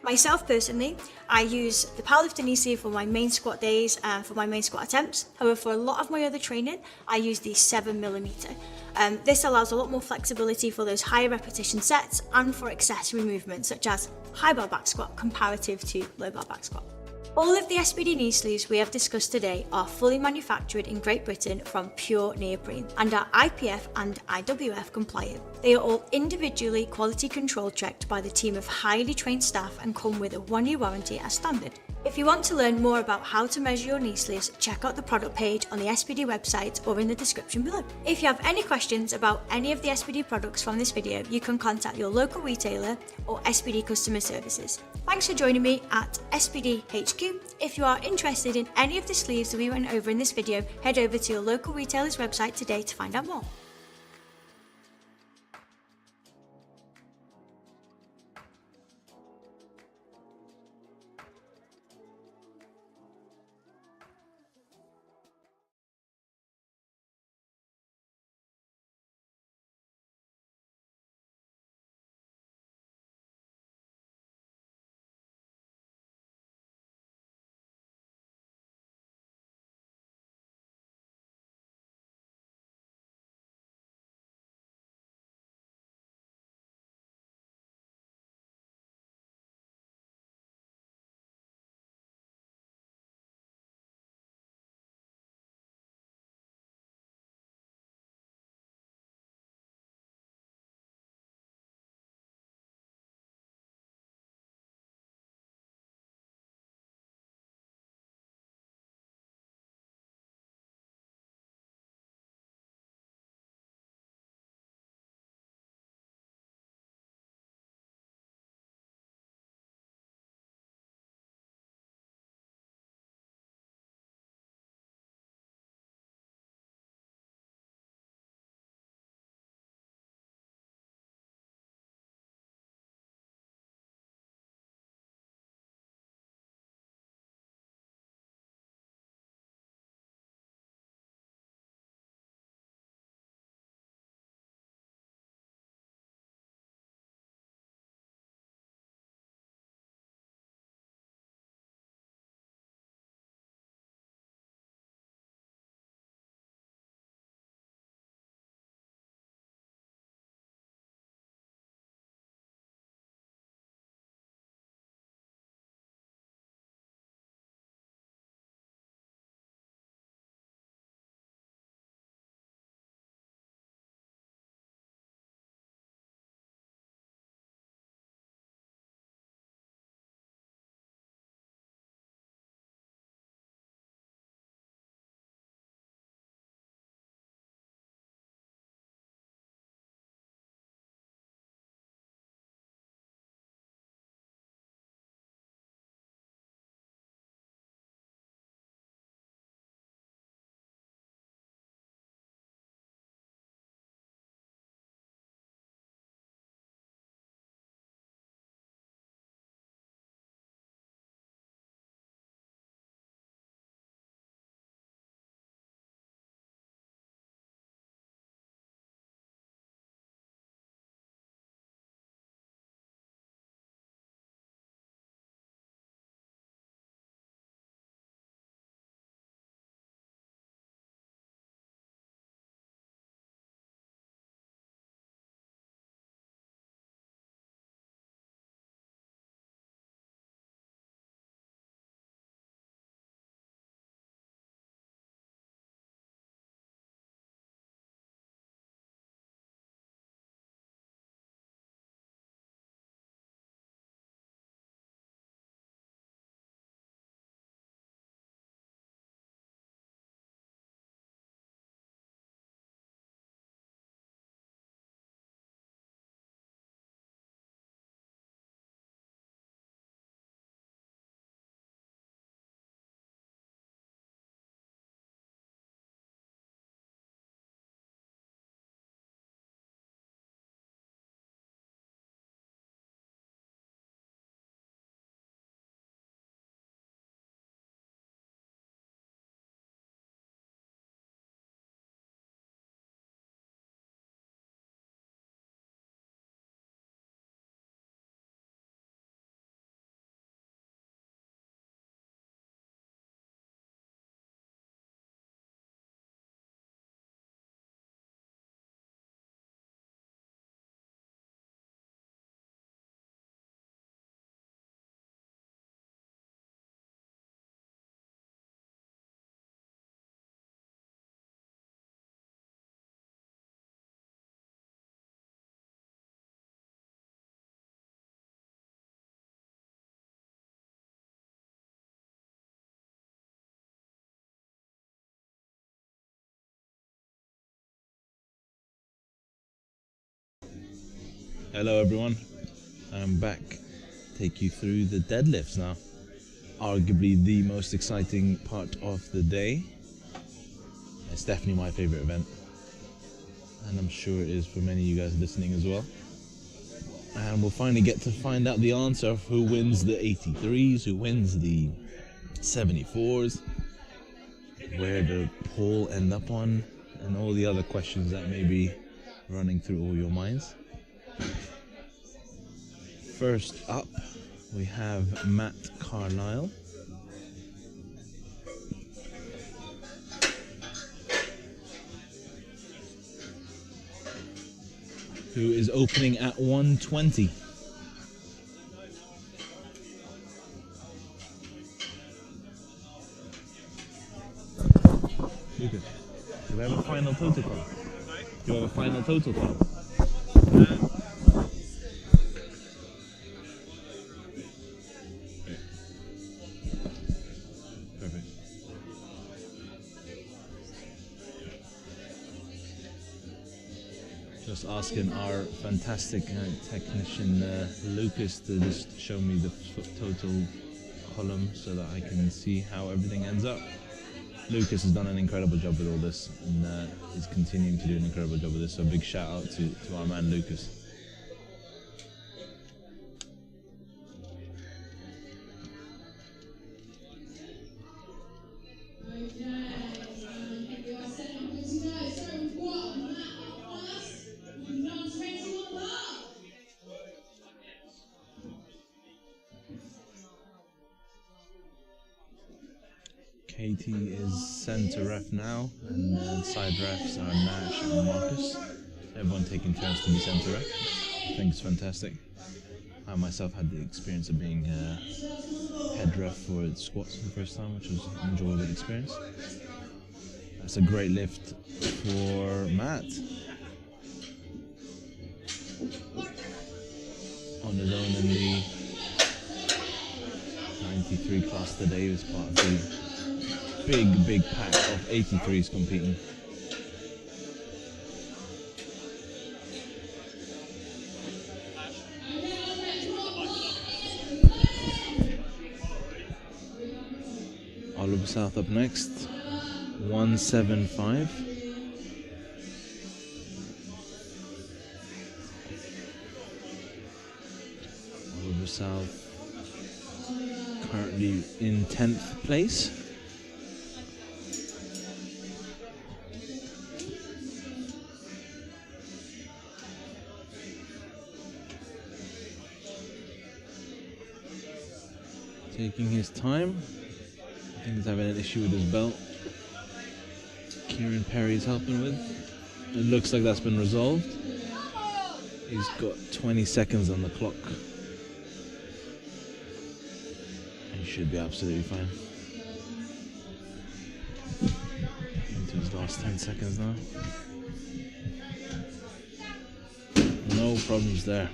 Myself personally, I use the powerlifting knee sleeve for my main squat days and for my main squat attempts. However, for a lot of my other training, I use the 7mm. This allows a lot more flexibility for those higher repetition sets and for accessory movements such as high bar back squat comparative to low bar back squat. All of the SBD knee sleeves we have discussed today are fully manufactured in Great Britain from pure neoprene and are IPF and IWF compliant. They are all individually quality control checked by the team of highly trained staff and come with a 1-year warranty as standard. If you want to learn more about how to measure your knee sleeves, check out the product page on the SBD website or in the description below. If you have any questions about any of the SBD products from this video, you can contact your local retailer or SBD customer services. Thanks for joining me at SBD HQ. If you are interested in any of the sleeves that we went over in this video, head over to your local retailer's website today to find out more. Hello everyone, I'm back. Take you through the deadlifts now. Arguably the most exciting part of the day. It's definitely my favorite event, and I'm sure it is for many of you guys listening as well. And we'll finally get to find out the answer of who wins the 83s, who wins the 74s, where the poll end up on, and all the other questions that may be running through all your minds. First up, we have Matt Carlisle. Who is opening at 120. Lucas, do we have a final total count? Do you have a final total count? Perfect. Just asking our fantastic technician Lucas to just show me the total column so that I can see how everything ends up. Lucas has done an incredible job with all this, and is continuing to do an incredible job with this, so a big shout out to our man Lucas. Katie is centre ref now, and side refs are Nash and Marcus. Everyone taking turns to be centre ref. I think it's fantastic. I myself had the experience of being head ref for squats for the first time, which was an enjoyable experience. That's a great lift for Matt. On his own in the 93 class today, he was part of the big pack of 83s competing. Oliver South up next, 175. Oliver South currently in 10th place. Taking his time. I think he's having an issue with his belt. Kieran Perry's helping with. It looks like that's been resolved. He's got 20 seconds on the clock. He should be absolutely fine. Into his last 10 seconds now. No problems there.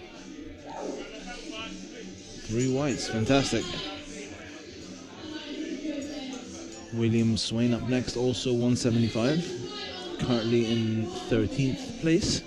3 whites, fantastic. William Swain up next, also 175, currently in 13th place.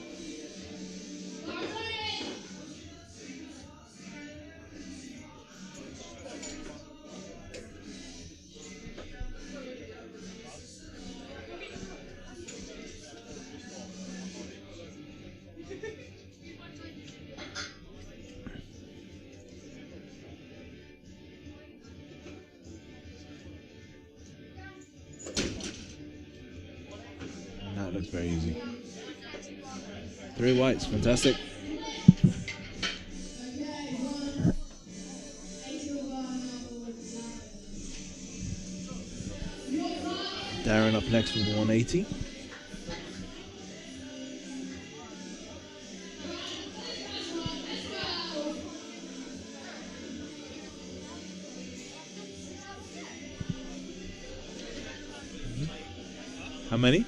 That looks very easy. 3 whites, fantastic. Darren up next with 180. How many?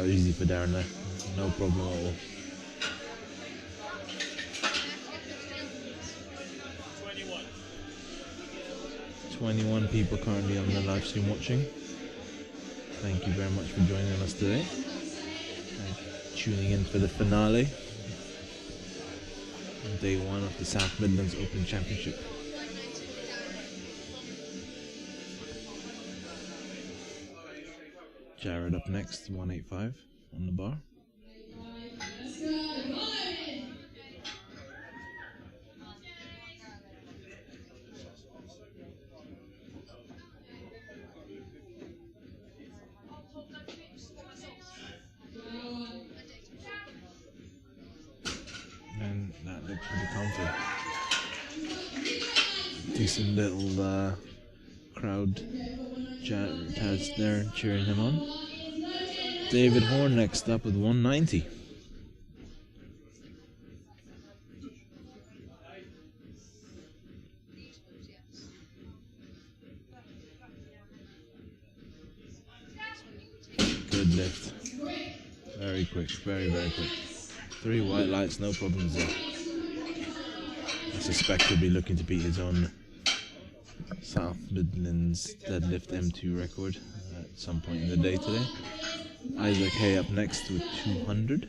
Easy for Darren there, no problem at all. 21 people currently on the live stream watching. Thank you very much for joining us today. tuning in for the finale. Day 1 of the South Midlands Open Championship. Jared up next, 185 on the bar. And that looked pretty comfy. Decent little crowd Jared's there cheering him on. David Horn next up with 190. Good lift. Very quick, very quick. 3 white lights, no problems there. I suspect he'll be looking to beat his own South Midlands Deadlift M2 record at some point in the day today. Isaac Hay up next with 200.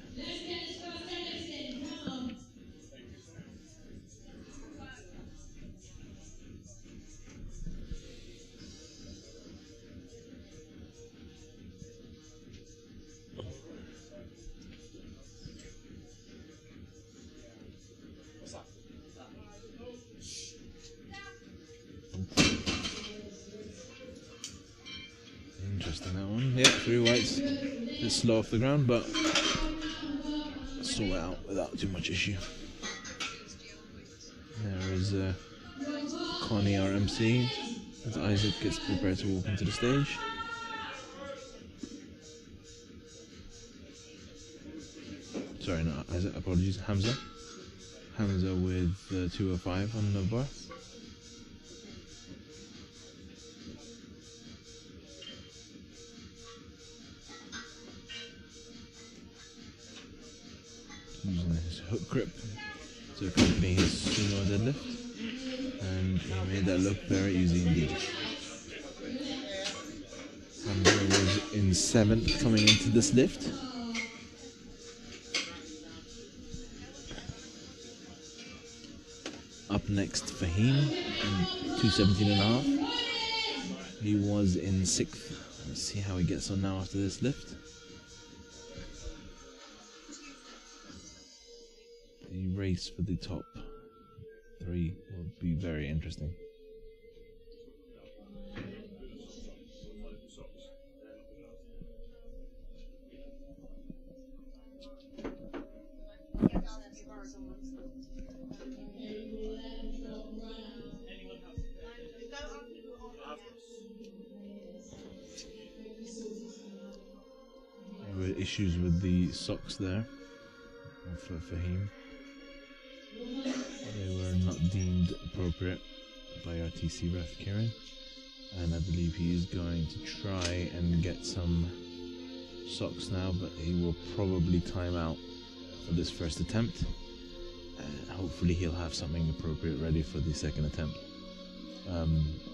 Interesting, that one. Yeah, 3 whites. A bit slow off the ground, but sort it out without too much issue. There is Connie, our MC, as Isaac gets prepared to walk into the stage. Sorry, not Isaac, apologies, Hamza. Hamza with 205 on the bar. Using his hook grip to accompany his sumo deadlift, and he made that look very easy indeed. Hamza was in 7th coming into this lift. Up next, Fahim, 217.5. He was in 6th. Let's see how he gets on now after this lift. The race for the top 3 will be very interesting. There were issues with the socks there for Fahim. They were not deemed appropriate by our TC ref Kieran, and I believe he is going to try and get some socks now, but he will probably time out for this first attempt, and hopefully he'll have something appropriate ready for the second attempt.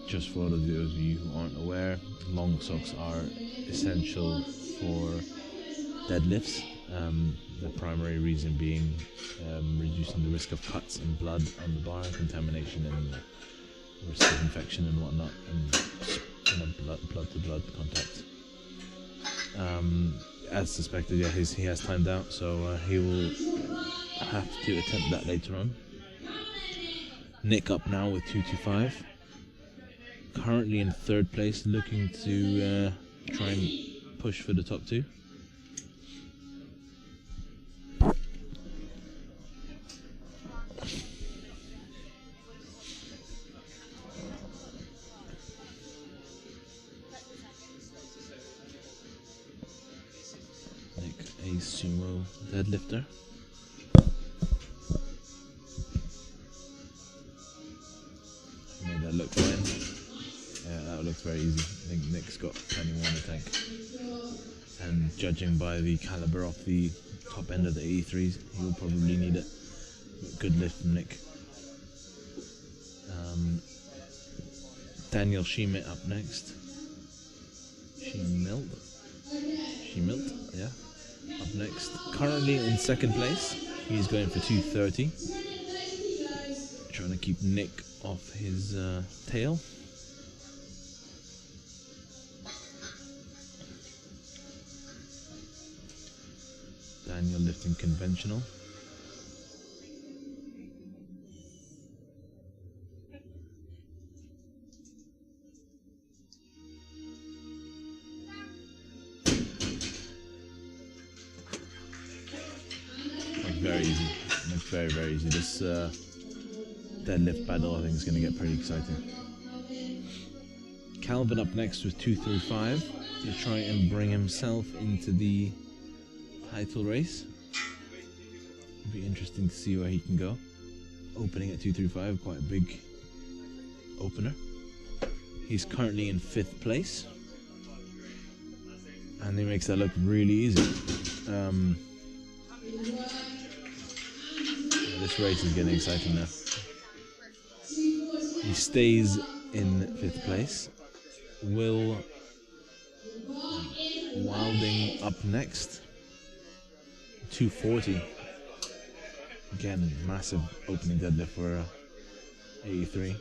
Just for those of you who aren't aware, long socks are essential for deadlifts. The primary reason being reducing the risk of cuts and blood on the bar, contamination and risk of infection and whatnot, and blood to blood contact. As suspected, yeah, he has timed out, so he will have to attempt that later on. Nick up now with 225. Currently in 3rd place, looking to try and push for the top 2. Nick, a sumo deadlifter. Made that look fine. Yeah, that looks very easy. I think Nick's got plenty more in the tank. And judging by the caliber of the top end of the 83s, he will probably need it. Good lift from Nick. Daniel Schmidt up next. Schmidt, yeah. Up up next. Currently in second place. He's going for 230. Trying to keep Nick off his tail. Daniel lifting conventional. Very easy. Looks very, very easy. This deadlift battle, I think, is going to get pretty exciting. Calvin up next with 235 to try and bring himself into the title race. It'll be interesting to see where he can go. Opening at 235, quite a big opener. He's currently in 5th place, and he makes that look really easy. This race is getting exciting now. He stays in 5th place. Will Wilding up next. 240. Again, massive opening deadlift for 83.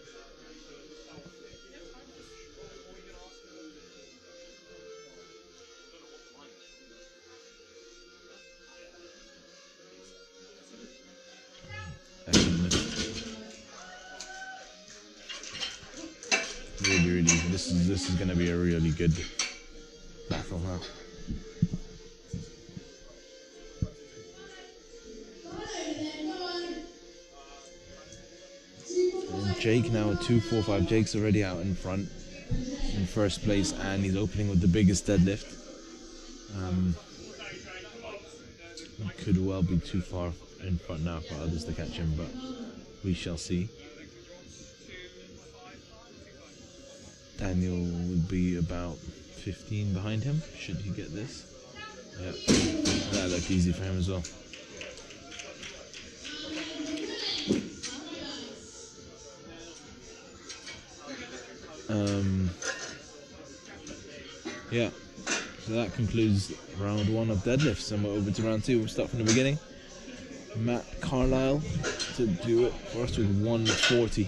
Really easy. This is going to be a really good battle, huh? And Jake now at 245. Jake's already out in front in 1st place, and he's opening with the biggest deadlift. Could well be too far in front now for others to catch him, but we shall see. Daniel would be about 15 behind him, should he get this. Yeah, that looked easy for him as well. Yeah, so that concludes round 1 of deadlifts, and we're over to round 2. We'll start from the beginning. Matt Carlisle to do it for us with 140.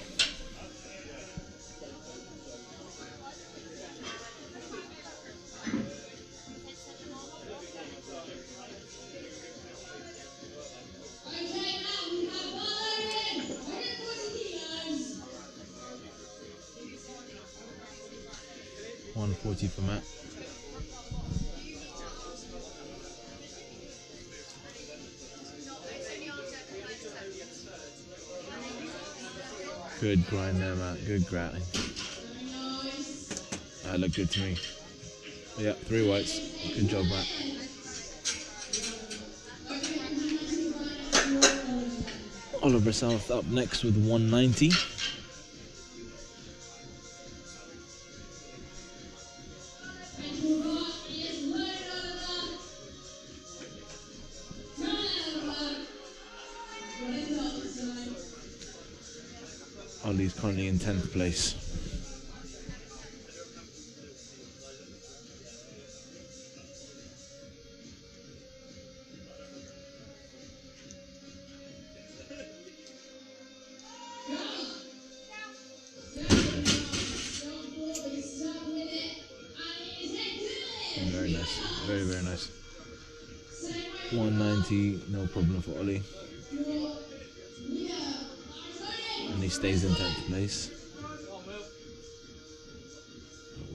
For Matt. Good grind there, Matt. Good grind. That looked good to me. Yeah, 3 whites. Good job, Matt. Oliver South up next with 190. Ollie's currently in 10th place. Very nice. Very, very nice. 190, no problem for Ollie. And he stays in 10th place.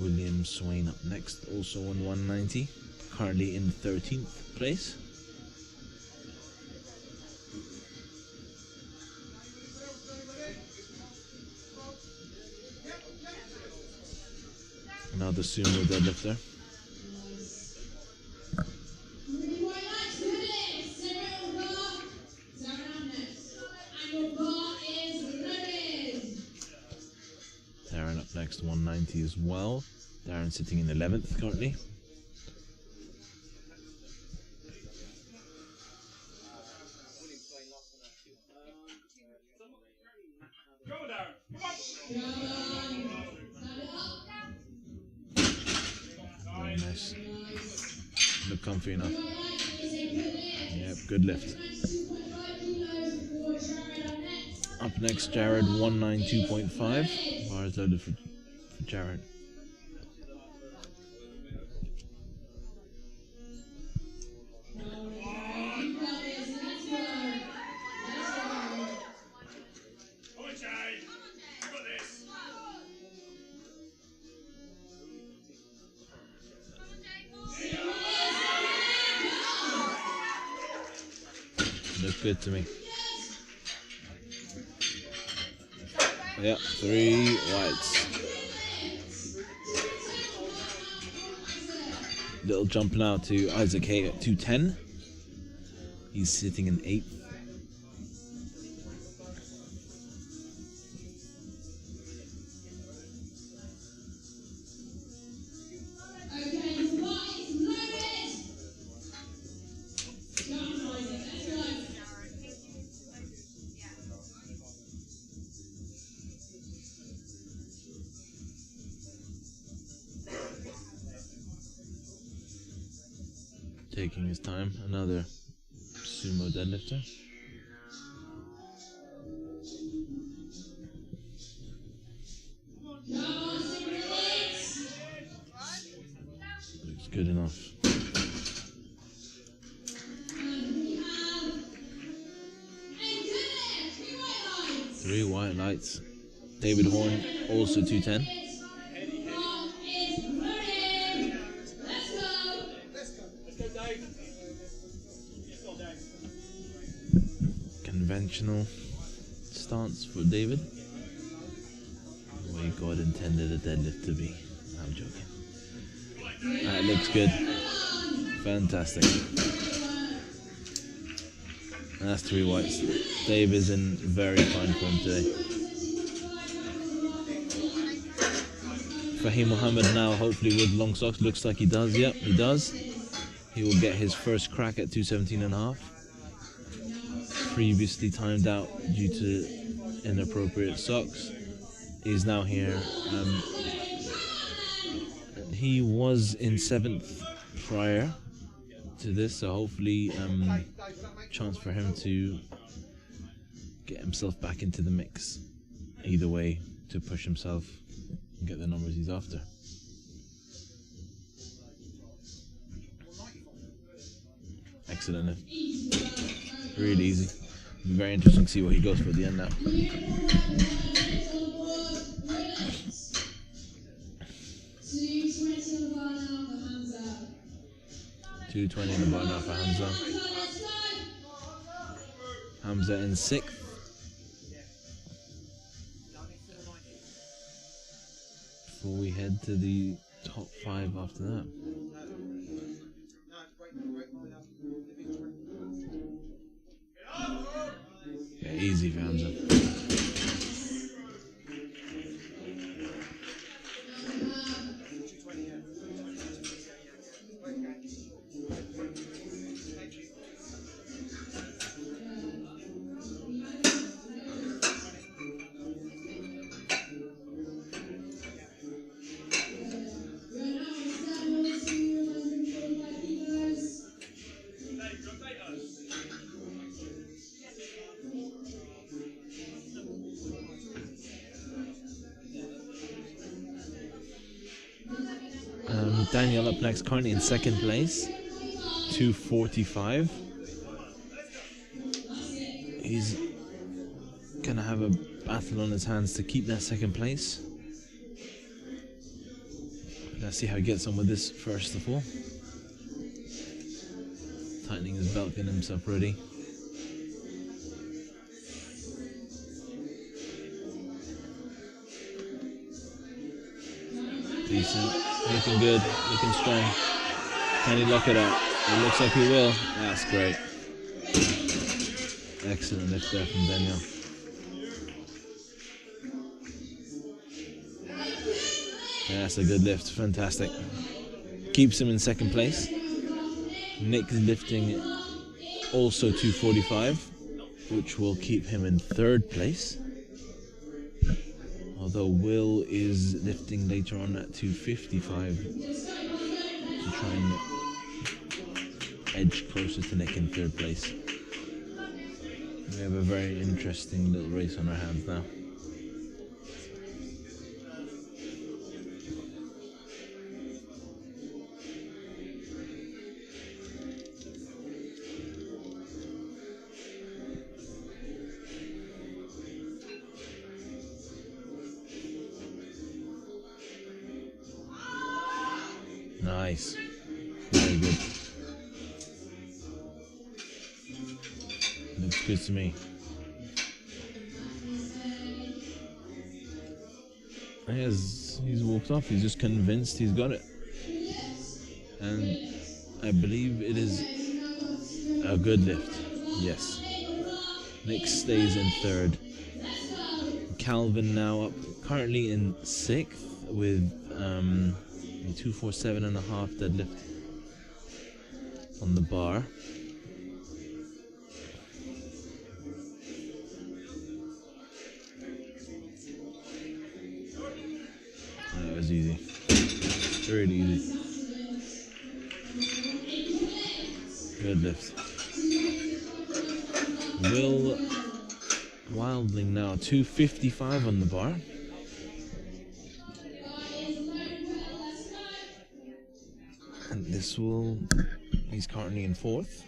William Swain up next, also on 190, currently in 13th place. Another sumo deadlifter. Darren up next, 190 as well. Darren sitting in 11th currently. Very nice. Look comfy enough. Yep, good lift. Up next, Jared, 192.5. Bars loaded for Jared. Looks good to me. Yeah, 3 whites. Little jump now to Isaac Hay at 210. He's sitting in 8th. Taking his time, another sumo deadlifter. Looks good enough. Three white lights. David Horn, also 210. Conventional stance for David. The way God intended a deadlift to be. I'm joking. That looks good. Fantastic. And that's 3 whites. Dave is in very fine form today. Fahim Mohammed now hopefully with long socks. Looks like he does. Yep, he does. He will get his first crack at 217.5. Previously timed out due to inappropriate socks. He's now here. He was in 7th prior to this, so hopefully chance for him to get himself back into the mix. Either way, to push himself and get the numbers he's after. Excellent lift. Really easy. It'll be very interesting to see what he goes for at the end now. 220 in the bar now for Hamza. Hamza in 6th. Before we head to the top 5 after that. Yeah, easy for Hamza. Daniel up next, currently in 2nd place, 245. He's gonna have a battle on his hands to keep that 2nd place. Let's see how he gets on with this first of all. Tightening his belt, getting himself ready. Decent. Looking good, looking strong. Can he lock it out? It looks like he will. That's great. Excellent lift there from Daniel. Yeah, that's a good lift, fantastic. Keeps him in 2nd place. Nick's lifting also 245, which will keep him in 3rd place. Although Will is lifting later on at 255 to try and edge closer to Nick in third place. We have a very interesting little race on our hands now. Nice. Very good. Looks good to me. He's walked off. He's just convinced he's got it. And I believe it is a good lift. Yes. Nick stays in third. Calvin now up currently in sixth with 247.5 deadlift on the bar. That was easy. Really easy. Good lift. Will Wildling now 255 on the bar. And this will, he's currently in fourth.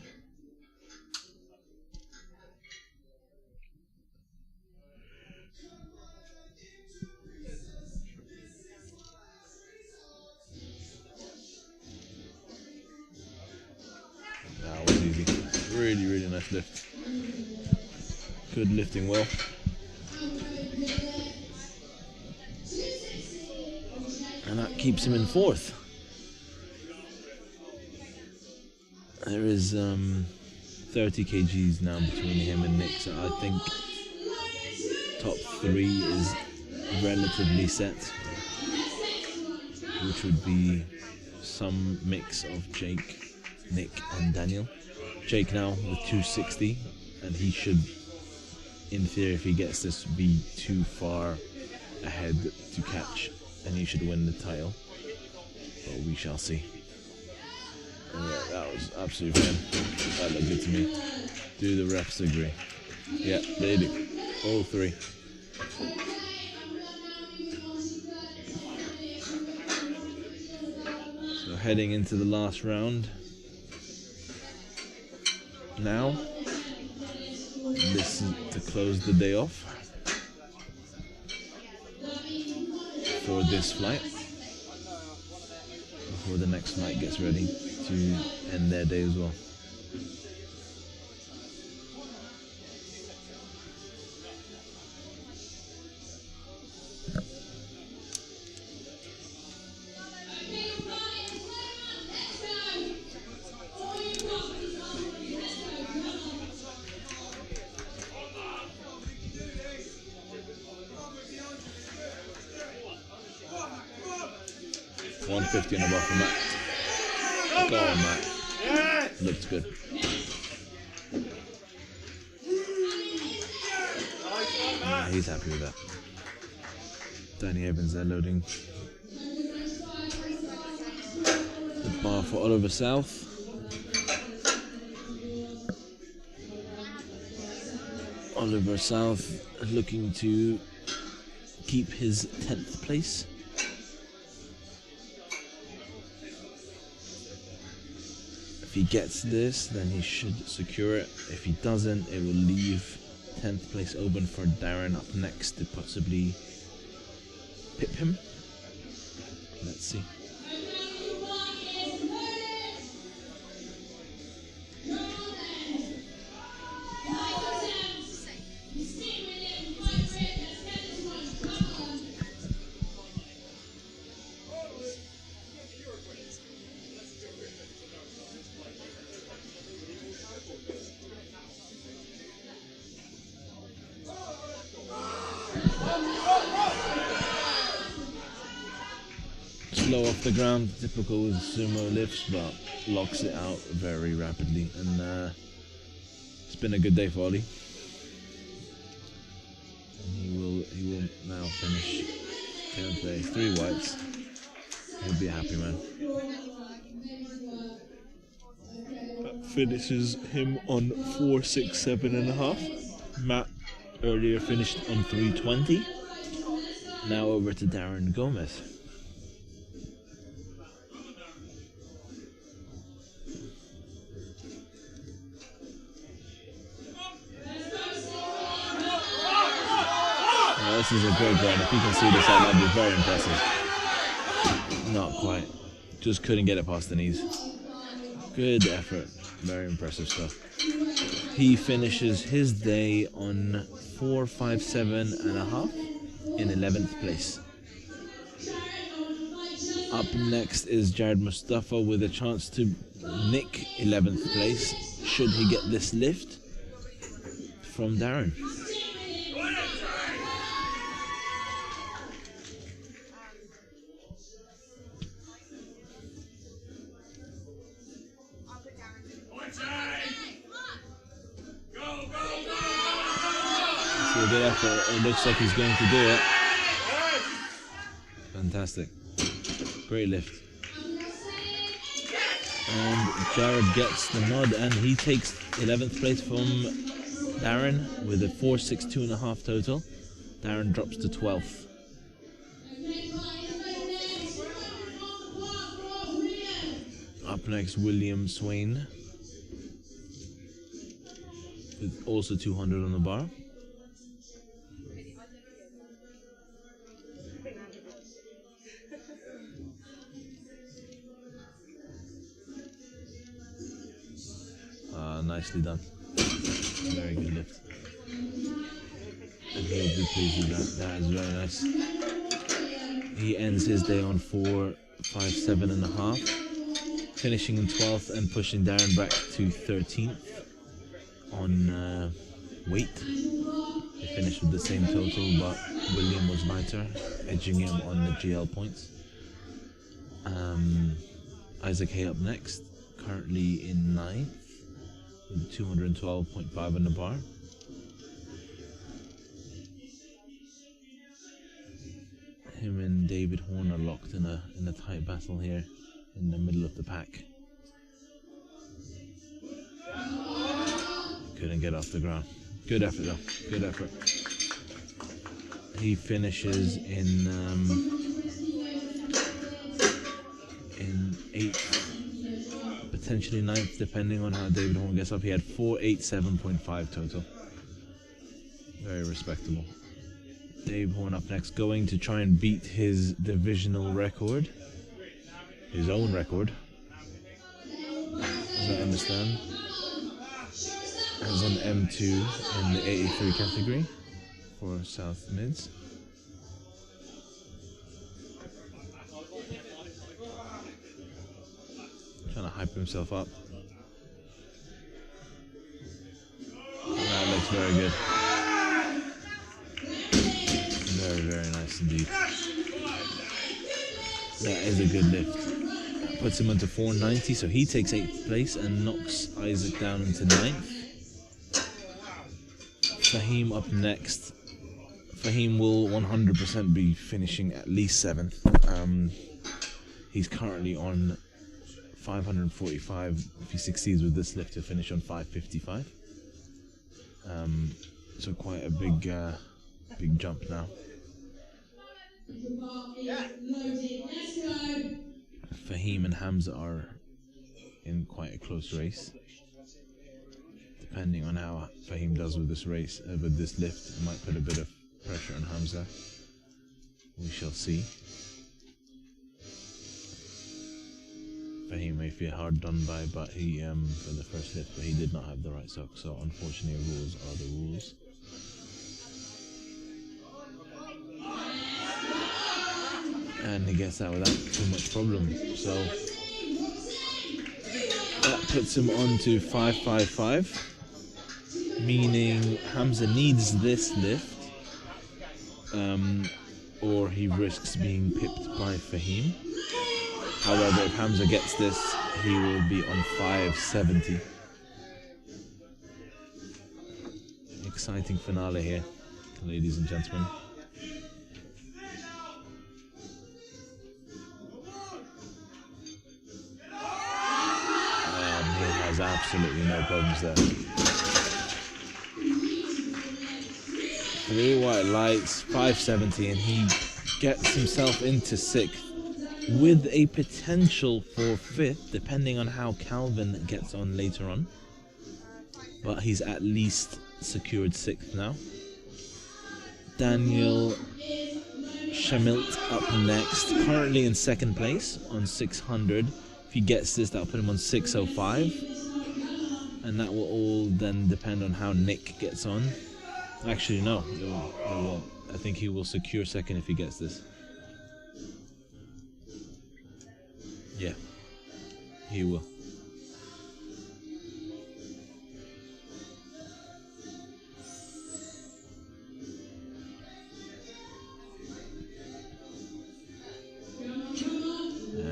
That was easy. Really, really nice lift. Good lifting well. And that keeps him in fourth. There is 30 kgs now between him and Nick, so I think top three is relatively set, which would be some mix of Jake, Nick and Daniel. Jake now with 260, and he should, in theory, if he gets this, be too far ahead to catch, and he should win the title, but we shall see. Yeah, that was absolutely fine. That looked good to me. Do the refs agree? Yeah, they do. All three. So heading into the last round. Now, this is to close the day off for this flight. Before the next flight gets ready to end their day as well. $150 and above for Matt. Go on, Matt. Yes! Looks good. Yeah, he's happy with that. Danny Evans there loading the bar for Oliver South. Oliver South looking to keep his 10th place. If he gets this, then he should secure it. If he doesn't, it will leave 10th place open for Darren up next to possibly pip him. Let's see. Slow off the ground, typical with sumo lifts, but locks it out very rapidly. And it's been a good day for Ollie. And he will now finish 10th place, 3 whites. He'll be a happy man. finishes him on 467.5. Matt earlier finished on 320. Now over to Darren Gomez. This is a great grind. If you can see this out, that'd be very impressive. Not quite. Just couldn't get it past the knees. Good effort. Very impressive stuff. He finishes his day on 457.5 in 11th place. Up next is Jared Mustafa with a chance to nick 11th place should he get this lift from Darren. A good effort. It looks like he's going to do it. Fantastic. Great lift. And Jared gets the nod and he takes 11th place from Darren with a 462.5 total. Darren drops to 12th. Up next, William Swain with also 200 on the bar. Nicely done. Very good lift. And he'll be pleased with that. That is very nice. He ends his day on 457.5, finishing in 12th and pushing Darren back to 13th on weight. They finished with the same total, but William was lighter, edging him on the GL points. Isaac Hay up next, currently in 9th. With 212.5 on the bar. Him and David Horn are locked in a tight battle here in the middle of the pack. Couldn't get off the ground. Good effort though. Good effort. He finishes in 8th. Potentially 9th, depending on how David Horn gets up. He had 487.5 total. Very respectable. Dave Horn up next, going to try and beat his divisional record. His own record. As I understand. As an M2 in the 83 category for South Mids. Trying to hype himself up. That looks very good. Very, very nice indeed. That is a good lift. Puts him into 490, so he takes 8th place and knocks Isaac down into 9th. Fahim up next. Fahim will 100% be finishing at least 7th. He's currently on 545. If he succeeds with this lift, he'll finish on 555. So quite a big jump now. Fahim and Hamza are in quite a close race. Depending on how Fahim does with this race, with this lift, it might put a bit of pressure on Hamza. We shall see. Fahim may feel hard done by, but he for the first lift, but he did not have the right sock. So unfortunately, rules are the rules. And he gets out without too much problem. So that puts him on to 555, meaning Hamza needs this lift, or he risks being pipped by Fahim. However, if Hamza gets this, he will be on 570. Exciting finale here, ladies and gentlemen. absolutely no problems there. 3 white lights, 570, and he gets himself into 6th with a potential for 5th, depending on how Calvin gets on later on. But he's at least secured 6th now. Daniel Schmilt up next, currently in 2nd place on 600. If he gets this, that'll put him on 605. And that will all then depend on how Nick gets on. Actually, no, it won't. I think he will secure 2nd if he gets this. Yeah, he will.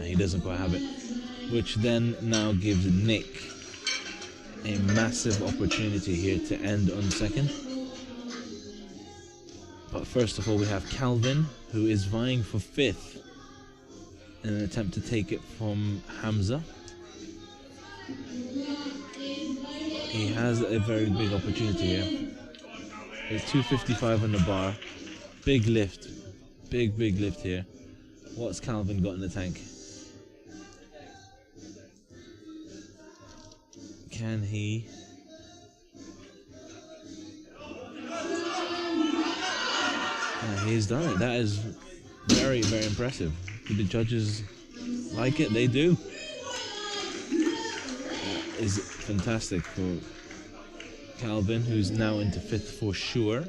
He doesn't quite have it, which then now gives Nick a massive opportunity here to end on 2nd. But first of all, we have Calvin, who is vying for 5th in an attempt to take it from Hamza. He has a very big opportunity here. There's 255 on the bar. Big lift. Big lift here. What's Calvin got in the tank? Can he? He's done it. That is very impressive. Do the judges like it? They do. That is fantastic for Calvin, who's now into 5th for sure,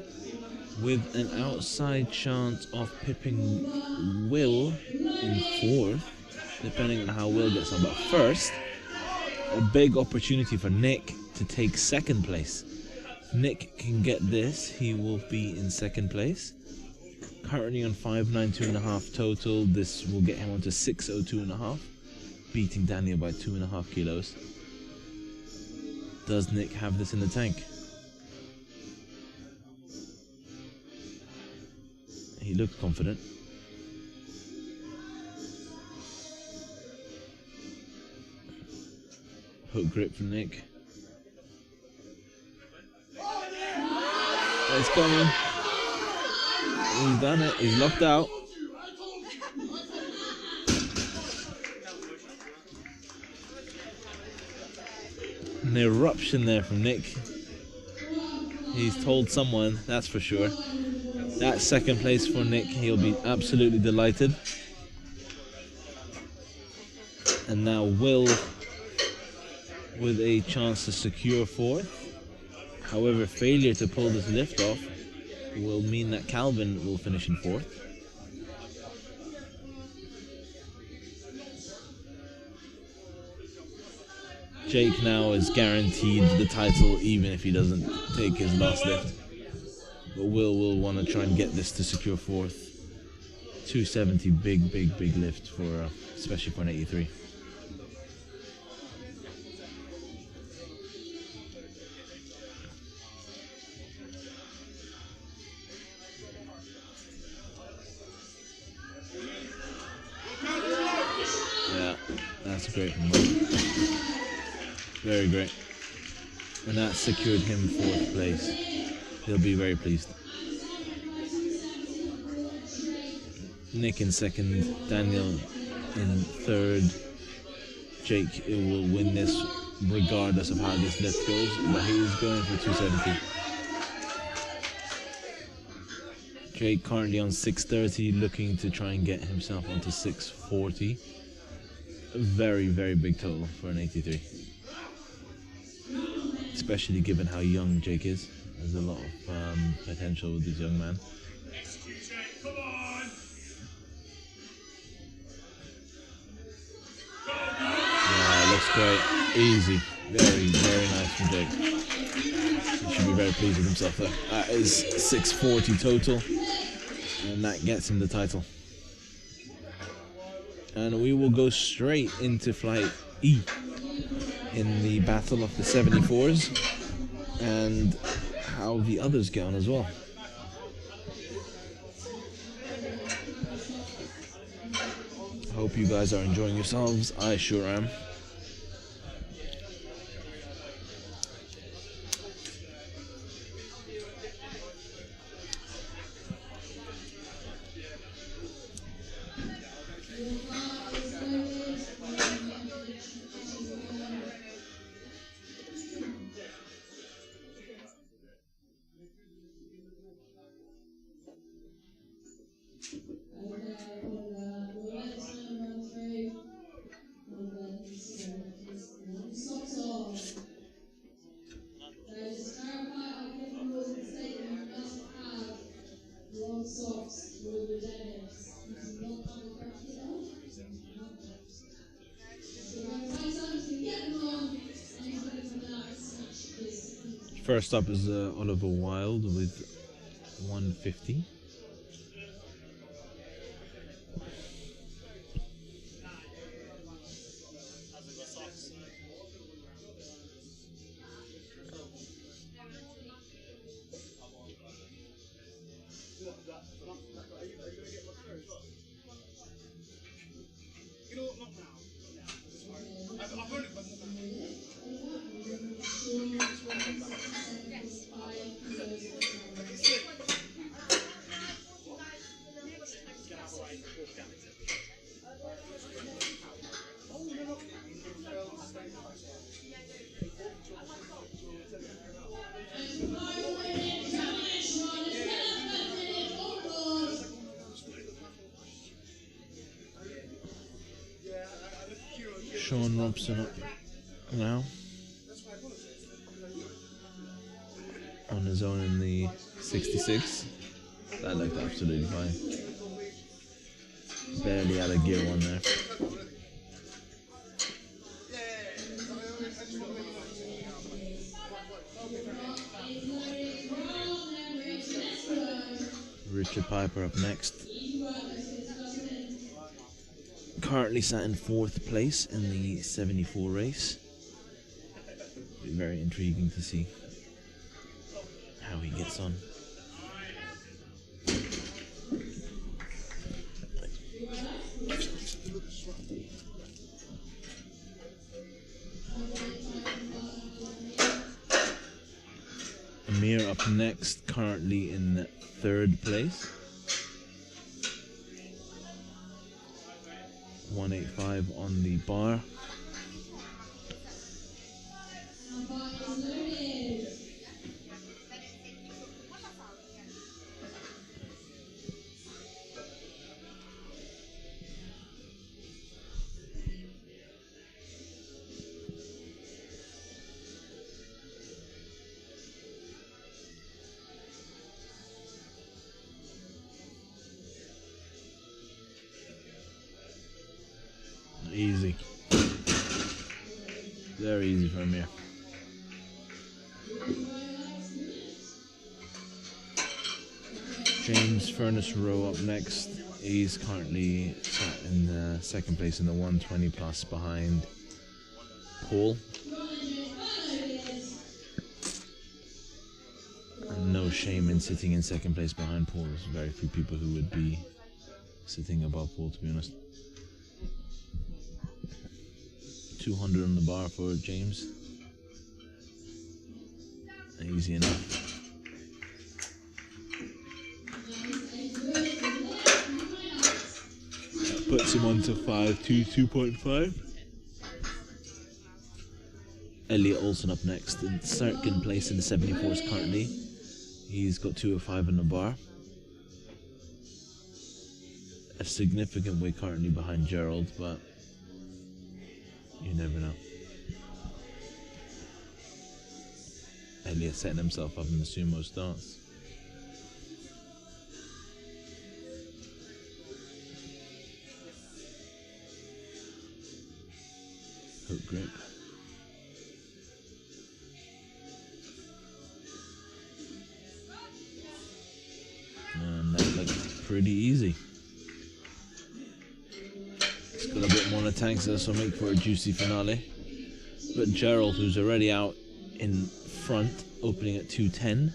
with an outside chance of pipping Will in 4th, depending on how Will gets on. But first, a big opportunity for Nick to take 2nd place. If Nick can get this, he will be in 2nd place. Currently on 592.5 total. This will get him onto 602.5, beating Daniel by 2.5 kilos. Does Nick have this in the tank? He looked confident. Hook grip from Nick. It's coming. He's done it. He's locked out. An eruption there from Nick. He's told someone, that's for sure. That's 2nd place for Nick. He'll be absolutely delighted. And now Will with a chance to secure 4th. However, failure to pull this lift off will mean that Calvin will finish in 4th. Jake now is guaranteed the title even if he doesn't take his last lift. But Will want to try and get this to secure 4th. 270, big lift for, especially for an 83. That's great from Will. Very great. And that secured him 4th place. He'll be very pleased. Nick in 2nd, Daniel in 3rd. Jake will win this regardless of how this lift goes, but he's going for 270. Jake currently on 630, looking to try and get himself onto 640. A very big total for an 83. Especially given how young Jake is. There's a lot of potential with this young man. Yeah, looks great. Easy. Very nice from Jake. He should be very pleased with himself there. That is 640 total. And that gets him the title. And we will go straight into flight E in the battle of the 74s and how the others get on as well. Hope you guys are enjoying yourselves. I sure am. First up is Oliver Wilde with 150. Sean Robson up now on his own in the 66. That looked absolutely fine. Barely out of gear one there. Richard Piper up next. Currently sat in 4th place in the 74 race. Be very intriguing to see how he gets on. Amir up next, currently in 3rd place. 185 on the bar. Easy. Very easy from here. James Furnace Rowe up next. He's currently sat in 2nd place in the 120 plus behind Paul. And no shame in sitting in 2nd place behind Paul. There's very few people who would be sitting above Paul, to be honest. 200 on the bar for James. Easy enough. That puts him on to 522.5. Elliot Olsen up next in 2nd place in the 74s currently. He's got 205 on the bar. A significant way currently behind Gerald, but you never know. Elliot setting himself up in the sumo stance. Hook grip. And that looks pretty easy. It's got a bit more in the tank, so this will make for a juicy finale. But Gerald, who's already out in front, opening at 210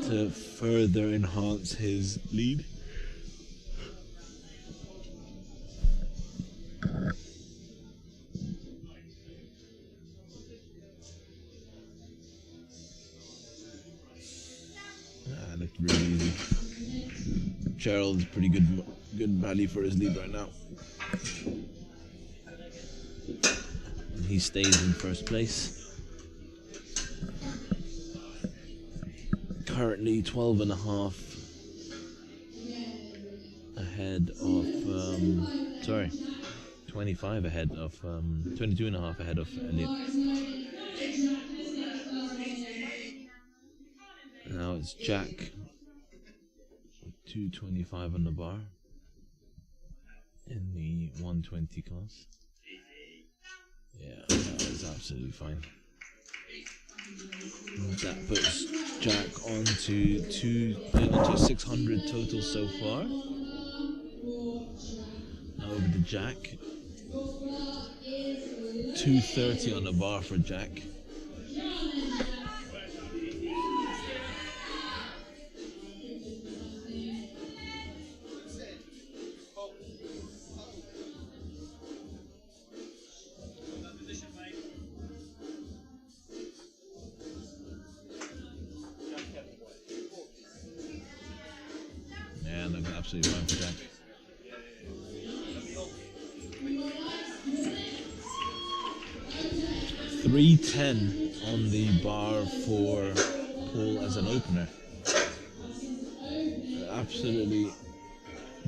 to further enhance his lead. That looked really easy. Gerald's pretty good value for his lead right now. And he stays in 1st place. Currently 12.5 ahead of 25 ahead of 22.5 ahead of Elliot. Now it's Jack, 225 on the bar in the 120 class. Yeah, that was absolutely fine. That puts Jack onto 600 total so far. Now over to Jack. 230 on the bar for Jack. Yeah, looking absolutely fine for Jack. $310 on the bar for Paul as an opener. Absolutely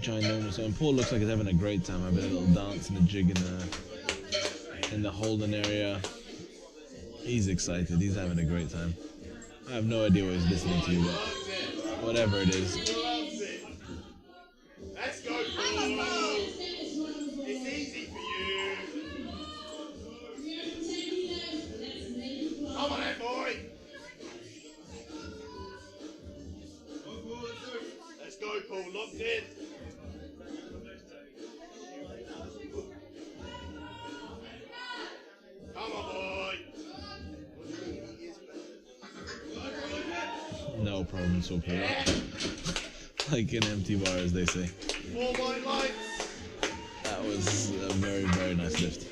ginormous. And Paul looks like he's having a great time, having a little dance and a jig in the holding area. He's excited. He's having a great time. I have no idea what he's listening to, but whatever it is. Let's go, Paul. It's easy for you. Come on then, boy. Let's go, Paul. Locked in. Come on, boy. No problem so far. Like an empty bar, as they say. 4 white lights. That was a very, very nice lift.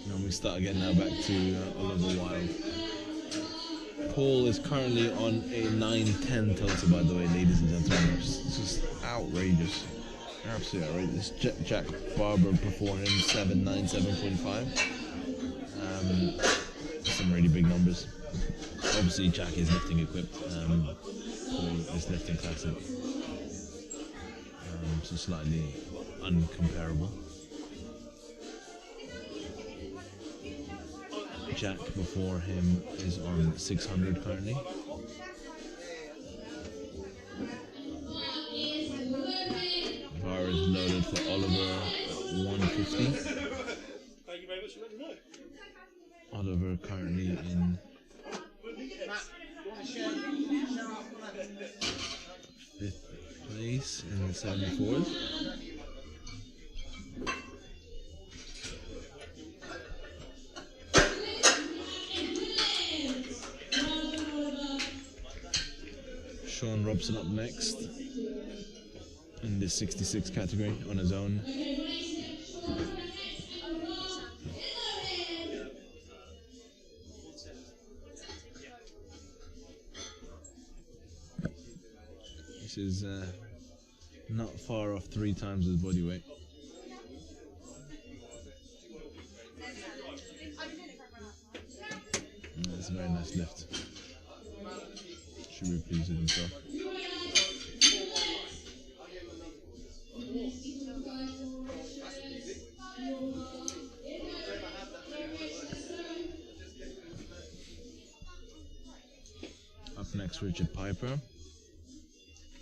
And we start again now back to Oliver Wilde. Paul is currently on a 910 total, by the way, ladies and gentlemen. It's just outrageous. Absolutely outrageous. Jack Barber before him, 7'9", 7.5. Some really big numbers. Obviously, Jack is lifting equipped for this lifting classic. So slightly uncomparable. Jack before him is on 600 currently. Bar is loaded for Oliver at 150. Thank you very much for letting me know. Oliver currently in 5th place in the 74th. Sean Robson up next in the 66 category on his own. This is not far off 3 times his body weight. That's a very nice lift. Should be pleased with himself. Up next, Richard Piper.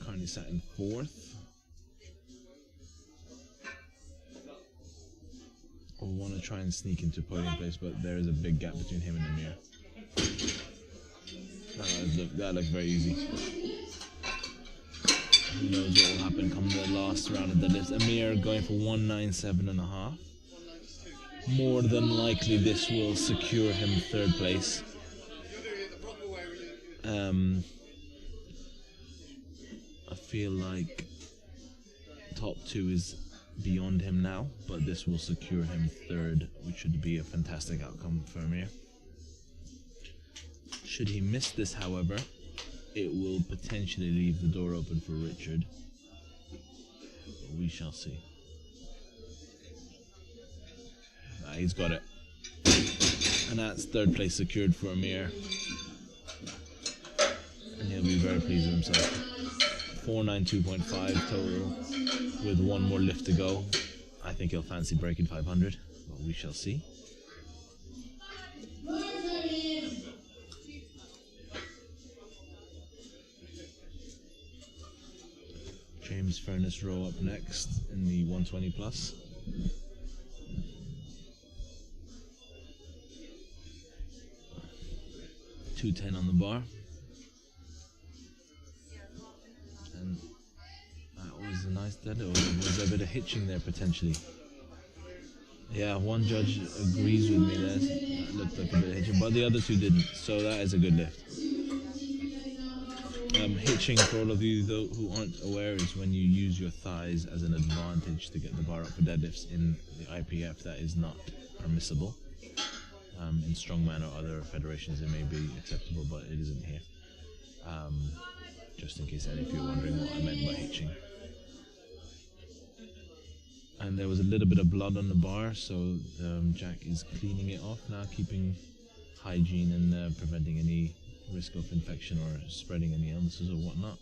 Currently sat in 4th. I want to try and sneak into podium place, but there is a big gap between him and Amir. That looks very easy. Who knows what will happen come the last round of deadlifts. Amir going for 197.5. More than likely this will secure him 3rd place. I feel like top 2 is beyond him now, but this will secure him 3rd, which should be a fantastic outcome for Amir. Should he miss this, however, it will potentially leave the door open for Richard. But we shall see. He's got it. And that's 3rd place secured for Amir. And he'll be very pleased with himself. 492.5 total with 1 more lift to go. I think he'll fancy breaking 500, but we shall see. James Furnace Rowe up next in the 120 plus. $210 on the bar. was a nice deadlift. Was there a bit of hitching there potentially? Yeah, one judge agrees with me there. That looked like a bit of hitching, but the other two didn't. So that is a good lift. Hitching, for all of you though who aren't aware, is when you use your thighs as an advantage to get the bar up for deadlifts. In the IPF, that is not permissible. In strongman or other federations, it may be acceptable, but it isn't here. Just in case any of you are wondering what I meant by hitching. And there was a little bit of blood on the bar, so Jack is cleaning it off now, keeping hygiene and preventing any risk of infection or spreading any illnesses or whatnot.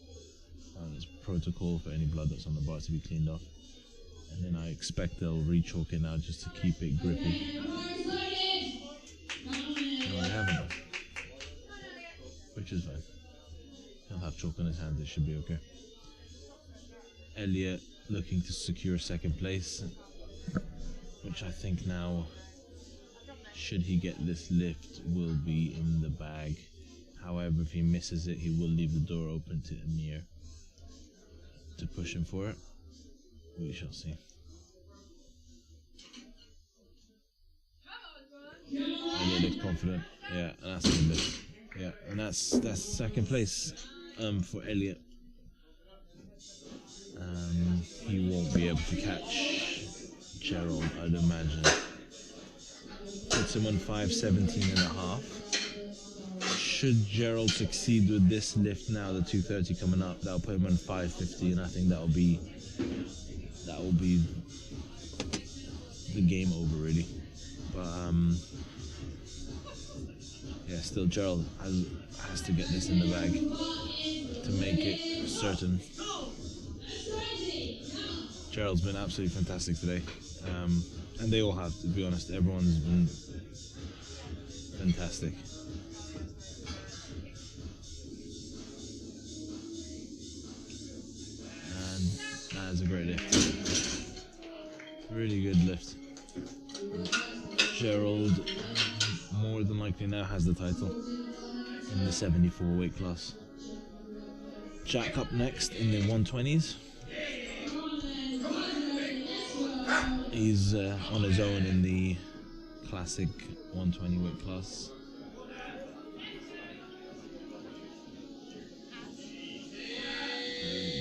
There's protocol for any blood that's on the bar to be cleaned off. And then I expect they'll re-chalk it now just to keep it grippy. No, I haven't. Which is fine. He'll have chalk on his hands, it should be okay. Elliot looking to secure second place, which I think now, should he get this lift, will be in the bag. However, if he misses it, he will leave the door open to Amir to push him for it. We shall see. Elliot looks confident. Yeah, and that's a good lift. Yeah, and that's second place for Elliot. He won't be able to catch Gerald, I'd imagine. Puts him on 5:17.5. Should Gerald succeed with this lift now, the 230 coming up, that'll put him on 5:50, and I think that will be the game over, really. But yeah, still Gerald has to get this in the bag to make it certain. Gerald's been absolutely fantastic today, and they all have, to be honest. Everyone's been fantastic. And that is a great lift. Really good lift. Gerald more than likely now has the title in the 74 weight class. Jack up next in the 120s. He's on his own in the classic 120 weight class.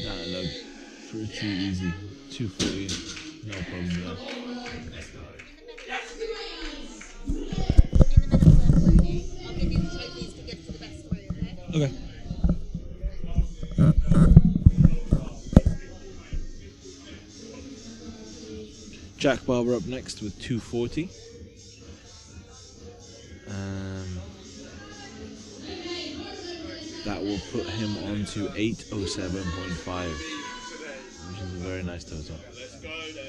That looked pretty easy. 240, no problem there. Okay. Jack Barber up next with 240. That will put him on to 807.5, which is a very nice total. Let's go then.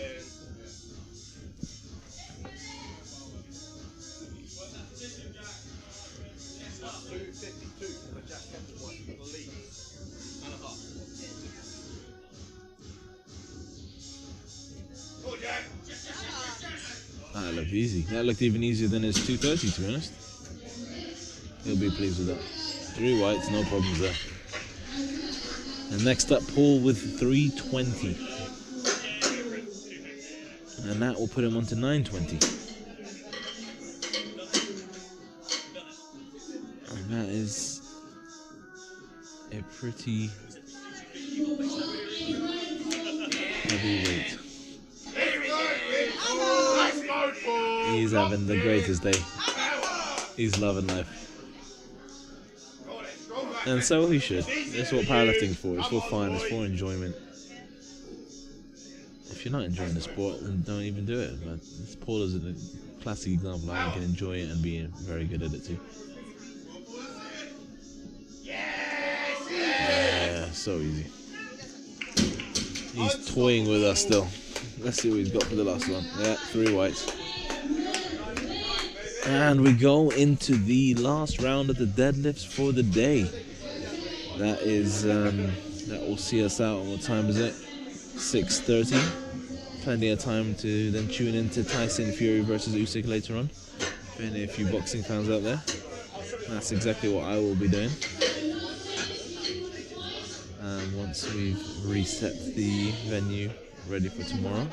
That looked easy. That looked even easier than his 230, to be honest. He'll be pleased with that. 3 whites, no problems there. And next up, Paul with 320. And that will put him on to 920. And that is a pretty heavy weight. He's having the greatest day. He's loving life. And so he should. That's what powerlifting's for. It's for fun, it's for enjoyment. If you're not enjoying the sport, then don't even do it. But Paul is a classic example of how you can enjoy it and be very good at it too. Yeah, so easy. He's toying with us still. Let's see what he's got for the last one. Yeah, 3 whites. And we go into the last round of the deadlifts for the day. That is, that will see us out. What time is it? 6:30. Plenty of time to then tune into Tyson Fury versus Usyk later on. If any of you boxing fans out there, that's exactly what I will be doing. once we've reset the venue ready for tomorrow.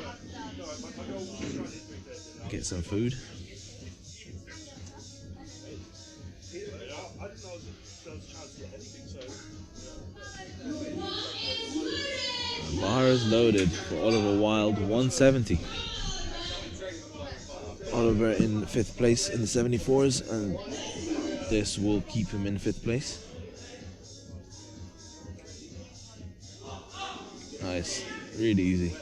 Get some food. The bar is loaded for Oliver Wilde, 170. Oliver in 5th place in the 74s, and this will keep him in 5th place. Nice, really easy.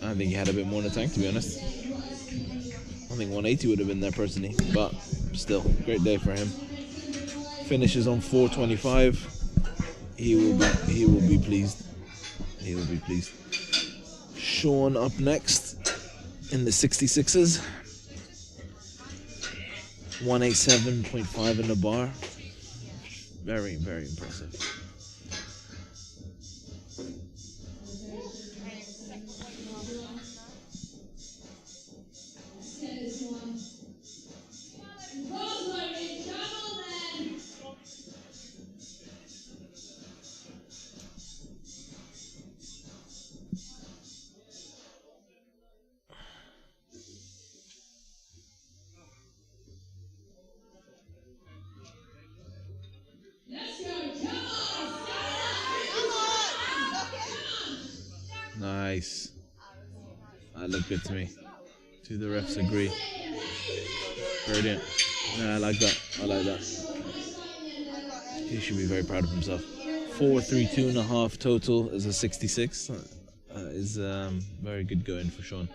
I think he had a bit more in the tank, to be honest. I think 180 would have been there personally, but still, great day for him. Finishes on 425. He will be pleased. He will be pleased. Sean up next in the 66s. 187.5 in the bar. Very, very impressive. Nice. That looked good to me. Do the refs agree? Brilliant. Yeah, I like that. I like that. He should be very proud of himself. 432.5 total as a 66. Is very good going for Sean.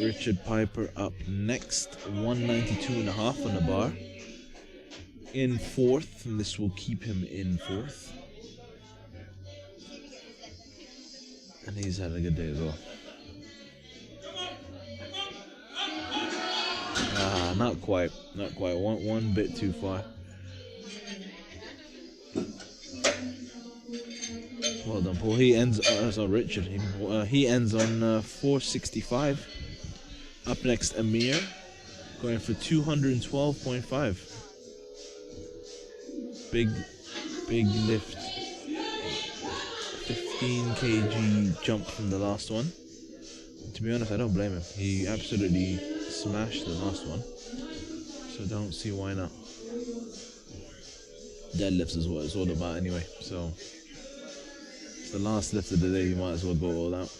Richard Piper up next. 192.5 on the bar. In 4th, and this will keep him in 4th. And he's had a good day as well. Not quite. One bit too far. Well done, Paul. He ends. Richard. He ends on 465. Up next, Amir, going for 212.5. Big lift. 15 kg jump from the last one. To be honest, I don't blame him. He absolutely smashed the last one, so don't see why not. Deadlifts is what it's all about anyway, so it's the last lift of the day, you might as well go all out.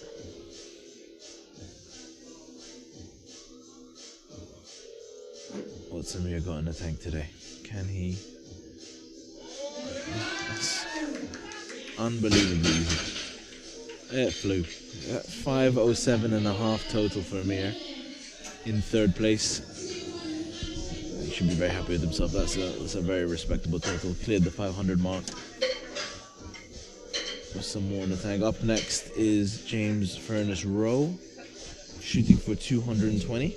What's Amir got in the tank today? Can he? That's unbelievably easy. It flew. 507.5 total for Amir in 3rd place. He should be very happy with himself. That's a very respectable total. Cleared the 500 mark. With some more in the tank. Up next is James Furness Rowe, shooting for 220.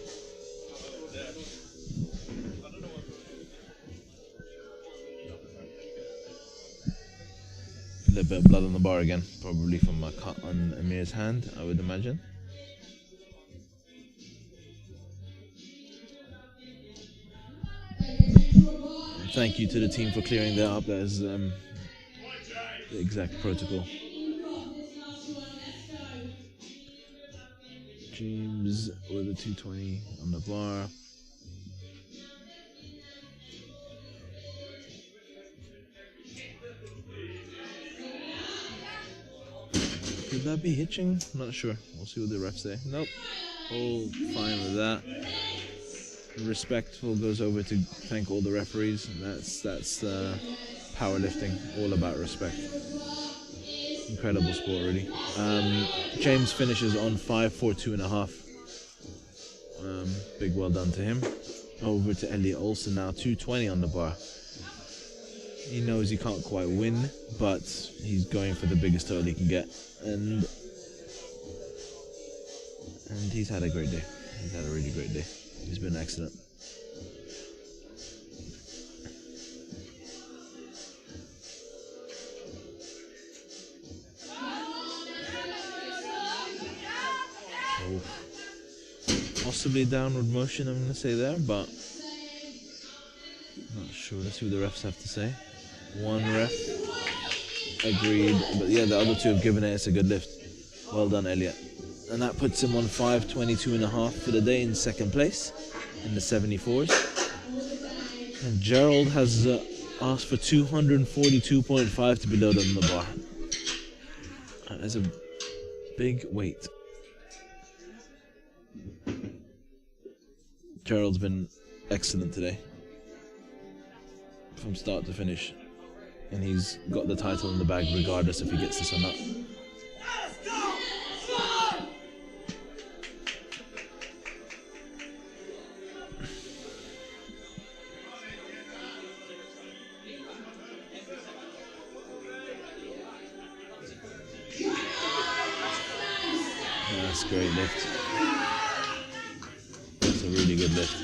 A little bit of blood on the bar again, probably from a cut on Amir's hand, I would imagine. Thank you to the team for clearing that up. That is the exact protocol. James with a 220 on the bar. Could that be hitching? I'm not sure. We'll see what the refs say. Nope. All fine with that. Respectful goes over to thank all the referees. That's powerlifting. All about respect. Incredible sport, really. James finishes on 542.5. Big well done to him. Over to Elliot Olsen now. 220 on the bar. He knows he can't quite win, but he's going for the biggest total he can get, and he's had a great day. He's had a really great day. He's been excellent. So, possibly downward motion, I'm going to say there, but Not sure. Let's see what the refs have to say. One ref agreed, but yeah, the other two have given it. It's a good lift. Well done, Elliot. And that puts him on 5:22.5 for the day in second place in the 74s. And Gerald has asked for 242.5 to be loaded on the bar. That is a big weight. Gerald's been excellent today, from start to finish, and he's got the title in the bag regardless if he gets this or not. That's a great lift. That's a really good lift.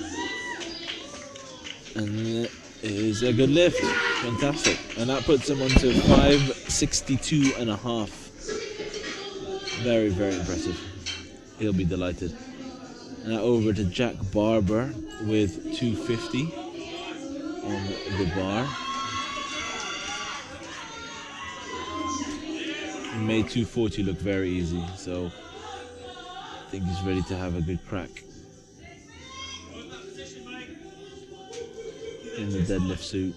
And it is a good lift. Fantastic. And that puts him on to 5:62.5. Very, very impressive. He'll be delighted. And now over to Jack Barber with 250 on the bar. He made 240 look very easy, so I think he's ready to have a good crack in the deadlift suit.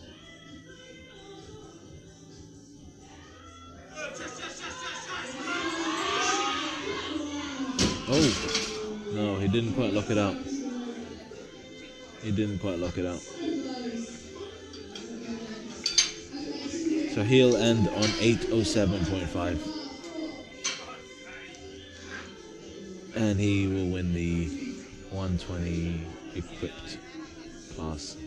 Oh, no, he didn't quite lock it out. He didn't quite lock it out. So he'll end on 807.5. And he will win the 120 equipped class.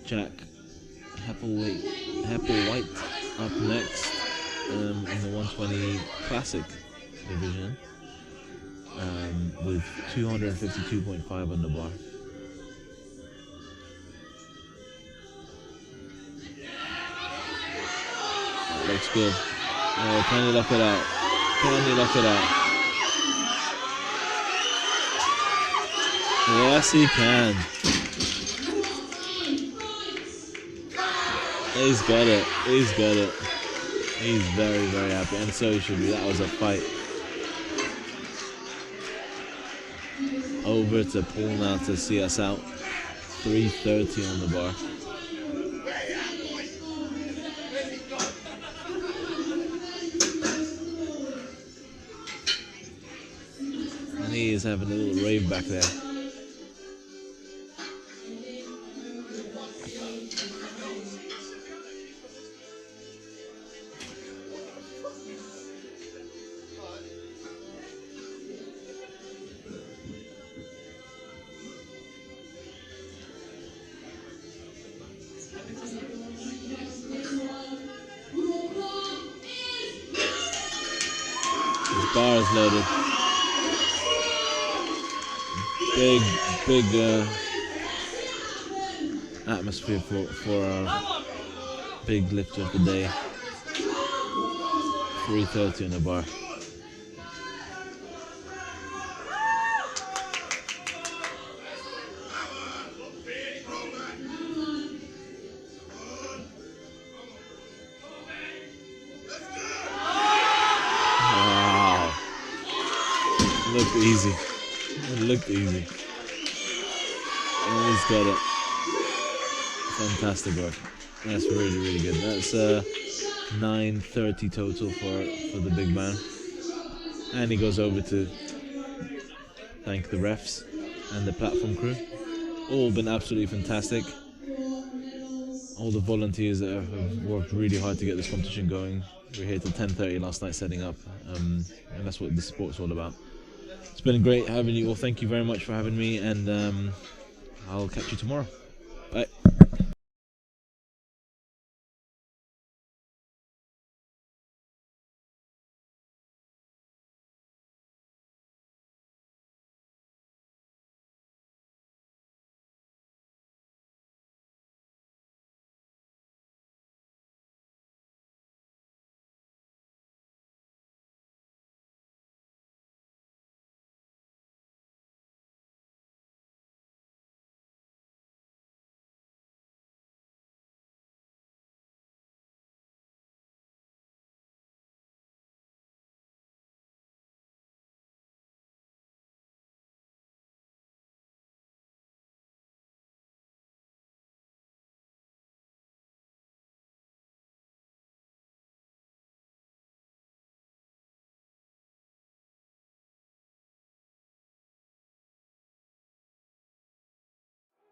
Jack Hepplewhite up next in the 120 classic division with 252.5 on the bar. That looks good. Oh, can he lock it out? Can he lock it out? Yes, he can. He's got it. He's got it. He's very, very happy. And so he should be. That was a fight. Over to Paul now to see us out. 330 on the bar. And he is having a little rave back there. Bar is loaded. Big atmosphere for our big lifter of the day. 330 on the bar. Looked easy. It looked easy. And he's got it. Fantastic work. That's really, really good. That's 930 total for the big man. And he goes over to thank the refs and the platform crew. All been absolutely fantastic. All the volunteers that have worked really hard to get this competition going. We were here till 10:30 last night setting up. And that's what this sport's all about. It's been great having you all. Thank you very much for having me, and I'll catch you tomorrow. Bye.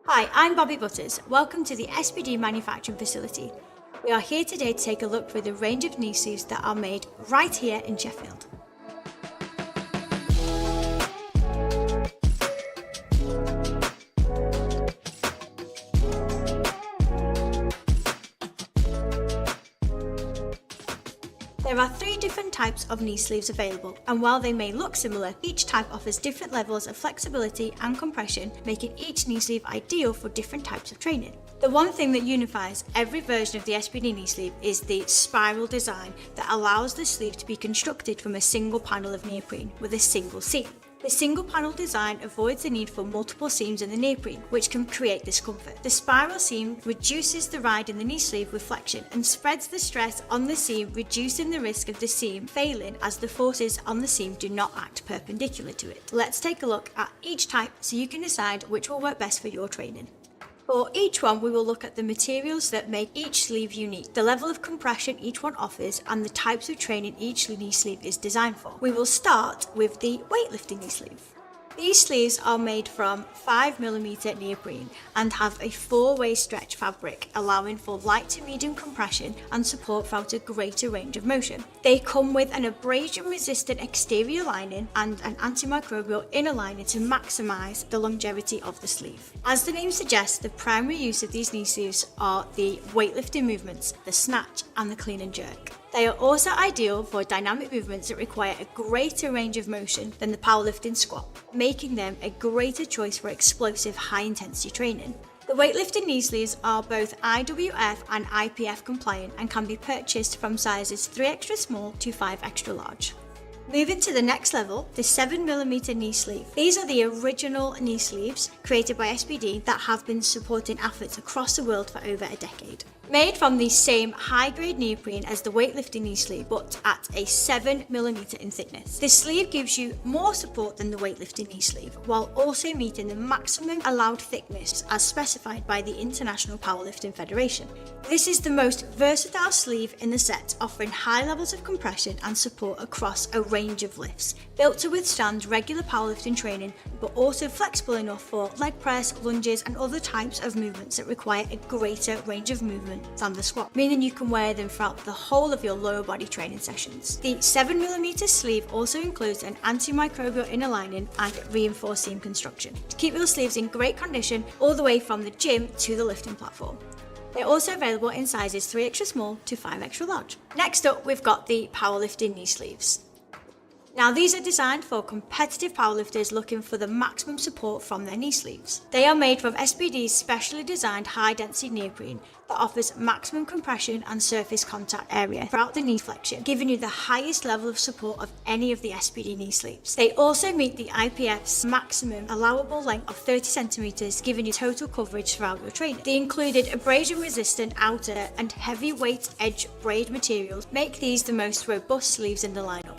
Hi, I'm Bobby Butters. Welcome to the SBD manufacturing facility. We are here today to take a look through the range of knee sleeves that are made right here in Sheffield. There are 3 different types of knee sleeves available, and while they may look similar, each type offers different levels of flexibility and compression, making each knee sleeve ideal for different types of training. The one thing that unifies every version of the SBD knee sleeve is the spiral design that allows the sleeve to be constructed from a single panel of neoprene with a single seam. The single panel design avoids the need for multiple seams in the neoprene, which can create discomfort. The spiral seam reduces the ride in the knee sleeve with flexion and spreads the stress on the seam, reducing the risk of the seam failing as the forces on the seam do not act perpendicular to it. Let's take a look at each type so you can decide which will work best for your training. For each one, we will look at the materials that make each sleeve unique, the level of compression each one offers, and the types of training each knee sleeve is designed for. We will start with the weightlifting knee sleeve. These sleeves are made from 5mm neoprene and have a 4-way stretch fabric, allowing for light to medium compression and support throughout a greater range of motion. They come with an abrasion-resistant exterior lining and an antimicrobial inner lining to maximise the longevity of the sleeve. As the name suggests, the primary use of these knee sleeves are the weightlifting movements, the snatch and the clean and jerk. They are also ideal for dynamic movements that require a greater range of motion than the powerlifting squat, making them a greater choice for explosive high-intensity training. The weightlifting knee sleeves are both IWF and IPF compliant and can be purchased from sizes 3 extra small to 5 extra large. Moving to the next level, the 7mm knee sleeve. These are the original knee sleeves created by SBD that have been supporting athletes across the world for over a decade. Made from the same high-grade neoprene as the weightlifting knee sleeve, but at a 7mm in thickness. This sleeve gives you more support than the weightlifting knee sleeve, while also meeting the maximum allowed thickness as specified by the International Powerlifting Federation. This is the most versatile sleeve in the set, offering high levels of compression and support across a range of lifts, built to withstand regular powerlifting training, but also flexible enough for leg press, lunges, and other types of movements that require a greater range of movement than the squat, meaning you can wear them throughout the whole of your lower body training sessions. The 7mm sleeve also includes an antimicrobial inner lining and reinforced seam construction to keep your sleeves in great condition all the way from the gym to the lifting platform. They're also available in sizes 3 extra small to 5 extra large. Next up, we've got the powerlifting knee sleeves. Now, these are designed for competitive powerlifters looking for the maximum support from their knee sleeves. They are made from SBD's specially designed high-density neoprene that offers maximum compression and surface contact area throughout the knee flexion, giving you the highest level of support of any of the SBD knee sleeves. They also meet the IPF's maximum allowable length of 30 centimeters, giving you total coverage throughout your training. The included abrasion-resistant outer and heavyweight edge braid materials make these the most robust sleeves in the lineup.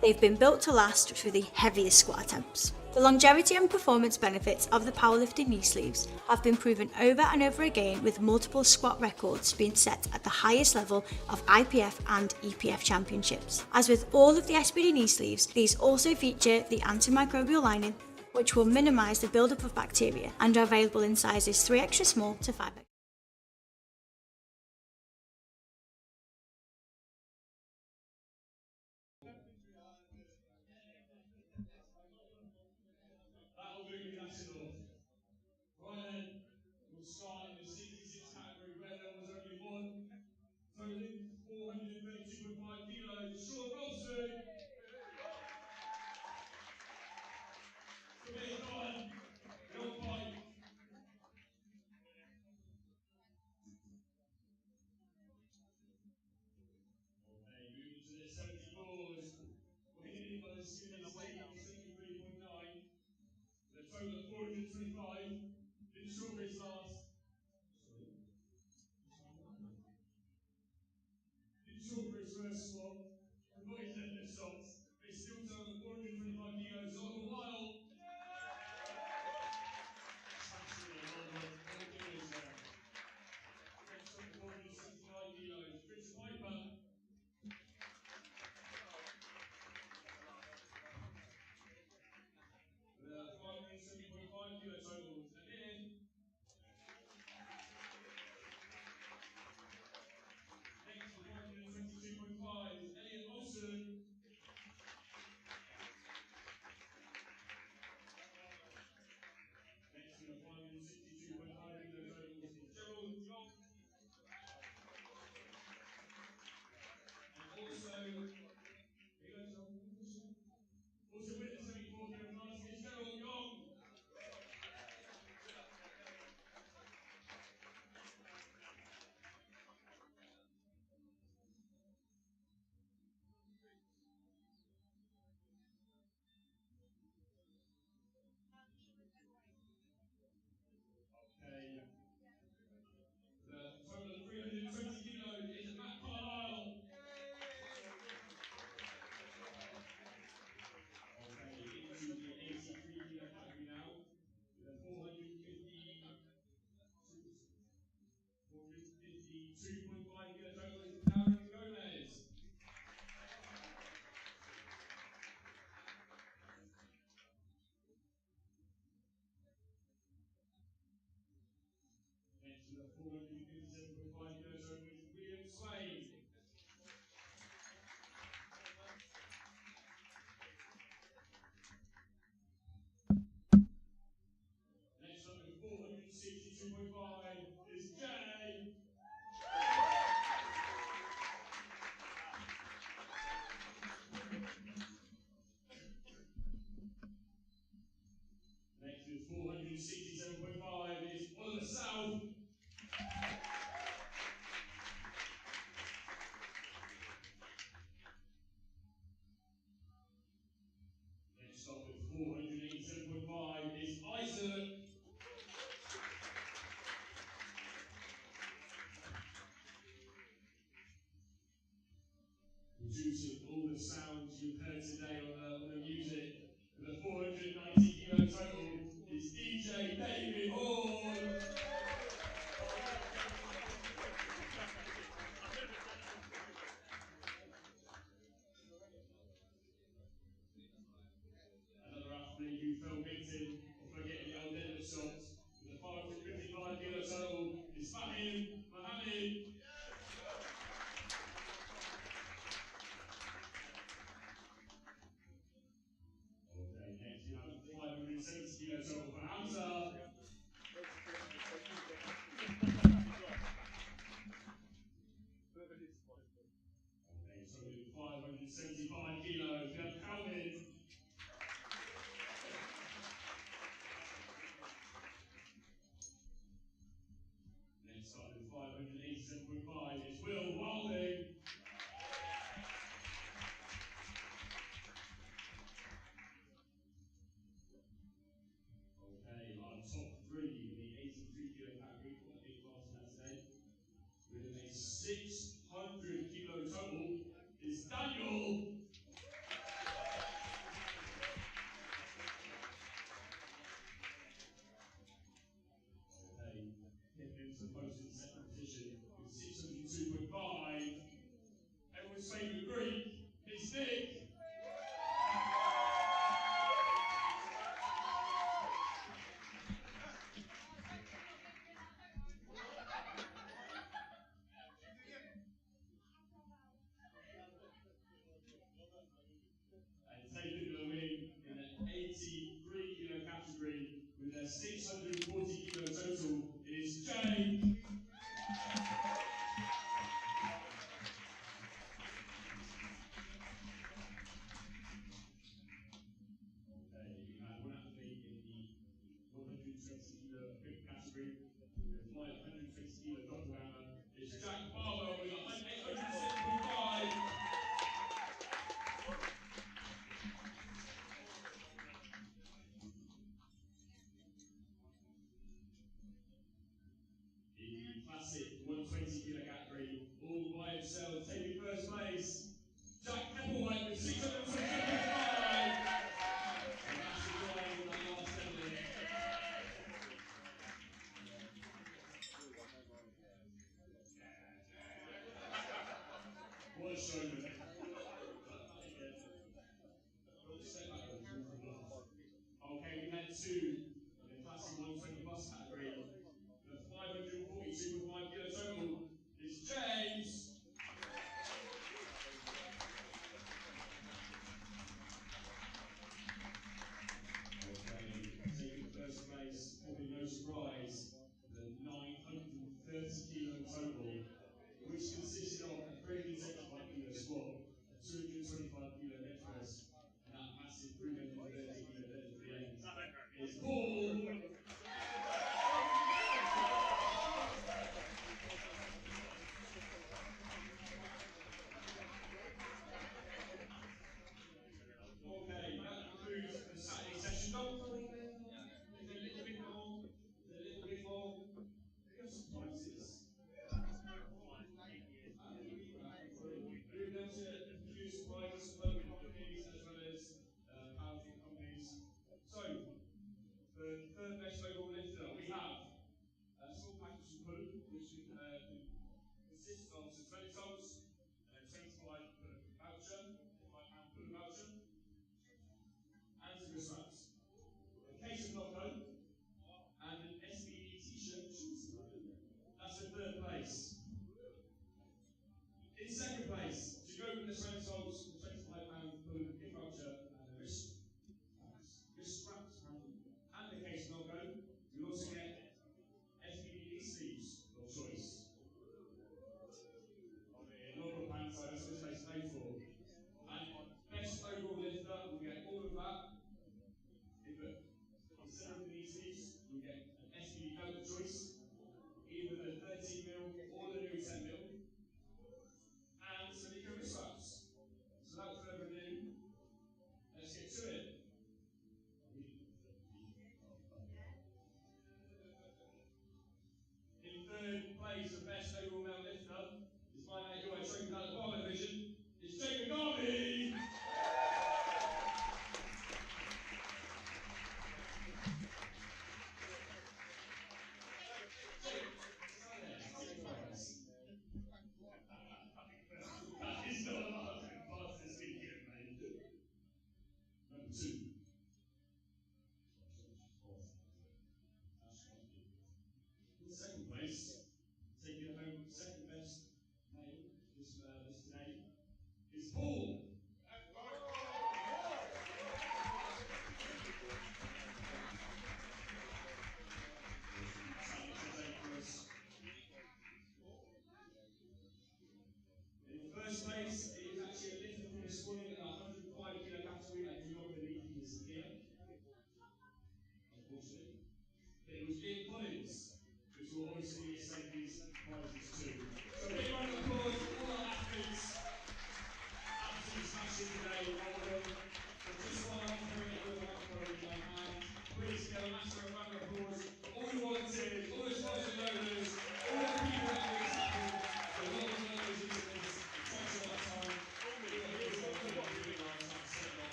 They've been built to last through the heaviest squat attempts. The longevity and performance benefits of the powerlifting knee sleeves have been proven over and over again, with multiple squat records being set at the highest level of IPF and EPF championships. As with all of the SBD knee sleeves, these also feature the antimicrobial lining, which will minimise the buildup of bacteria, and are available in sizes 3 extra small to 5 extra. That'll do me, that's enough. Right then, we'll start in the 66 category where there was only one, totaling 432.5 kilos. Sean Wilson. Come here, come on. We don't fight. Okay, moving to the 74s. Weighing in by the skin of his teeth, 73.9. With a total of 425. Didn't Strawberry's last. Didn't Strawberry's first squat. And not his deadlift shots. But he's still total 425 kilos. Oliver Wild. Smashing it, well done. All kilos there. Next up, 465 kilos. Richard Piper. 2.5 kilo total is Darren Gomez. Next to the 457.5 kilo total is William Swain. Next up with 462.5 is Jay. Next with 467.5 is Oliver South. Next up with 487.5 is Isaac. Producing all the sounds you've heard today on the music. With a 490 kilo total is DJ David Hall. Another athlete who fell victim of forgetting the old deadlift shots. With a 555 kilo total is Fahim Mohammed. Okay, next we have 570 kilo total for Hamza. Okay, so with 575 kilos, we have Calvin. Next up with 587.5 is Will Wilding. Okay, our top three in the 83 kilo category, quite a big class in that today. With a 600 kilo total is Daniel. Okay, Kevin supposed in second position with 602.5. Everyone's favourite Greek, it's Nick. And taking the win in the 83 kilo category with a 640 kilo total is Jay. Okay, you have one athlete in the 120 kilo big category with a 520 kilo doppelganger. It's Jack Barber with a 807.5. In the classic 120 kilo category, all by himself, taking first place, Jack Kepplewhite with 625. A massive drive on that last deadlift. What a showman. Okay, we had two in the classic 120 plus category. The 542.5 kilo total is James. consists of some 20 toes and a 25 voucher, £5 pull voucher, and some wrist a case of Nocco, and an SBE t-shirt. That's in third place. In second place, to go with the 20 toes, the £25 pull gift voucher, and the wrist straps, and the case of Nocco, you also get SBE sleeves of choice. Normal pants, so that's what it's paid for. And best overall lifter will get all of that. Instead of the knee sleeves, you get an SBE belt of choice, either the 13mm or the new 10mm, and some eco wrist straps. So without further ado, let's get to it. In third place, the best overall male lifter is my mate who I trained out of the Power Division, is Jacob Garvey! That is not a lot of fastest weekend, mate. Number 2. In second place, taking home second best male this day, is Paul. In first place, it is actually a lifter from this morning in a 105 kilo category. I do not believe he is here, unfortunately. But it was Ian Collins, which will obviously save these prizes too.